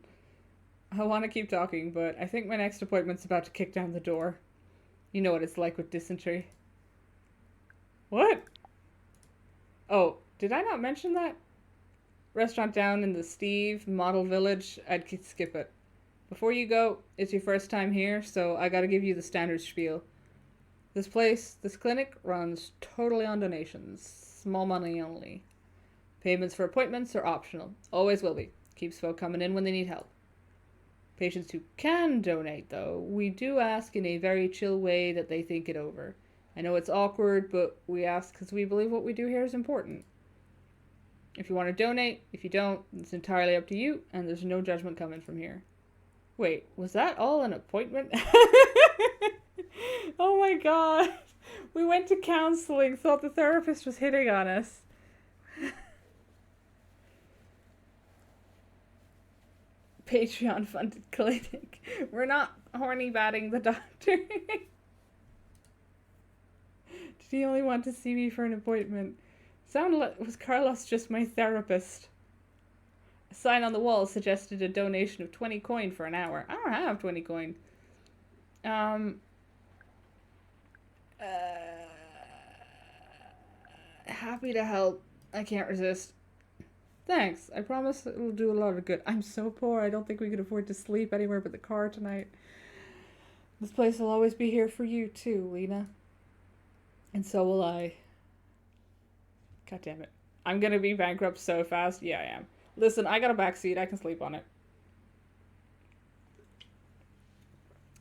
I want to keep talking, but I think my next appointment's about to kick down the door. You know what it's like with dysentery. What? Oh, did I not mention that? Restaurant down in the Steve Model Village. I'd skip it. Before you go, it's your first time here, so I gotta give you the standard spiel. This clinic runs totally on donations. Small money only. Payments for appointments are optional. Always will be. Keeps folk coming in when they need help. Patients who can donate, though, we do ask in a very chill way that they think it over. I know it's awkward, but we ask because we believe what we do here is important. If you want to donate, if you don't, it's entirely up to you, and there's no judgment coming from here. Wait, was that all an appointment? Oh my god. We went to counseling, thought the therapist was hitting on us. Patreon-funded clinic. We're not horny batting the doctor. Did he only want to see me for an appointment? Was Carlos just my therapist? A sign on the wall suggested a donation of 20 coin for an hour. I don't have 20 coin. Happy to help. I can't resist. Thanks. I promise it will do a lot of good. I'm so poor, I don't think we could afford to sleep anywhere but the car tonight. This place will always be here for you, too, Lena. And so will I. God damn it. I'm gonna be bankrupt so fast. Yeah, I am. Listen, I got a back seat. I can sleep on it.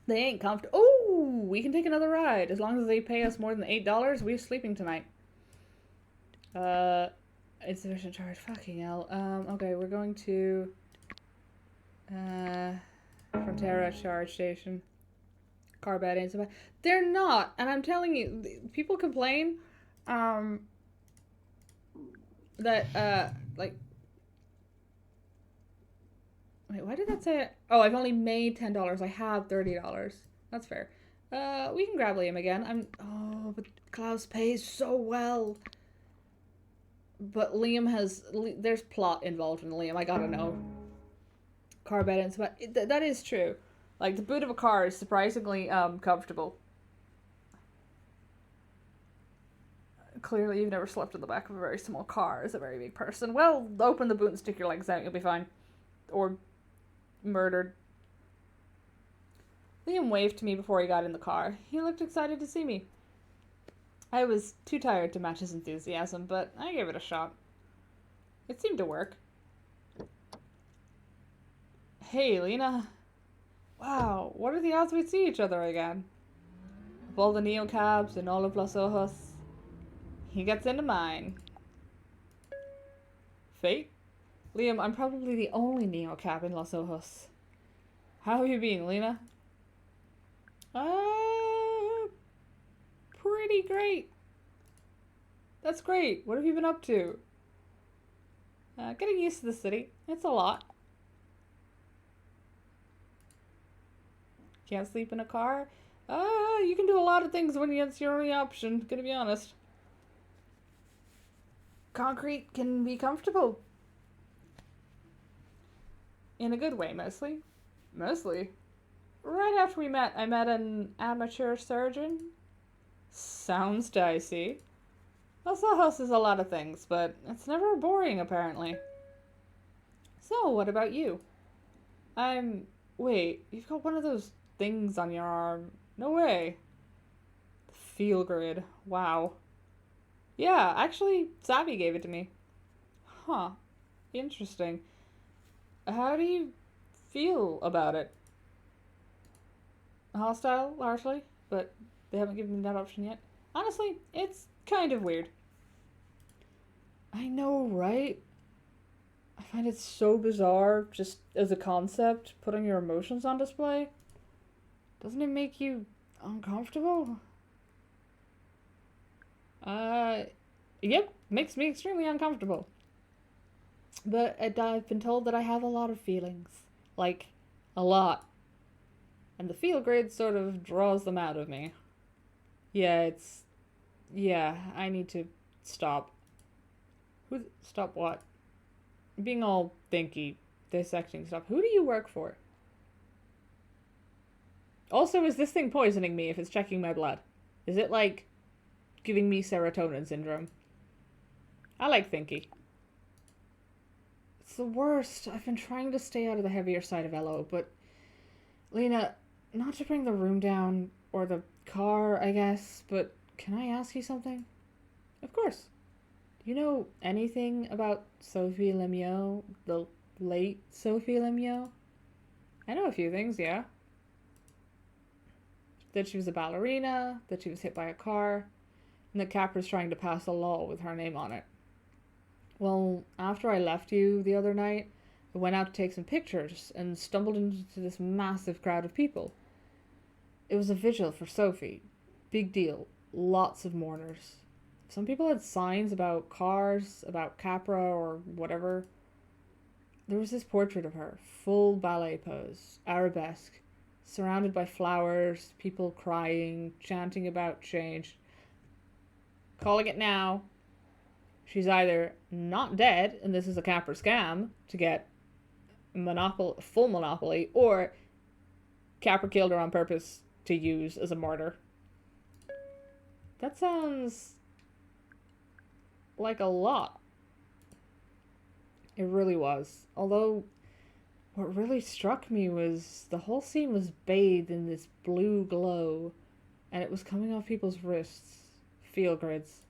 They ain't comfortable. Oh, we can take another ride. As long as they pay us more than $8, we're sleeping tonight. Insufficient charge. Fucking hell. Okay, we're going to Frontera charge station. car bed ain't so bad. They're not, and I'm telling you, people complain, um, that like, wait, why did that say? Oh, I've only made $10. I have $30. That's fair. We can grab Liam again. But Klaus pays so well. But Liam there's plot involved in Liam. I gotta know. Car bed and so that is true. Like, the boot of a car is surprisingly comfortable. Clearly, you've never slept in the back of a very small car as a very big person. Well, open the boot and stick your legs out. You'll be fine. Or murdered. Liam waved to me before he got in the car. He looked excited to see me. I was too tired to match his enthusiasm, but I gave it a shot. It seemed to work. Hey, Lena. Wow, what are the odds we'd see each other again? Of all the neocabs in all of Los Ojos, he gets into mine. Fate? Liam, I'm probably the only neocab in Los Ojos. How have you been, Lena? Pretty great. That's great. What have you been up to? Getting used to the city. It's a lot. Can't sleep in a car? You can do a lot of things when it's your only option, gonna be honest. Concrete can be comfortable. In a good way, mostly. Mostly. Right after we met, I met an amateur surgeon. Sounds dicey. Los Ojos is a lot of things, but it's never boring, apparently. So, what about you? Wait, you've got one of those things on your arm. No way. The feel grid. Wow. Yeah, actually, Savvy gave it to me. Huh. Interesting. How do you feel about it? Hostile, largely, but they haven't given me that option yet. Honestly, it's kind of weird. I know, right? I find it so bizarre, just as a concept, putting your emotions on display. Doesn't it make you uncomfortable? Yep, makes me extremely uncomfortable. But I've been told that I have a lot of feelings. Like, a lot. And the feel grid sort of draws them out of me. Yeah, I need to stop. Stop what? Being all thinky, dissecting stuff. Who do you work for? Also, is this thing poisoning me if it's checking my blood? Is it, like, giving me serotonin syndrome? I like thinky. It's the worst. I've been trying to stay out of the heavier side of LO, but... Lena, not to bring the room down, or the car, I guess, but can I ask you something? Of course. Do you know anything about Sophie Lemieux, the late Sophie Lemieux? I know a few things, yeah. That she was a ballerina, that she was hit by a car, and that Capra's trying to pass a law with her name on it. Well, after I left you the other night, I went out to take some pictures and stumbled into this massive crowd of people. It was a vigil for Sophie. Big deal. Lots of mourners. Some people had signs about cars, about Capra or whatever. There was this portrait of her, full ballet pose, arabesque, surrounded by flowers, people crying, chanting about change. Calling it now. She's either not dead, and this is a Capra scam to get full monopoly, or Capra killed her on purpose to use as a martyr. That sounds like a lot. It really was. Although, what really struck me was the whole scene was bathed in this blue glow, and it was coming off people's wrists. Feel grids.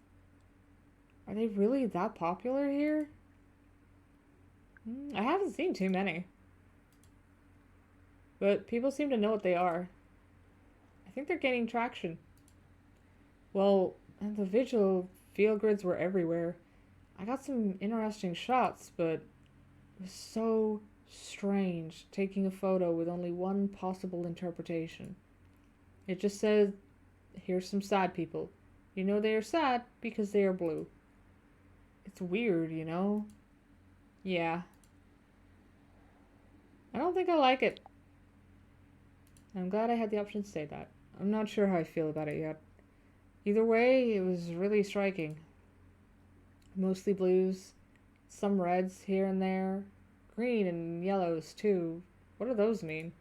Are they really that popular here? I haven't seen too many. But people seem to know what they are. I think they're gaining traction. Well, at the vigil, feel grids were everywhere. I got some interesting shots, but it was so strange taking a photo with only one possible interpretation. It just says, here's some sad people. You know they are sad because they are blue. It's weird, you know? Yeah. I don't think I like it. I'm glad I had the option to say that. I'm not sure how I feel about it yet. Either way, it was really striking. Mostly blues, some reds here and there, green and yellows too. What do those mean?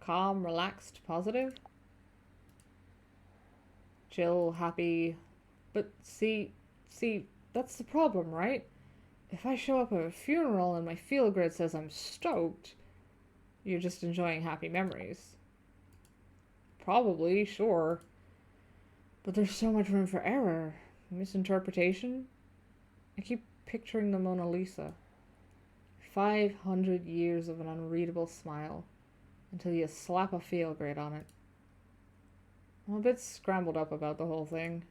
Calm, relaxed, positive? Chill, happy. But see, that's the problem, right? If I show up at a funeral and my feel grid says I'm stoked, you're just enjoying happy memories. Probably, sure. But there's so much room for error, misinterpretation. I keep picturing the Mona Lisa. 500 years of an unreadable smile until you slap a feel grid on it. I'm a bit scrambled up about the whole thing.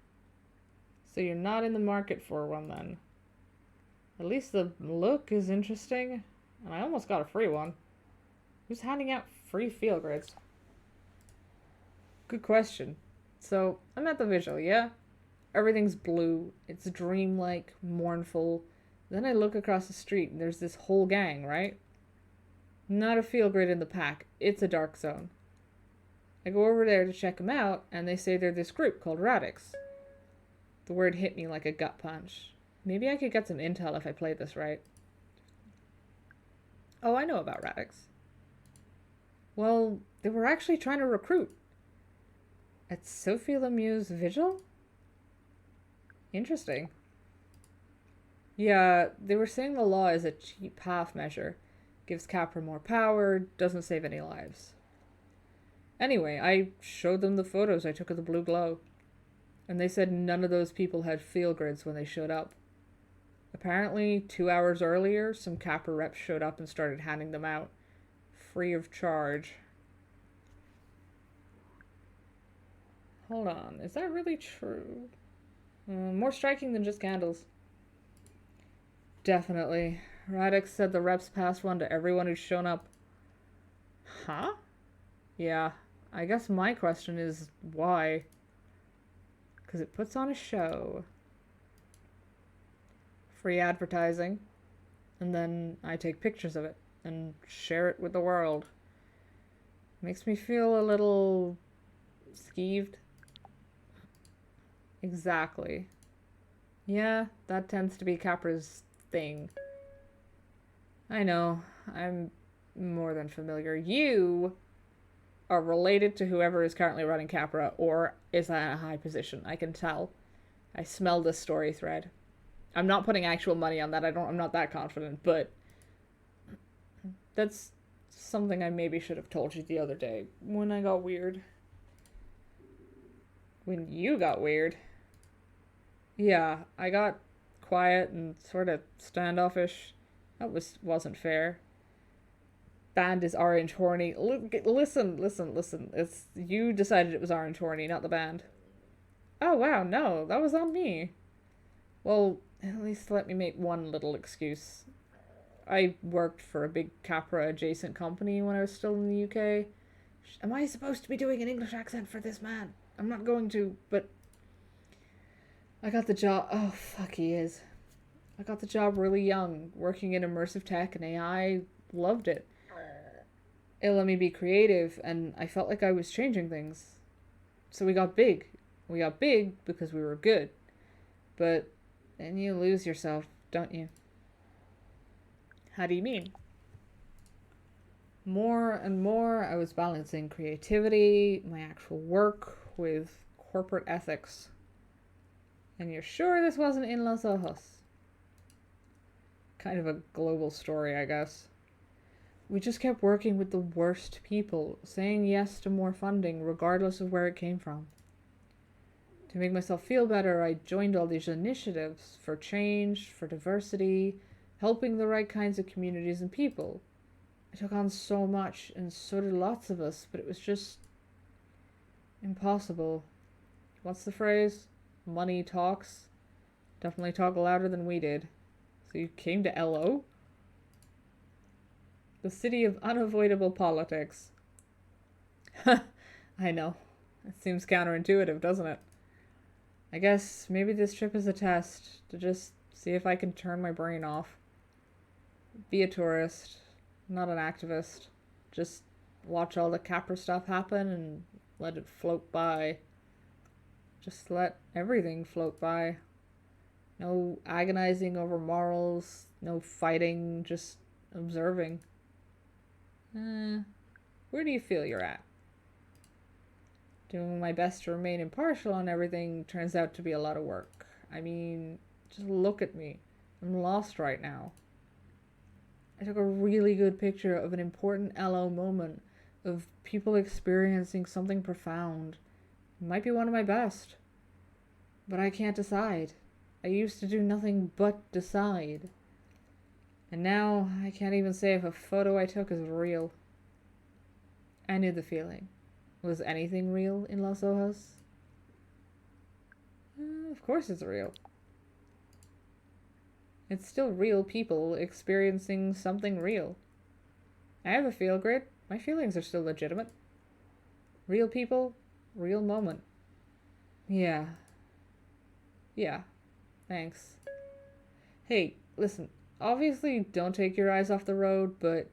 So you're not in the market for one then? At least the look is interesting, and I almost got a free one. Who's handing out free feel grids? Good question. So, I'm at the visual, yeah? Everything's blue, it's dreamlike, mournful. Then I look across the street and there's this whole gang, right? Not a feel grid in the pack, it's a dark zone. I go over there to check them out, and they say they're this group called Radix. The word hit me like a gut punch. Maybe I could get some intel if I played this right. Oh, I know about Radix. Well, they were actually trying to recruit. At Sophie Lemieux's vigil? Interesting. Yeah, they were saying the law is a cheap half measure. Gives Capra more power, doesn't save any lives. Anyway, I showed them the photos I took of the blue glow. And they said none of those people had feel grids when they showed up. Apparently, 2 hours earlier, some Capra reps showed up and started handing them out. Free of charge. Hold on, is that really true? More striking than just candles. Definitely. Radix said the reps passed one to everyone who's shown up. Huh? Yeah, I guess my question is why? Because it puts on a show. Free advertising. And then I take pictures of it and share it with the world. Makes me feel a little skeeved. Exactly. Yeah, that tends to be Capra's thing. I know, I'm more than familiar. You are related to whoever is currently running Capra or is at a high position. I can tell. I smell this story thread. I'm not putting actual money on that. I'm not that confident, but that's something I maybe should have told you the other day when I got weird. When you got weird? Yeah, I got quiet and sort of standoffish. That wasn't fair. Band is orange horny. Listen. It's you decided it was orange horny, not the band. Oh wow, no, that was on me. Well, at least let me make one little excuse. I worked for a big Capra adjacent company when I was still in the UK. Am I supposed to be doing an English accent for this man? I'm not going to, but I got the job. Oh, fuck, he is. I got the job really young, working in immersive tech and AI. Loved it. It let me be creative, and I felt like I was changing things. So we got big. We got big because we were good. But then you lose yourself, don't you? How do you mean? More and more, I was balancing creativity, my actual work, with corporate ethics. And you're sure this wasn't in Los Ojos? Kind of a global story, I guess. We just kept working with the worst people, saying yes to more funding, regardless of where it came from. To make myself feel better, I joined all these initiatives for change, for diversity, helping the right kinds of communities and people. I took on so much, and so did lots of us, but it was just impossible. What's the phrase? Money talks. Definitely talk louder than we did. So you came to LO? The city of unavoidable politics. I know. It seems counterintuitive, doesn't it? I guess maybe this trip is a test to just see if I can turn my brain off. Be a tourist, not an activist. Just watch all the Capra stuff happen and let it float by. Just let everything float by. No agonizing over morals, no fighting, just observing. Where do you feel you're at? Doing my best to remain impartial on everything turns out to be a lot of work. I mean, just look at me. I'm lost right now. I took a really good picture of an important LO moment, of people experiencing something profound. It might be one of my best. But I can't decide. I used to do nothing but decide. And now I can't even say if a photo I took is real. I knew the feeling. Was anything real in Los Ojos? Of course it's real. It's still real people experiencing something real. I have a feel grid. My feelings are still legitimate. Real people, real moment. Yeah. Yeah. Thanks. Hey, listen. Obviously, don't take your eyes off the road, but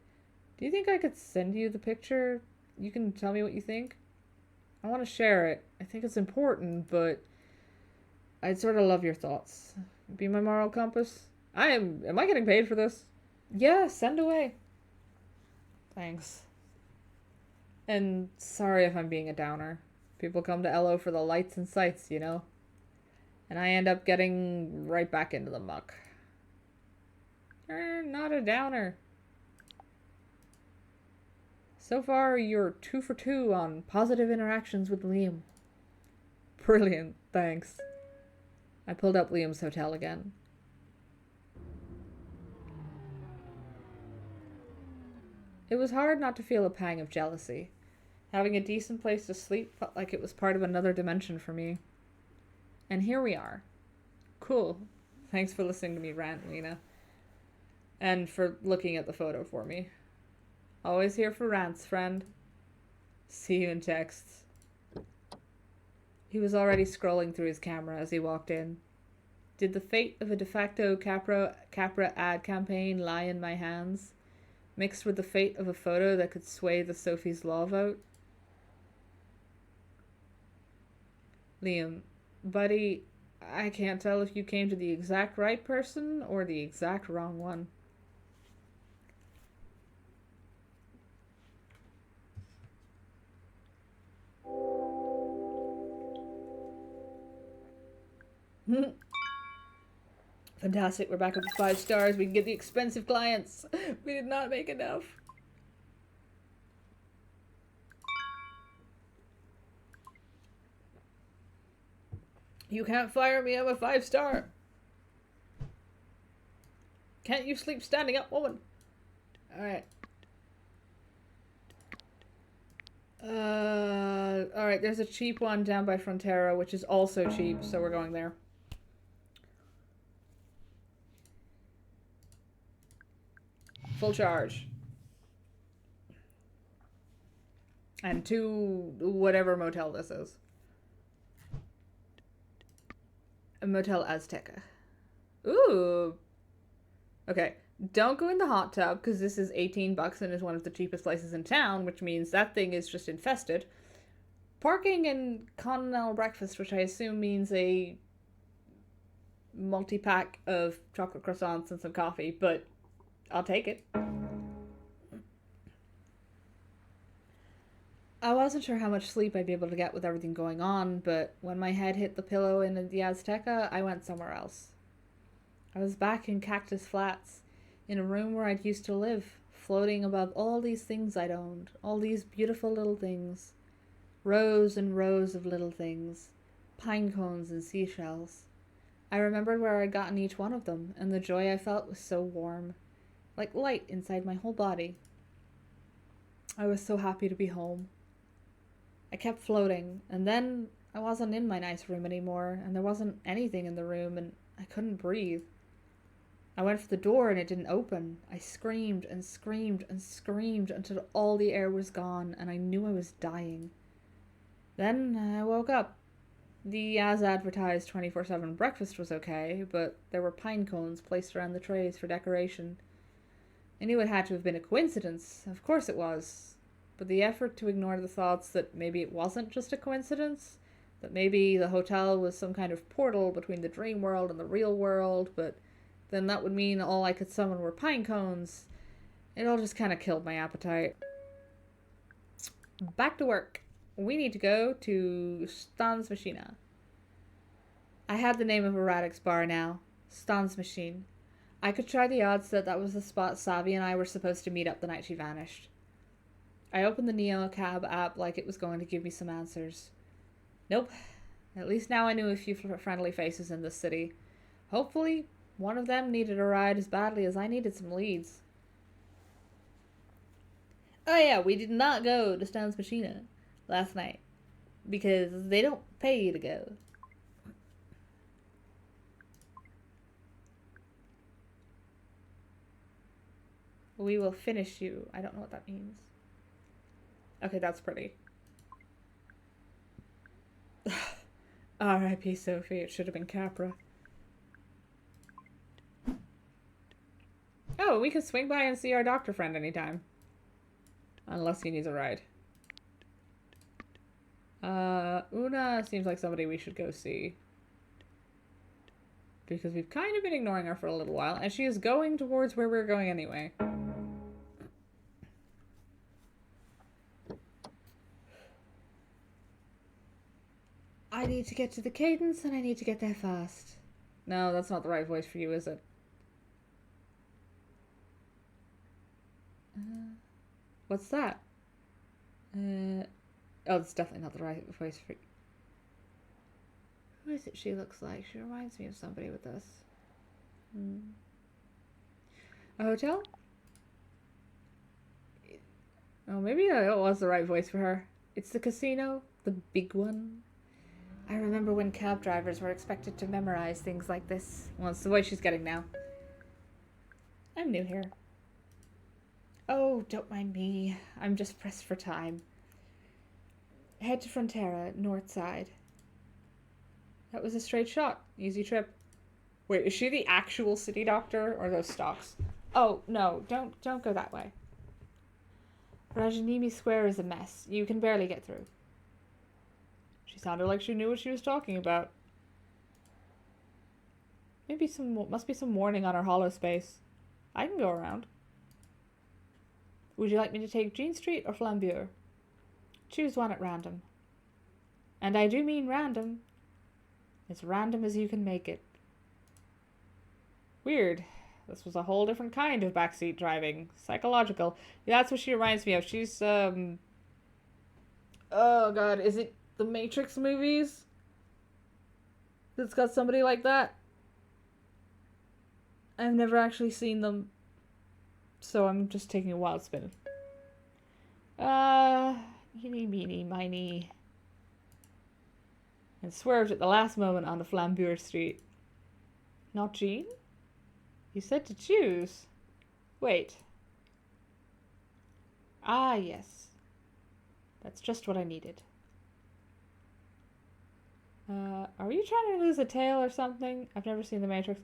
do you think I could send you the picture? You can tell me what you think. I want to share it. I think it's important, but I'd sort of love your thoughts. Be my moral compass. Am I getting paid for this? Yeah, send away. Thanks. And sorry if I'm being a downer. People come to LO for the lights and sights, you know? And I end up getting right back into the muck. You're not a downer. So far, you're 2 for 2 on positive interactions with Liam. Brilliant, thanks. I pulled up Liam's hotel again. It was hard not to feel a pang of jealousy. Having a decent place to sleep felt like it was part of another dimension for me. And here we are. Cool. Thanks for listening to me rant, Lena. And for looking at the photo for me. Always here for rants, friend. See you in texts. He was already scrolling through his camera as he walked in. Did the fate of a de facto Capra ad campaign lie in my hands, mixed with the fate of a photo that could sway the Sophie's Law vote? Liam, buddy, I can't tell if you came to the exact right person or the exact wrong one. Fantastic, we're back up to 5 stars. We can get the expensive clients. We did not make enough. You can't fire me, I'm a 5-star. Can't you sleep standing up, woman? Alright. Alright, there's a cheap one down by Frontera, which is also cheap, so we're going there. Full charge. And to whatever motel this is. A Motel Azteca. Ooh. Okay. Don't go in the hot tub, because this is $18 and is one of the cheapest places in town, which means that thing is just infested. Parking and continental breakfast, which I assume means a multi-pack of chocolate croissants and some coffee, but I'll take it. I wasn't sure how much sleep I'd be able to get with everything going on, but when my head hit the pillow in the Azteca, I went somewhere else. I was back in Cactus Flats, in a room where I'd used to live, floating above all these things I'd owned, all these beautiful little things. Rows and rows of little things, pine cones and seashells. I remembered where I'd gotten each one of them, and the joy I felt was so warm, like light inside my whole body. I was so happy to be home. I kept floating, and then I wasn't in my nice room anymore, and there wasn't anything in the room, and I couldn't breathe. I went for the door, and it didn't open. I screamed and screamed and screamed until all the air was gone, and I knew I was dying. Then I woke up. The as advertised 24/7 breakfast was okay, but there were pine cones placed around the trays for decoration. I knew it had to have been a coincidence. Of course it was. But the effort to ignore the thoughts that maybe it wasn't just a coincidence, that maybe the hotel was some kind of portal between the dream world and the real world, but then that would mean all I could summon were pine cones. It all just kind of killed my appetite. Back to work. We need to go to Stan's Machina. I had the name of a Radix bar now. Stan's Machine. I could try the odds that that was the spot Savvy and I were supposed to meet up the night she vanished. I opened the Neo Cab app like it was going to give me some answers. Nope. At least now I knew a few friendly faces in this city. Hopefully, one of them needed a ride as badly as I needed some leads. Oh yeah, we did not go to Stan's Machina last night because they don't pay you to go. We will finish you. I don't know what that means. Okay, that's pretty. R.I.P. Sophie. It should have been Capra. Oh, we can swing by and see our doctor friend anytime. Unless he needs a ride. Una seems like somebody we should go see. Because we've kind of been ignoring her for a little while, and she is going towards where we're going anyway. I need to get to the cadence, and I need to get there fast. No, that's not the right voice for you, is it? What's that? Oh, it's definitely not the right voice for you. Who is it she looks like? She reminds me of somebody with this. A hotel? Oh, maybe it was the right voice for her. It's the casino, the big one. I remember when cab drivers were expected to memorize things like this. Well, it's the voice she's getting now. I'm new here. Oh, don't mind me. I'm just pressed for time. Head to Frontera, north side. That was a straight shot. Easy trip. Wait, is she the actual city doctor or those stocks? Oh, no, don't go that way. Rajanimi Square is a mess. You can barely get through. She sounded like she knew what she was talking about. Maybe must be some warning on our hollow space. I can go around. Would you like me to take Jean Street or Flambour? Choose one at random. And I do mean random. As random as you can make it. Weird. This was a whole different kind of backseat driving. Psychological. Yeah, that's what she reminds me of. She's, oh god, is it the Matrix movies? That's got somebody like that? I've never actually seen them. So I'm just taking a wild spin. Eeny, meeny, miny. And swerved at the last moment onto Flambour Street. Not Jean? You said to choose. Wait. Ah, yes. That's just what I needed. Are you trying to lose a tail or something? I've never seen The Matrix.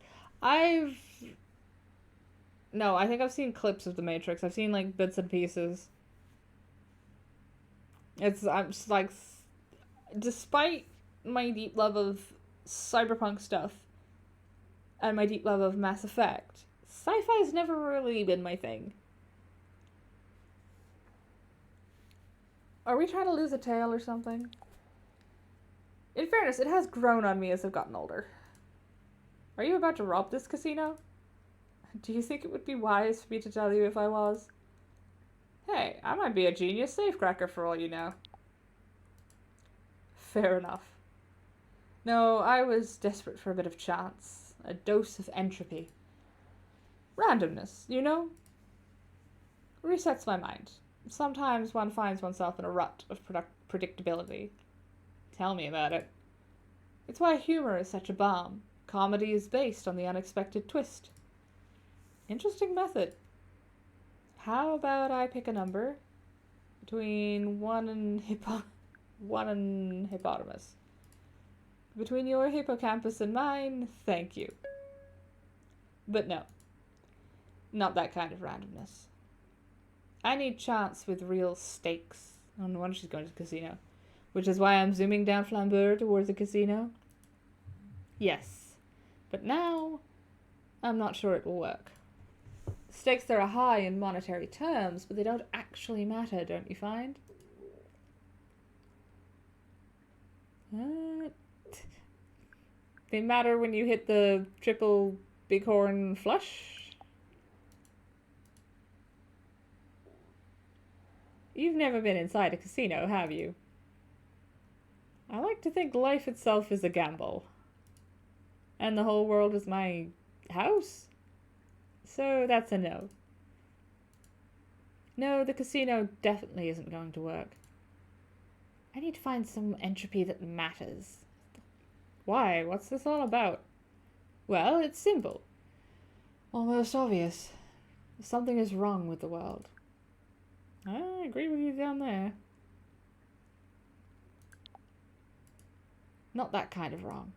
No, I think I've seen clips of The Matrix. I've seen, like, bits and pieces. I'm just like, despite my deep love of cyberpunk stuff and my deep love of Mass Effect, sci-fi's never really been my thing. Are we trying to lose a tail or something? In fairness, it has grown on me as I've gotten older. Are you about to rob this casino? Do you think it would be wise for me to tell you if I was? Hey, I might be a genius safecracker for all you know. Fair enough. No, I was desperate for a bit of chance. A dose of entropy. Randomness, you know? Resets my mind. Sometimes one finds oneself in a rut of predictability. Tell me about it. It's why humor is such a balm. Comedy is based on the unexpected twist. Interesting method. How about I pick a number between 1 and one hippopotamus. Between your hippocampus and mine, thank you. But no, not that kind of randomness. I need chance with real stakes. Oh, no wonder she's going to the casino. Which is why I'm zooming down Flambeur towards the casino. Yes, but now I'm not sure it will work. Stakes there are high in monetary terms, but they don't actually matter, don't you find? They matter when you hit the triple bighorn flush? You've never been inside a casino, have you? I like to think life itself is a gamble. And the whole world is my house? So that's a no. No, the casino definitely isn't going to work. I need to find some entropy that matters. Why? What's this all about? Well, it's simple. Almost obvious. Something is wrong with the world. I agree with you down there. Not that kind of wrong.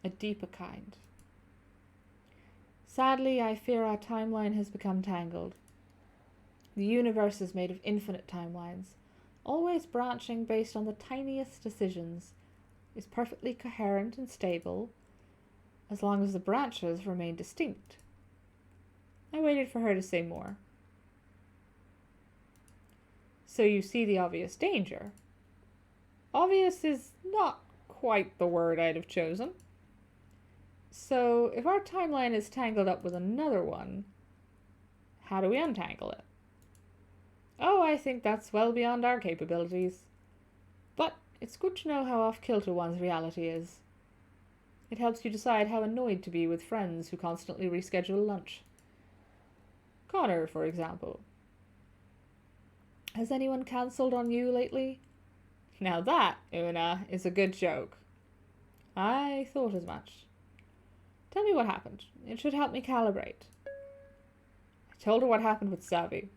A deeper kind. Sadly, I fear our timeline has become tangled. The universe is made of infinite timelines, always branching based on the tiniest decisions, is perfectly coherent and stable, as long as the branches remain distinct. I waited for her to say more. So you see the obvious danger. Obvious is not quite the word I'd have chosen. So if our timeline is tangled up with another one, how do we untangle it? Oh, I think that's well beyond our capabilities. But it's good to know how off-kilter one's reality is. It helps you decide how annoyed to be with friends who constantly reschedule lunch. Connor, for example. Has anyone cancelled on you lately? Now that, Una, is a good joke. I thought as much. Tell me what happened. It should help me calibrate. I told her what happened with Savvy.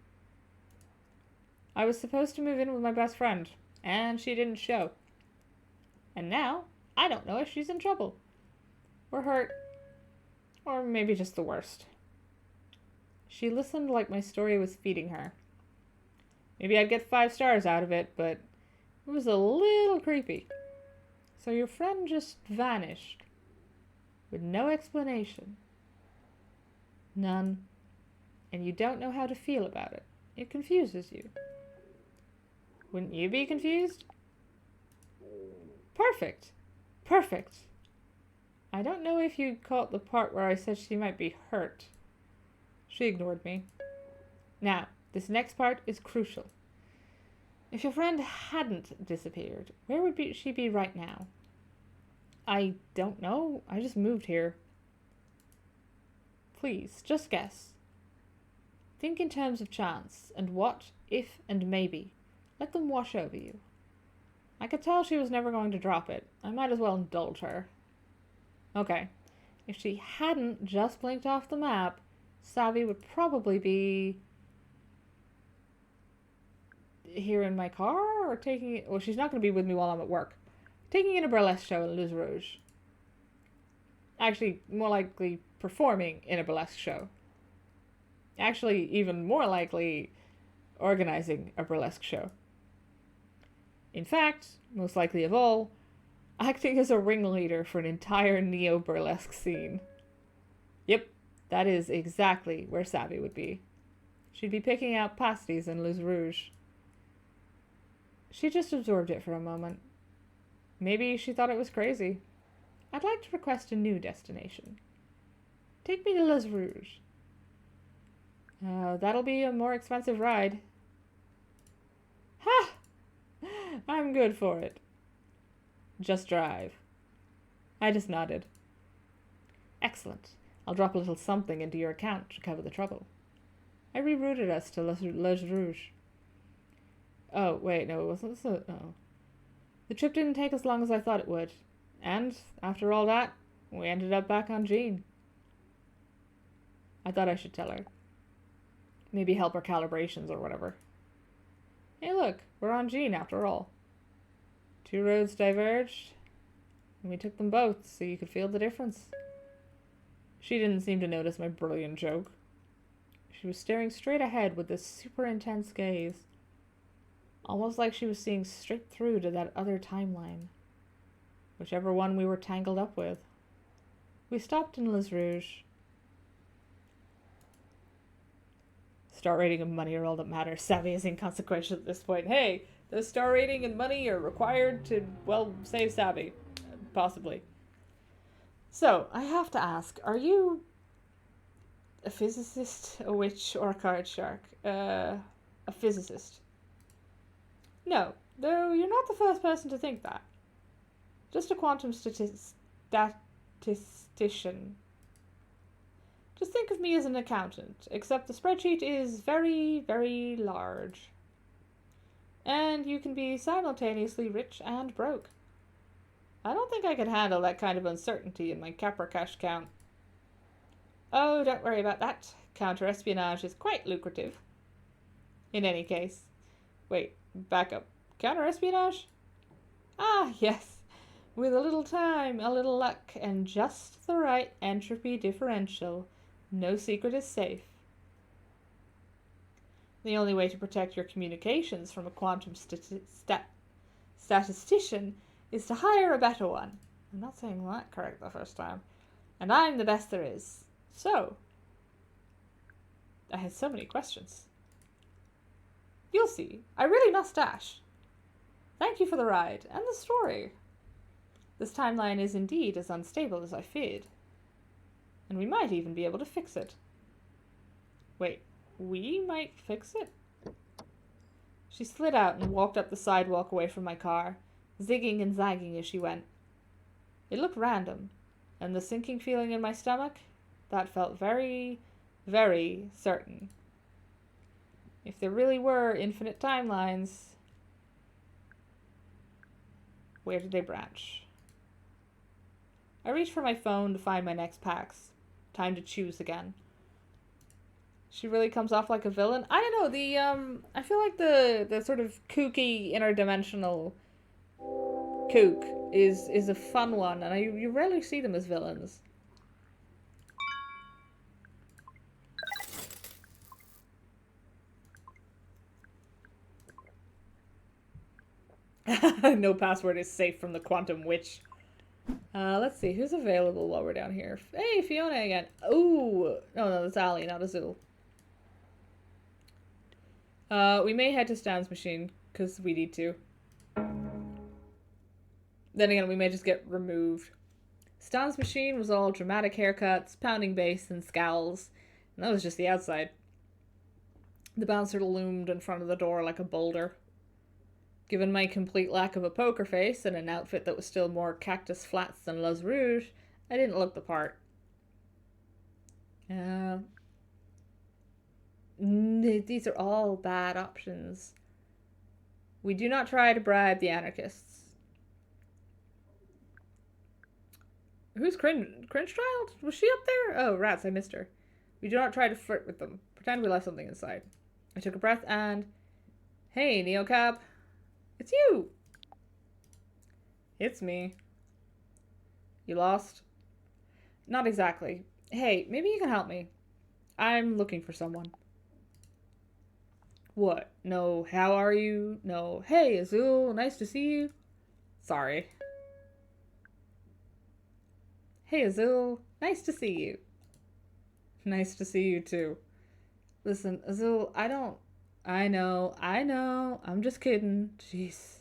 I was supposed to move in with my best friend, and she didn't show. And now, I don't know if she's in trouble. Or hurt. Or maybe just the worst. She listened like my story was feeding her. Maybe I'd get 5 stars out of it, but it was a little creepy. So your friend just vanished. With no explanation. None. And you don't know how to feel about it. It confuses you. Wouldn't you be confused? Perfect. Perfect. I don't know if you caught the part where I said she might be hurt. She ignored me. Now, this next part is crucial. If your friend hadn't disappeared, where would she be right now? I don't know. I just moved here. Please, just guess. Think in terms of chance, and what, if, and maybe. Let them wash over you. I could tell she was never going to drop it. I might as well indulge her. Okay. If she hadn't just blinked off the map, Savvy would probably be here in my car, or taking it. Well, she's not going to be with me while I'm at work. Taking in a burlesque show in Les Rouge. Actually, more likely performing in a burlesque show. Actually, even more likely organizing a burlesque show. In fact, most likely of all, acting as a ringleader for an entire neo-burlesque scene. Yep, that is exactly where Savvy would be. She'd be picking out pasties in Les Rouge. She just absorbed it for a moment. Maybe she thought it was crazy. I'd like to request a new destination. Take me to Les Rouge. That'll be a more expensive ride. Ha! I'm good for it. Just drive. I just nodded. Excellent. I'll drop a little something into your account to cover the trouble. I rerouted us to Les Rouge. Oh, wait, no, it wasn't so... Oh. The trip didn't take as long as I thought it would. And, after all that, we ended up back on Jean. I thought I should tell her. Maybe help her calibrations or whatever. Hey look, we're on Jean after all. Two roads diverged, and we took them both so you could feel the difference. She didn't seem to notice my brilliant joke. She was staring straight ahead with this super intense gaze, almost like she was seeing straight through to that other timeline, whichever one we were tangled up with. We stopped in Les Rouges. Star rating and money are all that matter. Savvy is inconsequential at this point. Hey, the star rating and money are required to, well, save Savvy. Possibly. So, I have to ask, are you a physicist, a witch, or a card shark? A physicist. No, though you're not the first person to think that. Just a quantum statistician. Just think of me as an accountant, except the spreadsheet is very, very large. And you can be simultaneously rich and broke. I don't think I could handle that kind of uncertainty in my Capra cash count. Oh, don't worry about that. Counter-espionage is quite lucrative. In any case. Wait, back up. Counter-espionage? Ah, yes. With a little time, a little luck, and just the right entropy differential, no secret is safe. The only way to protect your communications from a quantum statistician is to hire a better one. I'm not saying that correct the first time. And I'm the best there is. So, I had so many questions. You'll see. I really must dash. Thank you for the ride and the story. This timeline is indeed as unstable as I feared. And we might even be able to fix it. Wait, we might fix it? She slid out and walked up the sidewalk away from my car, zigging and zagging as she went. It looked random, and the sinking feeling in my stomach, that felt very, very certain. If there really were infinite timelines, where did they branch? I reached for my phone to find my next packs. Time to choose again. She really comes off like a villain. I don't know, I feel like the sort of kooky interdimensional kook is a fun one, and you rarely see them as villains. No password is safe from the quantum witch. Let's see, who's available while we're down here? Hey, Fiona again. Ooh, no, that's Ali, not Azul. We may head to Stan's machine, because we need to. Then again, we may just get removed. Stan's machine was all dramatic haircuts, pounding bass, and scowls. And that was just the outside. The bouncer loomed in front of the door like a boulder. Given my complete lack of a poker face and an outfit that was still more Cactus Flats than Les Rouges, I didn't look the part. These are all bad options. We do not try to bribe the anarchists. Who's Cringe Child? Was she up there? Oh, rats, I missed her. We do not try to flirt with them. Pretend we left something inside. I took a breath and... Hey, Neocab. It's you! It's me. You lost? Not exactly. Hey, maybe you can help me. I'm looking for someone. What? No, how are you? No, hey, Azul, nice to see you. Sorry. Hey, Azul, nice to see you. Nice to see you, too. Listen, Azul, I know, I'm just kidding. Jeez.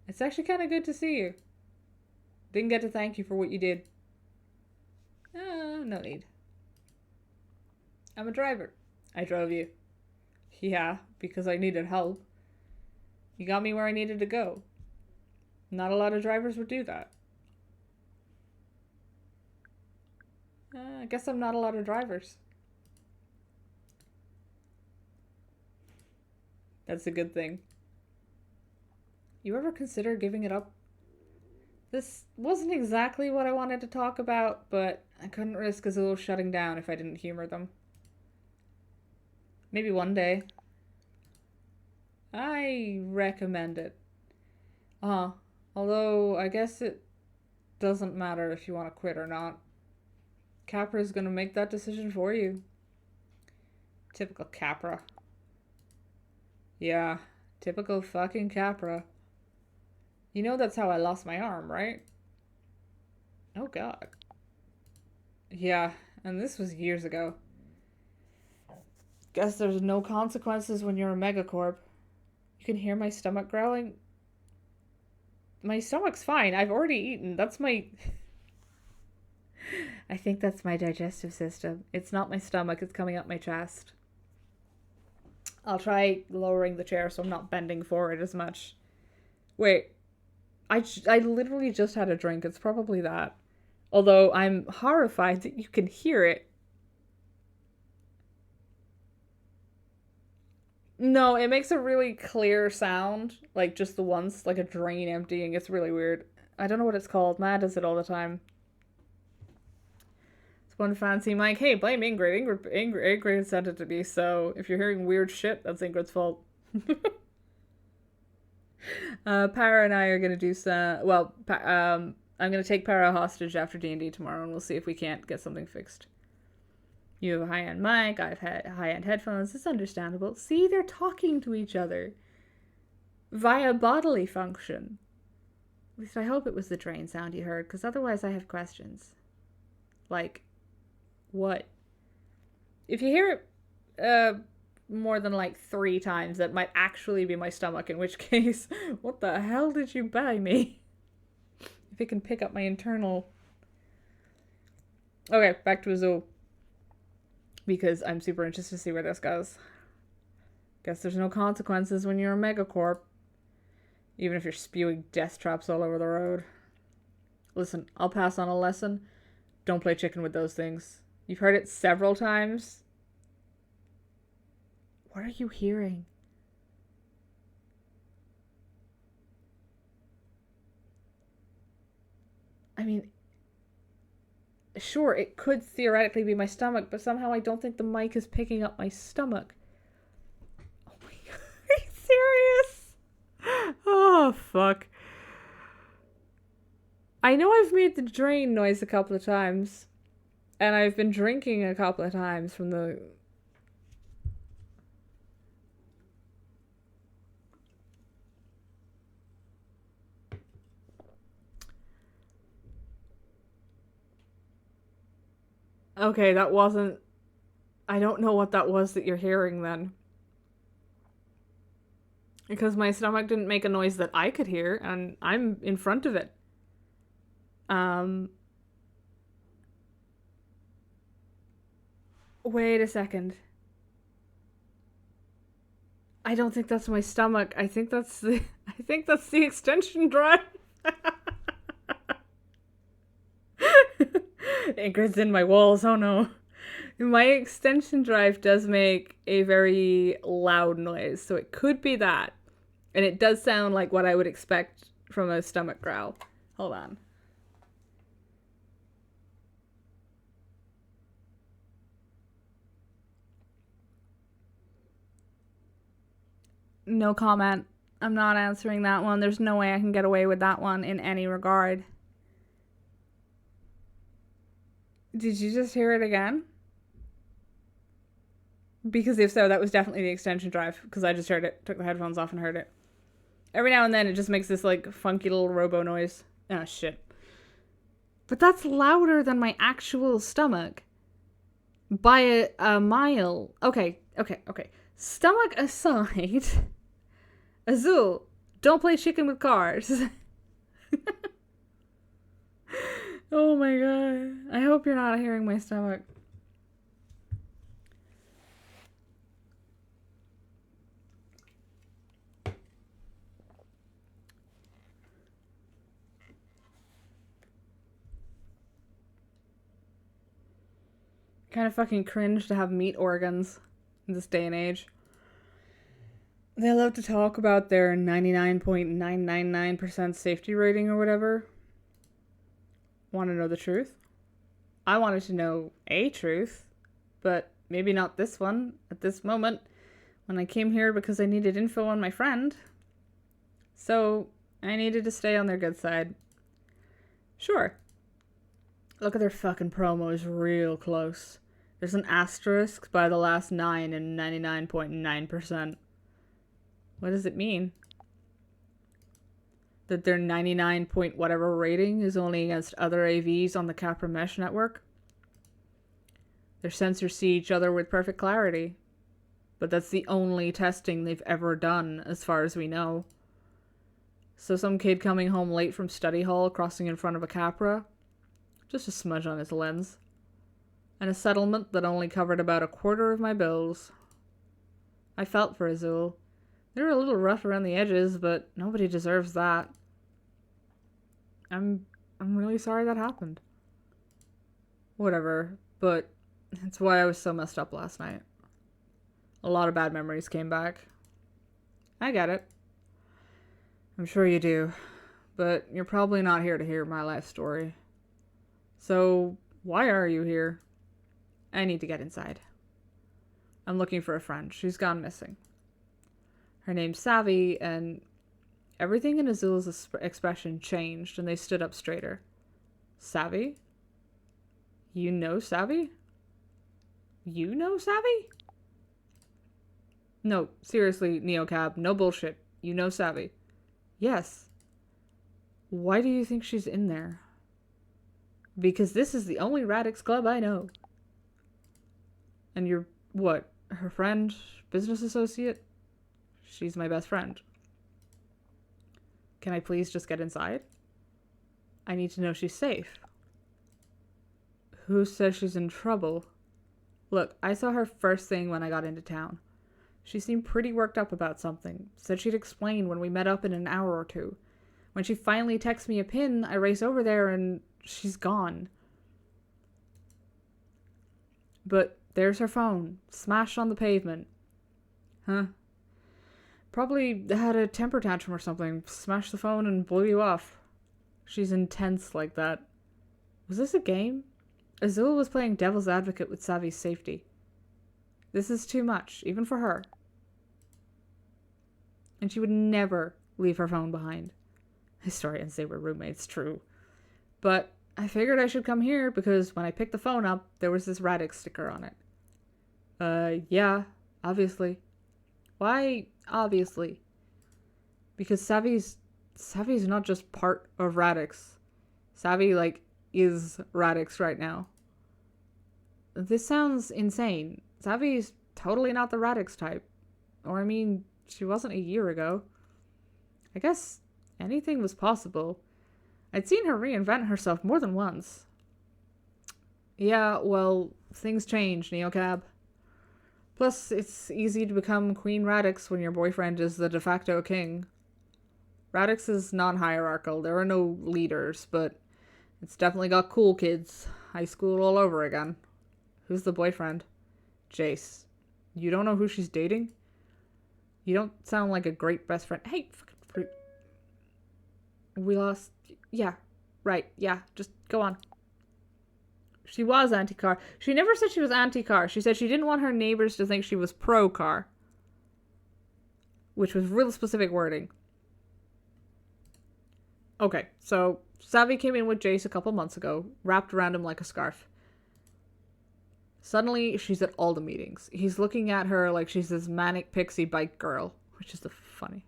It's actually kind of good to see you. Didn't get to thank you for what you did. No need. I'm a driver. I drove you. Yeah, because I needed help. You got me where I needed to go. Not a lot of drivers would do that. I guess I'm not a lot of drivers. That's a good thing. You ever consider giving it up? This wasn't exactly what I wanted to talk about, but I couldn't risk Azul shutting down if I didn't humor them. Maybe one day. I recommend it. Uh, although, I guess it doesn't matter if you want to quit or not. Capra's gonna make that decision for you. Typical Capra. Yeah, typical fucking Capra. You know that's how I lost my arm, right? Oh god. Yeah, and this was years ago. Guess there's no consequences when you're a megacorp. You can hear my stomach growling. My stomach's fine. I've already eaten. That's my... I think that's my digestive system. It's not my stomach. It's coming up my chest. I'll try lowering the chair so I'm not bending forward as much. Wait. I literally just had a drink. It's probably that. Although I'm horrified that you can hear it. No, it makes a really clear sound. Like just the once, like a drain emptying. It's really weird. I don't know what it's called. Matt does it all the time. It's one fancy mic. Hey, blame Ingrid. Ingrid sent it to me, so if you're hearing weird shit, that's Ingrid's fault. Para and I are gonna do some... Well, I'm gonna take Para hostage after D&D tomorrow, and we'll see if we can't get something fixed. You have a high-end mic, I have high-end headphones. It's understandable. See, they're talking to each other. Via bodily function. At least I hope it was the drain sound you heard, because otherwise I have questions. Like, what? If you hear it more than like 3 times, that might actually be my stomach, in which case, what the hell did you buy me? If it can pick up my internal... Okay, back to Azul. Because I'm super interested to see where this goes. Guess there's no consequences when you're a megacorp. Even if you're spewing death traps all over the road. Listen, I'll pass on a lesson. Don't play chicken with those things. You've heard it several times. What are you hearing? I mean... Sure, it could theoretically be my stomach, but somehow I don't think the mic is picking up my stomach. Oh my god, are you serious? Oh, fuck. I know I've made the drain noise a couple of times, and I've been drinking a couple of times from the... Okay, that wasn't... I don't know what that was that you're hearing then. Because my stomach didn't make a noise that I could hear, and I'm in front of it. Wait a second. I don't think that's my stomach. I think that's the extension drive. Ingrid's in my walls. Oh no. My extension drive does make a very loud noise, so it could be that. And it does sound like what I would expect from a stomach growl. Hold on. No comment. I'm not answering that one. There's no way I can get away with that one in any regard. Did you just hear it again? Because if so, that was definitely the extension drive, because I just heard it, took the headphones off and heard it. Every now and then it just makes this like funky little robo noise. Oh shit. But that's louder than my actual stomach. By a mile. Okay. Stomach aside, Azul, don't play chicken with cars. Oh my god. I hope you're not hearing my stomach. Kind of fucking cringe to have meat organs in this day and age. They love to talk about their 99.999% safety rating or whatever. Want to know the truth? I wanted to know a truth, but maybe not this one at this moment when I came here because I needed info on my friend. So I needed to stay on their good side. Sure. Look at their fucking promos real close. There's an asterisk by the last 9 and 99.9%. What does it mean? That their 99 point whatever rating is only against other AVs on the Capra Mesh network? Their sensors see each other with perfect clarity. But that's the only testing they've ever done, as far as we know. So some kid coming home late from study hall crossing in front of a Capra, just a smudge on his lens. And a settlement that only covered about a quarter of my bills. I felt for Azul. They were a little rough around the edges, but nobody deserves that. I'm really sorry that happened. Whatever, but it's why I was so messed up last night. A lot of bad memories came back. I get it. I'm sure you do, but you're probably not here to hear my life story. So, why are you here? I need to get inside. I'm looking for a friend. She's gone missing. Her name's Savvy, and everything in Azul's expression changed, and they stood up straighter. Savvy? You know Savvy? You know Savvy? No, seriously, Neocab, no bullshit. You know Savvy. Yes. Why do you think she's in there? Because this is the only Radix club I know. And you're, what, her friend? Business associate? She's my best friend. Can I please just get inside? I need to know she's safe. Who says she's in trouble? Look, I saw her first thing when I got into town. She seemed pretty worked up about something. Said she'd explain when we met up in an hour or two. When she finally texts me a pin, I race over there and she's gone. But there's her phone, smashed on the pavement. Huh? Probably had a temper tantrum or something. Smashed the phone and blew you off. She's intense like that. Was this a game? Azul was playing devil's advocate with Savvy's safety. This is too much, even for her. And she would never leave her phone behind. Historians say we're roommates, true. But I figured I should come here because when I picked the phone up, there was this Radix sticker on it. Yeah, obviously. Why, obviously? Because Savvy's not just part of Radix. Savvy, is Radix right now. This sounds insane. Savvy's totally not the Radix type. Or, I mean, she wasn't a year ago. I guess anything was possible. I'd seen her reinvent herself more than once. Yeah, well, things change, Neocab. Plus, it's easy to become Queen Radix when your boyfriend is the de facto king. Radix is non-hierarchical. There are no leaders, but it's definitely got cool kids. High school all over again. Who's the boyfriend? Jace. You don't know who she's dating? You don't sound like a great best friend. Hey, fucking fruit. We lost... Yeah, right. Yeah, just go on. She was anti-car. She never said she was anti-car. She said she didn't want her neighbors to think she was pro-car. Which was real specific wording. Okay, so Savvy came in with Jace a couple months ago, wrapped around him like a scarf. Suddenly, she's at all the meetings. He's looking at her like she's this manic pixie bike girl, which is the funny.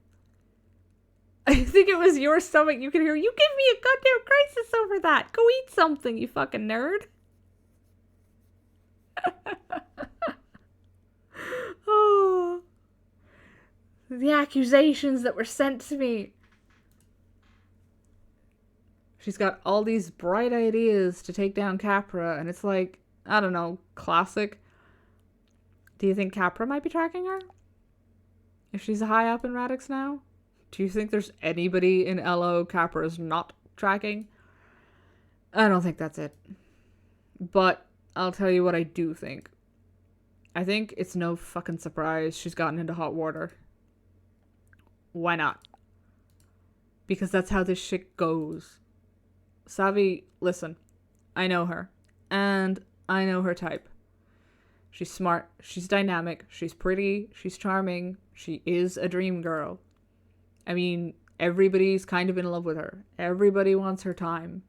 I think it was your stomach. You can hear, you give me a goddamn crisis over that. Go eat something, you fucking nerd. Oh. The accusations that were sent to me. She's got all these bright ideas to take down Capra, and it's like, I don't know, classic. Do you think Capra might be tracking her? If she's high up in Radix now? Do you think there's anybody in LO Capra's not tracking? I don't think that's it. But I'll tell you what I do think. I think it's no fucking surprise she's gotten into hot water. Why not? Because that's how this shit goes. Savvy, listen. I know her. And I know her type. She's smart. She's dynamic. She's pretty. She's charming. She is a dream girl. I mean, Everybody's kind of in love with her. Everybody wants her time.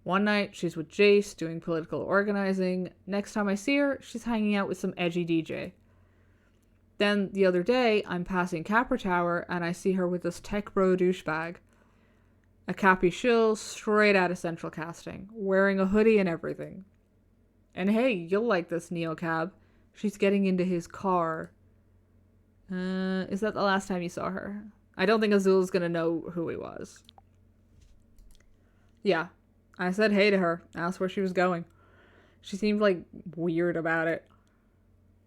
One night, she's with Jace doing political organizing. Next time I see her, she's hanging out with some edgy DJ. Then, the other day, I'm passing Capra Tower and I see her with this tech bro douchebag. A Cappy shill straight out of Central Casting, wearing a hoodie and everything. And hey, you'll like this, Neocab. She's getting into his car. Is that the last time you saw her? I don't think Azul's gonna know who he was. Yeah. I said hey to her, asked where she was going. She seemed like weird about it.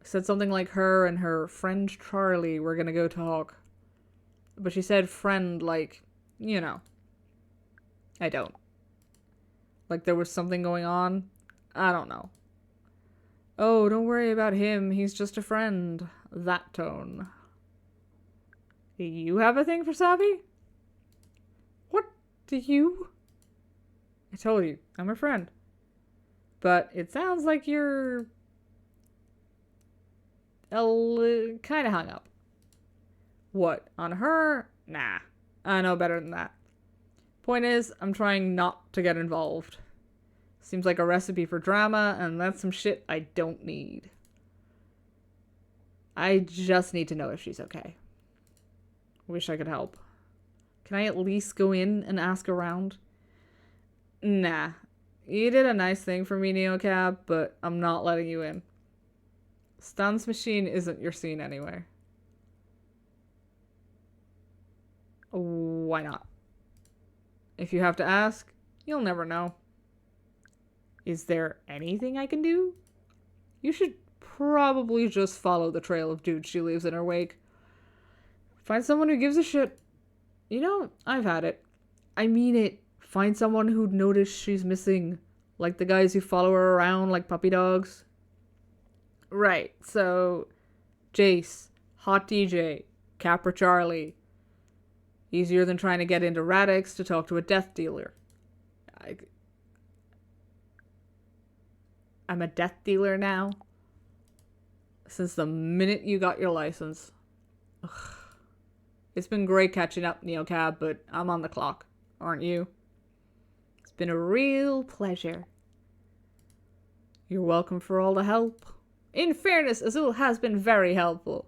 Said something like her and her friend Charlie were gonna go talk. But she said friend like, you know. I don't. Like there was something going on. I don't know. Oh, don't worry about him. He's just a friend. That tone. You have a thing for Sabi? What do you? I told you, I'm her friend. But it sounds like you're kind of hung up. What, on her? Nah, I know better than that. Point is, I'm trying not to get involved. Seems like a recipe for drama, and that's some shit I don't need. I just need to know if she's okay. Wish I could help. Can I at least go in and ask around? Nah. You did a nice thing for me, Neocab, but I'm not letting you in. Stan's machine isn't your scene anyway. Why not? If you have to ask, you'll never know. Is there anything I can do? You should probably just follow the trail of dudes she leaves in her wake. Find someone who gives a shit. You know, I've had it. I mean it. Find someone who'd notice she's missing. Like the guys who follow her around like puppy dogs. Right, so Jace, Hot DJ, Capra Charlie. Easier than trying to get into Radix to talk to a death dealer. I'm a death dealer now. Since the minute you got your license. Ugh. It's been great catching up, Neocab, but I'm on the clock. Aren't you? It's been a real pleasure. You're welcome for all the help. In fairness, Azul has been very helpful.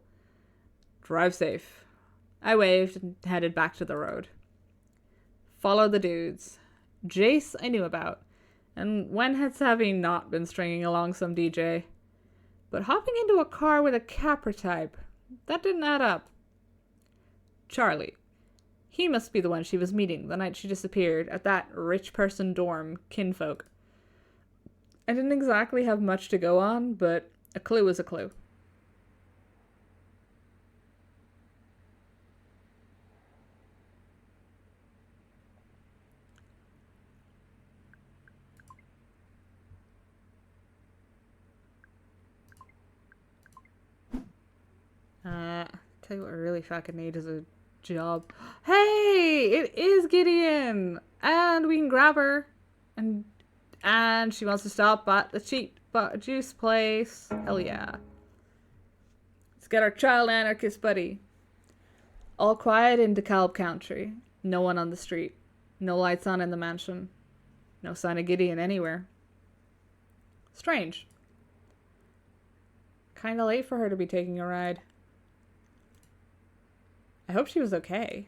Drive safe. I waved and headed back to the road. Follow the dudes. Jace I knew about. And when had Savvy not been stringing along some DJ? But hopping into a car with a Capra type, that didn't add up. Charlie. He must be the one she was meeting the night she disappeared at that rich person dorm, Kinfolk. I didn't exactly have much to go on, but a clue is a clue. Tell you what I really fucking need is a job. Hey! It is Gideon! And we can grab her. And she wants to stop at the cheap juice place. Hell yeah. Let's get our child anarchist buddy. All quiet in DeKalb Country. No one on the street. No lights on in the mansion. No sign of Gideon anywhere. Strange. Kinda late for her to be taking a ride. I hope she was okay.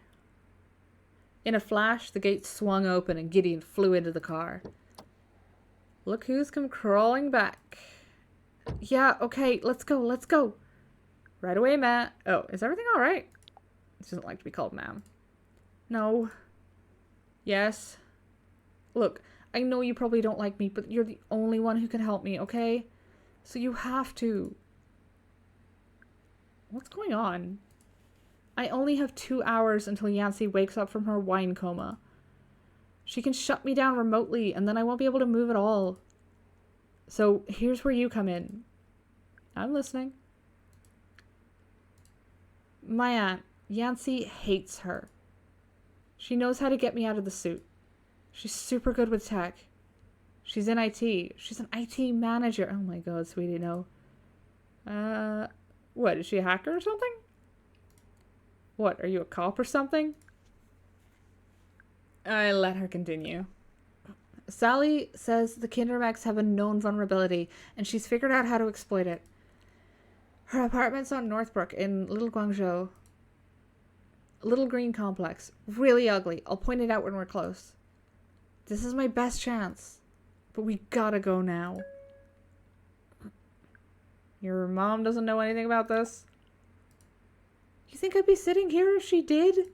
In a flash, the gate swung open and Gideon flew into the car. Look who's come crawling back. Yeah, okay, let's go, let's go. Right away, Matt. Oh, is everything alright? She doesn't like to be called ma'am. No. Yes. Look, I know you probably don't like me, but you're the only one who can help me, okay? So you have to. What's going on? I only have 2 hours until Yancy wakes up from her wine coma. She can shut me down remotely, and then I won't be able to move at all. So here's where you come in. I'm listening. My aunt, Yancy, hates her. She knows how to get me out of the suit. She's super good with tech. She's in IT. She's an IT manager. Oh my god, sweetie, no. What, is she a hacker or something? What, are you a cop or something? I let her continue. Sally says the Kindermechs have a known vulnerability, and she's figured out how to exploit it. Her apartment's on Northbrook in Little Guangzhou. Little green complex. Really ugly. I'll point it out when we're close. This is my best chance. But we gotta go now. Your mom doesn't know anything about this? You think I'd be sitting here if she did?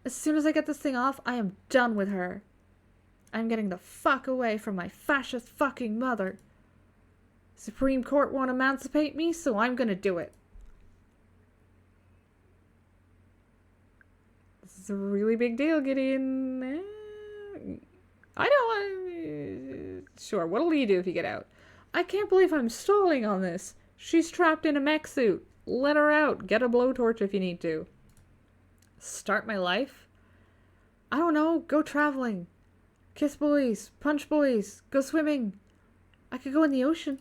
As soon as I get this thing off, I am done with her. I'm getting the fuck away from my fascist fucking mother. Supreme Court won't emancipate me, so I'm gonna do it. This is a really big deal, Gideon. I don't want... Sure, what'll you do if you get out? I can't believe I'm stalling on this. She's trapped in a mech suit. Let her out. Get a blowtorch if you need to. Start my life? I don't know. Go traveling. Kiss boys. Punch boys. Go swimming. I could go in the ocean.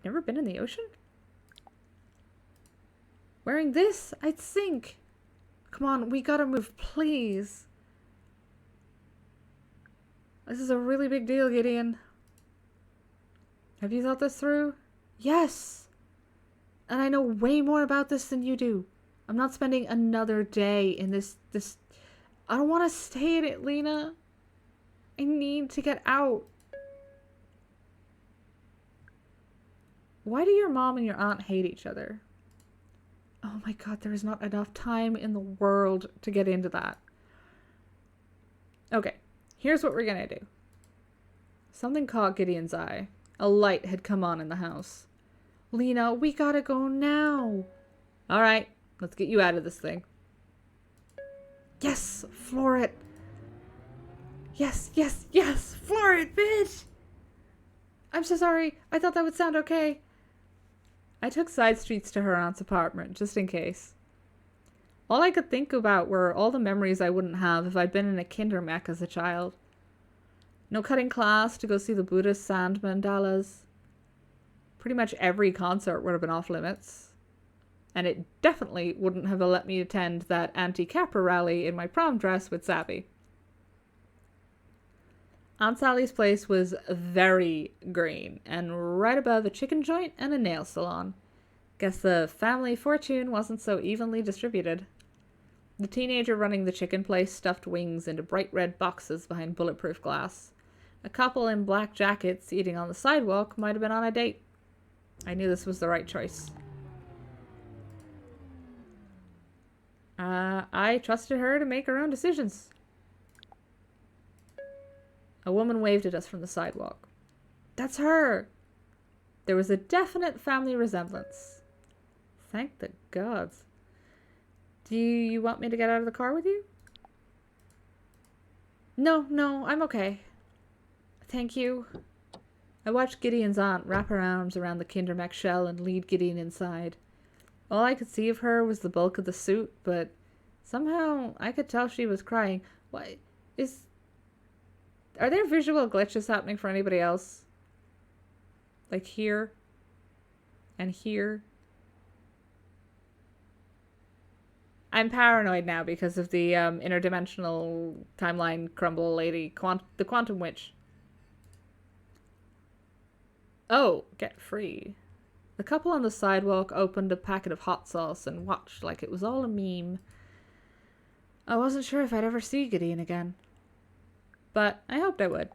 Never been in the ocean? Wearing this? I'd sink. Come on, we gotta move, please. This is a really big deal, Gideon. Have you thought this through? Yes. And I know way more about this than you do. I'm not spending another day in this... I don't want to stay in it, Lena. I need to get out. Why do your mom and your aunt hate each other? Oh my god, there is not enough time in the world to get into that. Okay, here's what we're gonna do. Something caught Gideon's eye. A light had come on in the house. Lena, we gotta go now. Alright, let's get you out of this thing. Yes, floor it. Yes, yes, yes, floor it, bitch. I'm so sorry. I thought that would sound okay. I took side streets to her aunt's apartment, just in case. All I could think about were all the memories I wouldn't have if I'd been in a Kindermech as a child. No cutting class to go see the Buddhist sand mandalas. Pretty much every concert would have been off limits. And it definitely wouldn't have let me attend that anti-Capra rally in my prom dress with Zappy. Aunt Sally's place was very green, and right above a chicken joint and a nail salon. Guess the family fortune wasn't so evenly distributed. The teenager running the chicken place stuffed wings into bright red boxes behind bulletproof glass. A couple in black jackets eating on the sidewalk might have been on a date. I knew this was the right choice. I trusted her to make her own decisions. A woman waved at us from the sidewalk. That's her! There was a definite family resemblance. Thank the gods. Do you want me to get out of the car with you? No, I'm okay. Thank you. I watched Gideon's aunt wrap her arms around the Kindermech shell and lead Gideon inside. All I could see of her was the bulk of the suit, but somehow I could tell she was crying. Are there visual glitches happening for anybody else? Like here? And here? I'm paranoid now because of the interdimensional timeline crumble lady, the quantum witch. Oh, get free. The couple on the sidewalk opened a packet of hot sauce and watched like it was all a meme. I wasn't sure if I'd ever see Gideon again. But I hoped I would.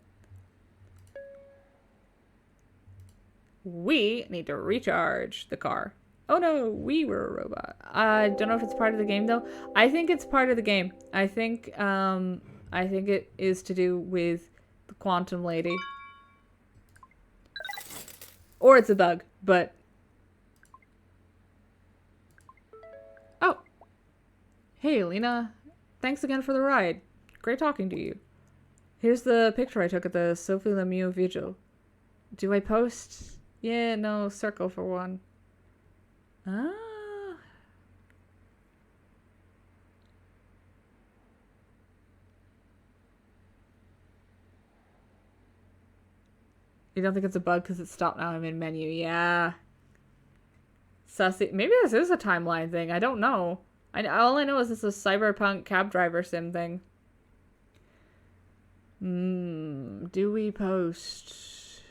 We need to recharge the car. Oh no, we were a robot. I don't know if it's part of the game though. I think it's part of the game. I think it is to do with the quantum lady. Or it's a bug, but... Oh. Hey, Lena. Thanks again for the ride. Great talking to you. Here's the picture I took at the Sophie Lemieux vigil. Do I post? Yeah, no, circle for one. Ah. You don't think it's a bug because it stopped now I'm in menu? Yeah. Sussy. Maybe this is a timeline thing. I don't know. All I know is it's a cyberpunk cab driver sim thing. Do we post?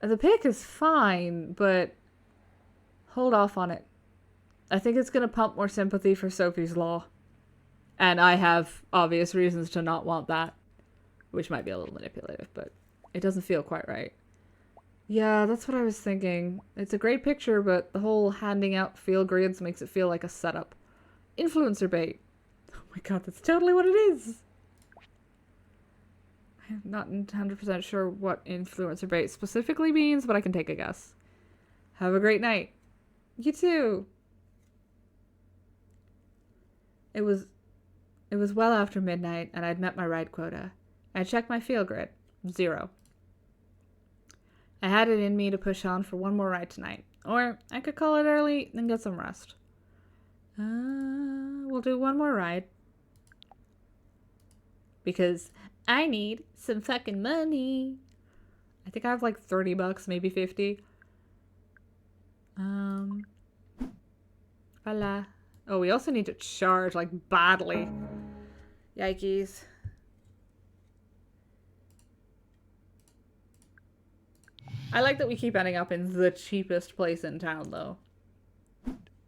The pic is fine, but hold off on it. I think it's going to pump more sympathy for Sophie's Law. And I have obvious reasons to not want that. Which might be a little manipulative, but it doesn't feel quite right. Yeah, that's what I was thinking. It's a great picture, but the whole handing out feel grids makes it feel like a setup. Influencer bait. Oh my god, that's totally what it is. I'm not 100% sure what influencer bait specifically means, but I can take a guess. Have a great night. You too. It was well after midnight, and I'd met my ride quota. I checked my feel grid. 0. I had it in me to push on for one more ride tonight. Or I could call it early and get some rest. We'll do one more ride. Because I need some fucking money. I think I have like $30, maybe 50. Voila. Oh, we also need to charge, like, badly. Yikes. I like that we keep ending up in the cheapest place in town, though.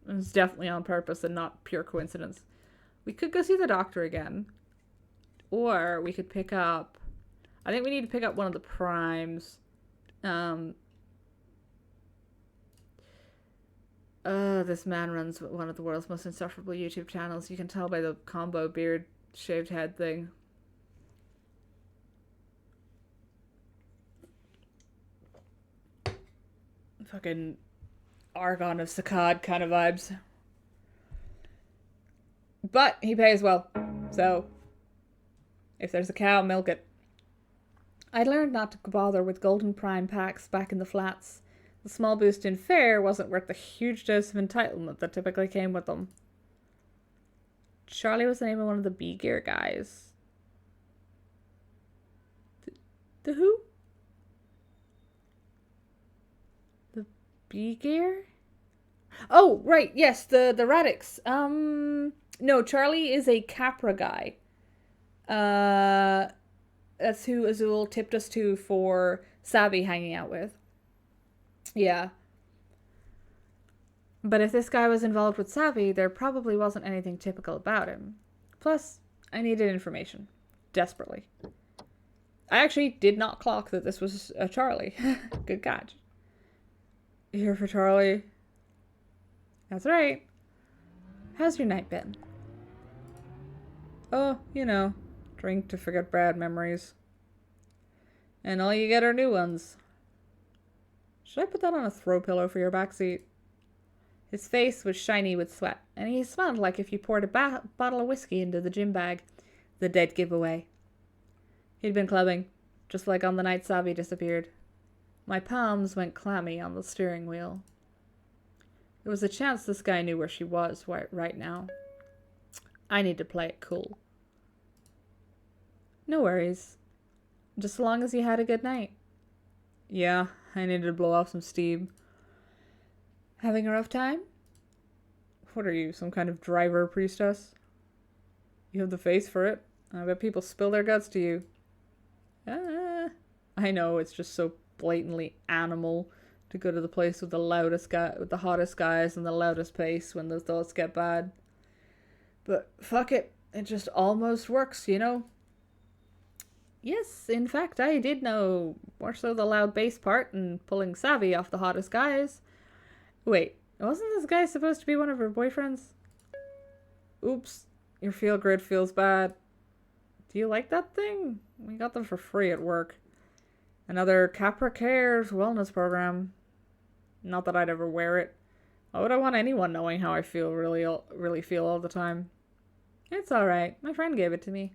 It's definitely on purpose and not pure coincidence. We could go see the doctor again. Or we could pick up... I think we need to pick up one of the primes. This man runs one of the world's most insufferable YouTube channels. You can tell by the combo beard, shaved head thing. Fucking Argon of Sakkad kind of vibes. But he pays well. So, if there's a cow, milk it. I learned not to bother with golden prime packs back in the flats. The small boost in fare wasn't worth the huge dose of entitlement that typically came with them. Charlie was the name of one of the B-Gear guys. The who? The B-Gear? Oh, right, yes, the Radix. No, Charlie is a Capra guy. That's who Azul tipped us to for Savvy hanging out with. Yeah. But if this guy was involved with Savvy, there probably wasn't anything typical about him. Plus, I needed information. Desperately. I actually did not clock that this was a Charlie. Good catch. Here for Charlie. That's right. How's your night been? Oh, you know, drink to forget bad memories. And all you get are new ones. Should I put that on a throw pillow for your backseat? His face was shiny with sweat, and he smelled like if you poured a bottle of whiskey into the gym bag. The dead giveaway. He'd been clubbing, just like on the night Savvy disappeared. My palms went clammy on the steering wheel. There was a chance this guy knew where she was right now. I need to play it cool. No worries. Just as long as you had a good night. Yeah, I needed to blow off some steam. Having a rough time? What are you, some kind of driver priestess? You have the face for it. I bet people spill their guts to you. I know, it's just so blatantly animal to go to the place with the loudest guy, with the hottest guys and the loudest pace when the thoughts get bad. But fuck it, it just almost works, you know? Yes, in fact, I did know more so the loud bass part and pulling Savvy off the hottest guys. Wait, wasn't this guy supposed to be one of her boyfriends? Oops, your feel grid feels bad. Do you like that thing? We got them for free at work. Another Capra Cares wellness program. Not that I'd ever wear it. Why would I want anyone knowing how I feel really feel all the time? It's alright. My friend gave it to me.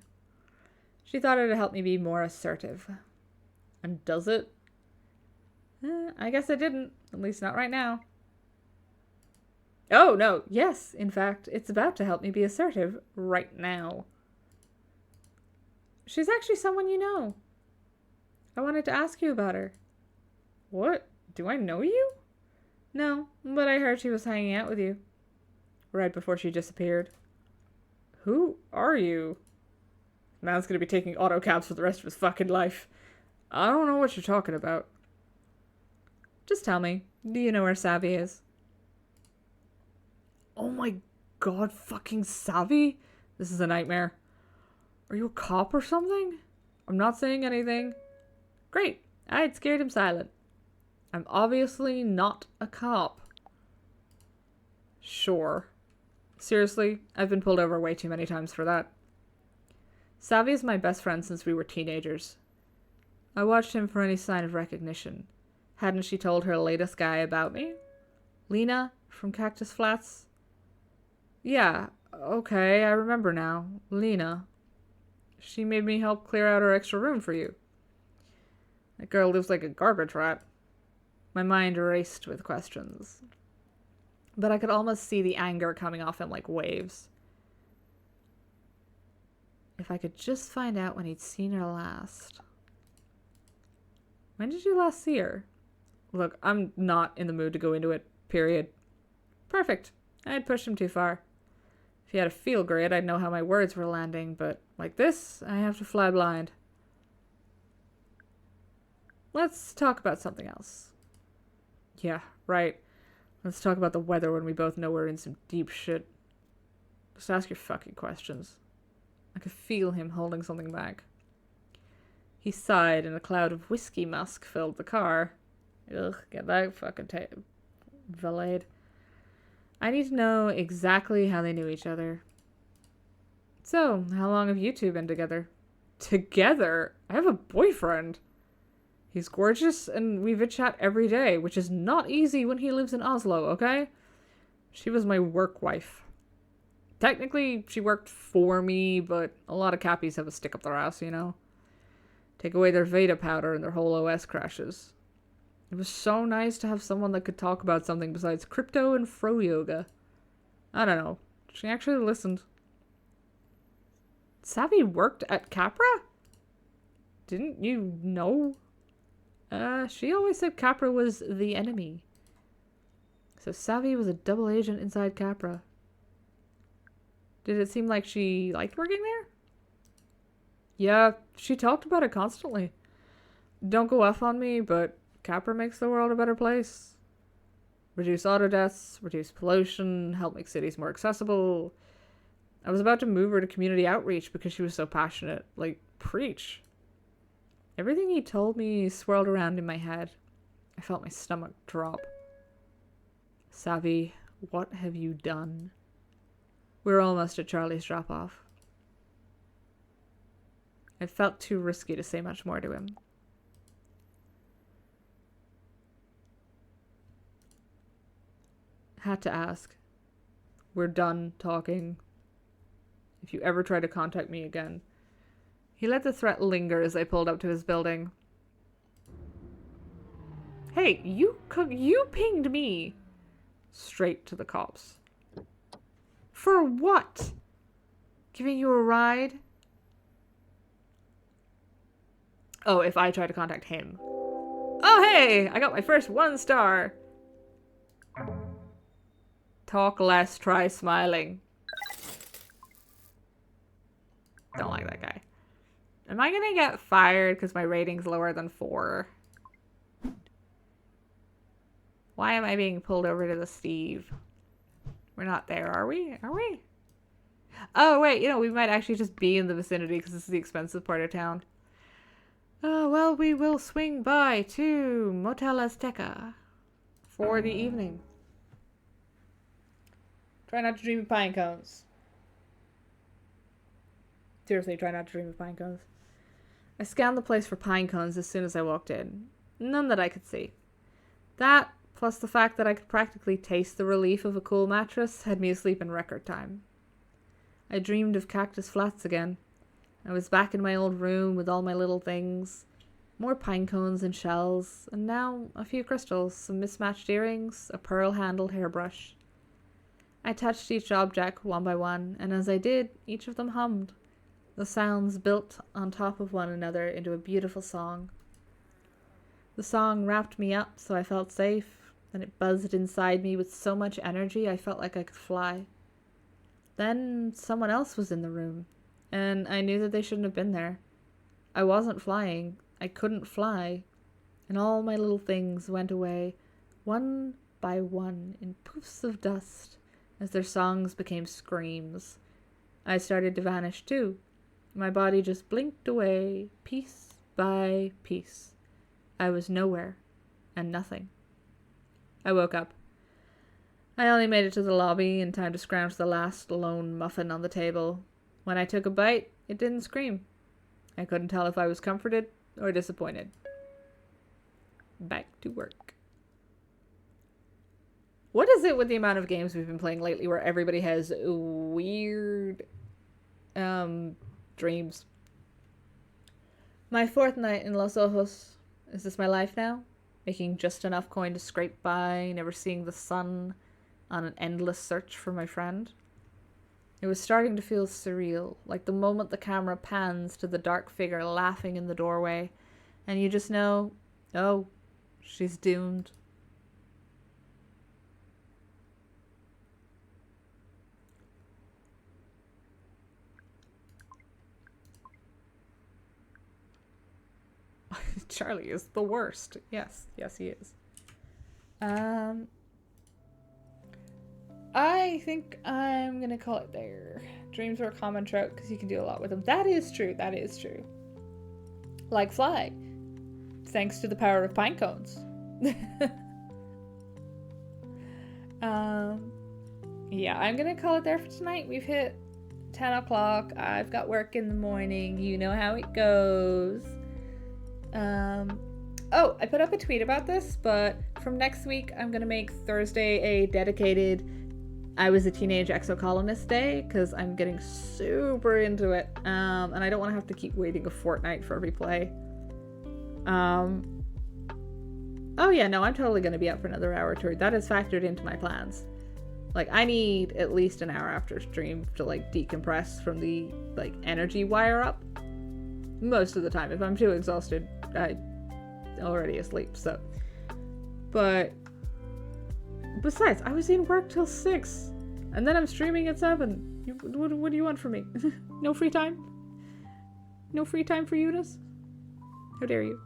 She thought it'd help me be more assertive. And does it? I guess it didn't. At least not right now. Oh, no. Yes, in fact, it's about to help me be assertive right now. She's actually someone you know. I wanted to ask you about her. What? Do I know you? No, but I heard she was hanging out with you. right before she disappeared. Who are you? Man's gonna be taking auto cabs for the rest of his fucking life. I don't know what you're talking about. Just tell me, do you know where Savvy is? Oh my god, fucking Savvy? This is a nightmare. Are you a cop or something? I'm not saying anything. Great, I'd scared him silent. I'm obviously not a cop. Sure. Seriously, I've been pulled over way too many times for that. Savvy is my best friend since we were teenagers. I watched him for any sign of recognition. Hadn't she told her latest guy about me? Lena from Cactus Flats? Yeah, okay, I remember now. Lena. She made me help clear out her extra room for you. That girl lives like a garbage rat. My mind raced with questions. But I could almost see the anger coming off him like waves. If I could just find out when he'd seen her last. When did you last see her? Look, I'm not in the mood to go into it, period. Perfect. I'd pushed him too far. If he had a feel grid, I'd know how my words were landing, but like this, I have to fly blind. Let's talk about something else. Yeah, right. Let's talk about the weather when we both know we're in some deep shit. Just ask your fucking questions. I could feel him holding something back. He sighed and a cloud of whiskey musk filled the car. Ugh, get that fucking valeted. I need to know exactly how they knew each other. So, how long have you two been together? Together? I have a boyfriend. He's gorgeous and we vid-chat every day, which is not easy when he lives in Oslo, okay? She was my work wife. Technically, she worked for me, but a lot of cappies have a stick up their ass, you know? Take away their Veda powder and their whole OS crashes. It was so nice to have someone that could talk about something besides crypto and fro yoga. I don't know. She actually listened. Savvy worked at Capra? Didn't you know? She always said Capra was the enemy. So Savvy was a double agent inside Capra. Did it seem like she liked working there? Yeah, she talked about it constantly. Don't go off on me, but Capra makes the world a better place. Reduce auto deaths, reduce pollution, help make cities more accessible. I was about to move her to community outreach because she was so passionate. Like, preach. Everything he told me swirled around in my head. I felt my stomach drop. Savvy, what have you done? We're almost at Charlie's drop-off. It felt too risky to say much more to him. Had to ask. We're done talking. If you ever try to contact me again. He let the threat linger as I pulled up to his building. Hey, you pinged me. Straight to the cops. For what? Giving you a ride? Oh, if I try to contact him. Oh, hey! I got my first 1 star. Talk less, try smiling. Don't like that guy. Am I gonna get fired because my rating's lower than 4? Why am I being pulled over to the Steve? We're not there, are we? Are we? Oh, wait, you know, we might actually just be in the vicinity because this is the expensive part of town. Well, we will swing by to Motel Azteca for the evening. Try not to dream of pine cones. Seriously, try not to dream of pine cones. I scanned the place for pine cones as soon as I walked in. None that I could see. That, plus the fact that I could practically taste the relief of a cool mattress, had me asleep in record time. I dreamed of Cactus Flats again. I was back in my old room with all my little things. More pine cones and shells, and now a few crystals, some mismatched earrings, a pearl-handled hairbrush. I touched each object one by one, and as I did, each of them hummed. The sounds built on top of one another into a beautiful song. The song wrapped me up so I felt safe, and it buzzed inside me with so much energy I felt like I could fly. Then someone else was in the room, and I knew that they shouldn't have been there. I wasn't flying. I couldn't fly. And all my little things went away, one by one, in poofs of dust, as their songs became screams. I started to vanish too. My body just blinked away, piece by piece. I was nowhere, and nothing. I woke up. I only made it to the lobby in time to scrounge the last lone muffin on the table. When I took a bite, it didn't scream. I couldn't tell if I was comforted or disappointed. Back to work. What is it with the amount of games we've been playing lately where everybody has weird dreams? My fourth night in Los Ojos. Is this my life now? Making just enough coin to scrape by, never seeing the sun, on an endless search for my friend. It was starting to feel surreal, like the moment the camera pans to the dark figure laughing in the doorway, and you just know, oh, she's doomed. Charlie is the worst. Yes, he is. I think I'm gonna call it there. Dreams are a common trope because you can do a lot with them. That is true. Like fly. Thanks to the power of pine cones. Yeah, I'm gonna call it there for tonight. We've hit 10 o'clock. I've got work in the morning. You know how it goes. Oh, I put up a tweet about this, but from next week, I'm gonna make Thursday a dedicated I was a teenage exocolonist day, because I'm getting super into it, and I don't want to have to keep waiting a fortnight for every play. Oh yeah, no, I'm totally gonna be up for another hour or two. That is factored into my plans. Like, I need at least an hour after stream to, like, decompress from the, like, energy wire up. Most of the time. If I'm too exhausted, I'm already asleep, so. But besides, I was in work till 6, and then I'm streaming at 7. What do you want from me? No free time? No free time for Eunice? How dare you?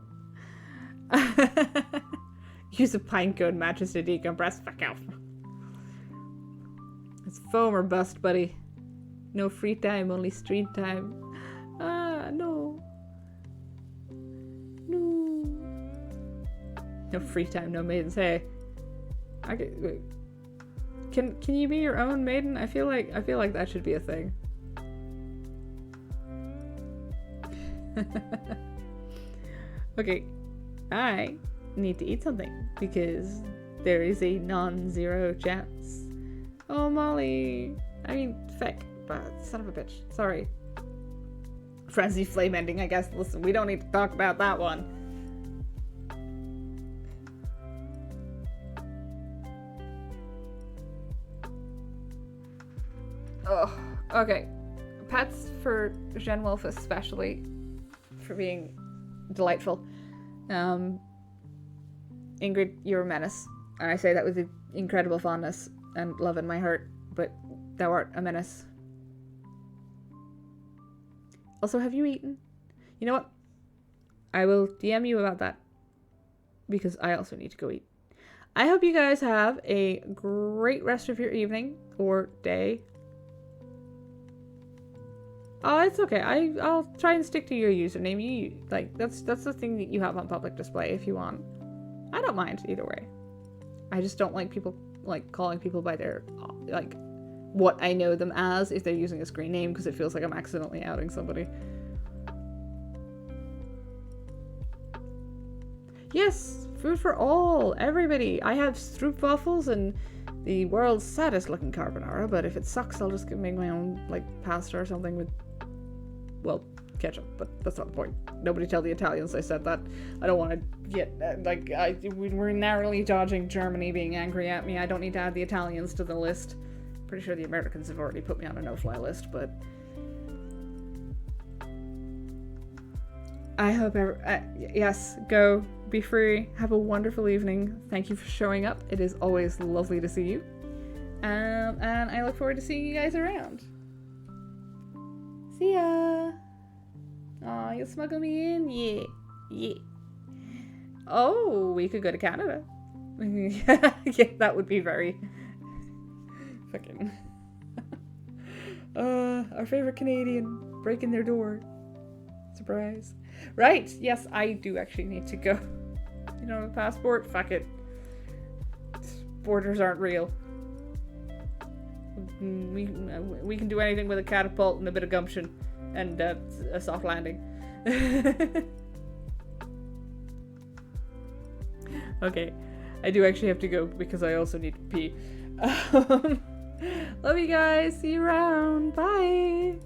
Use a pine cone mattress to decompress. Fuck off. It's foam or bust, buddy. No free time, only stream time. No. No free time, no maidens. Hey, wait. Can you be your own maiden? I feel like that should be a thing. Okay, I need to eat something because there is a non-zero chance. Oh, Molly. I mean, feck, but son of a bitch. Sorry. Frenzy flame ending, I guess. Listen, we don't need to talk about that one. Oh, okay. Pats for Jen Wolf especially, for being delightful. Ingrid, you're a menace. And I say that with incredible fondness and love in my heart, but thou art a menace. Also, have you eaten? You know what? I will DM you about that, because I also need to go eat. I hope you guys have a great rest of your evening or day. Oh, it's okay. I'll try and stick to your username. You like that's the thing that you have on public display if you want. I don't mind either way. I just don't like people like calling people by their like what I know them as if they're using a screen name, because it feels like I'm accidentally outing somebody. Yes, food for all, everybody. I have stroopwafels and the world's saddest looking carbonara, but if it sucks, I'll just make my own like pasta or something with, well, ketchup. But that's not the point. Nobody tell the Italians I said that. I don't want to get we're narrowly dodging Germany being angry at me. I don't need to add the Italians to the list. Pretty sure the Americans have already put me on a no-fly list, but I hope yes, go, be free, have a wonderful evening. Thank you for showing up. It is always lovely to see you. And I look forward to seeing you guys around. See ya! Aw, you'll smuggle me in? Yeah. Yeah. Oh, we could go to Canada. Yeah, that would be very... fucking... our favorite Canadian breaking their door. Surprise. Right, yes, I do actually need to go. You don't have a passport? Fuck it. Borders aren't real. We can do anything with a catapult and a bit of gumption and a soft landing. Okay, I do actually have to go because I also need to pee. Love you guys. See you around. Bye.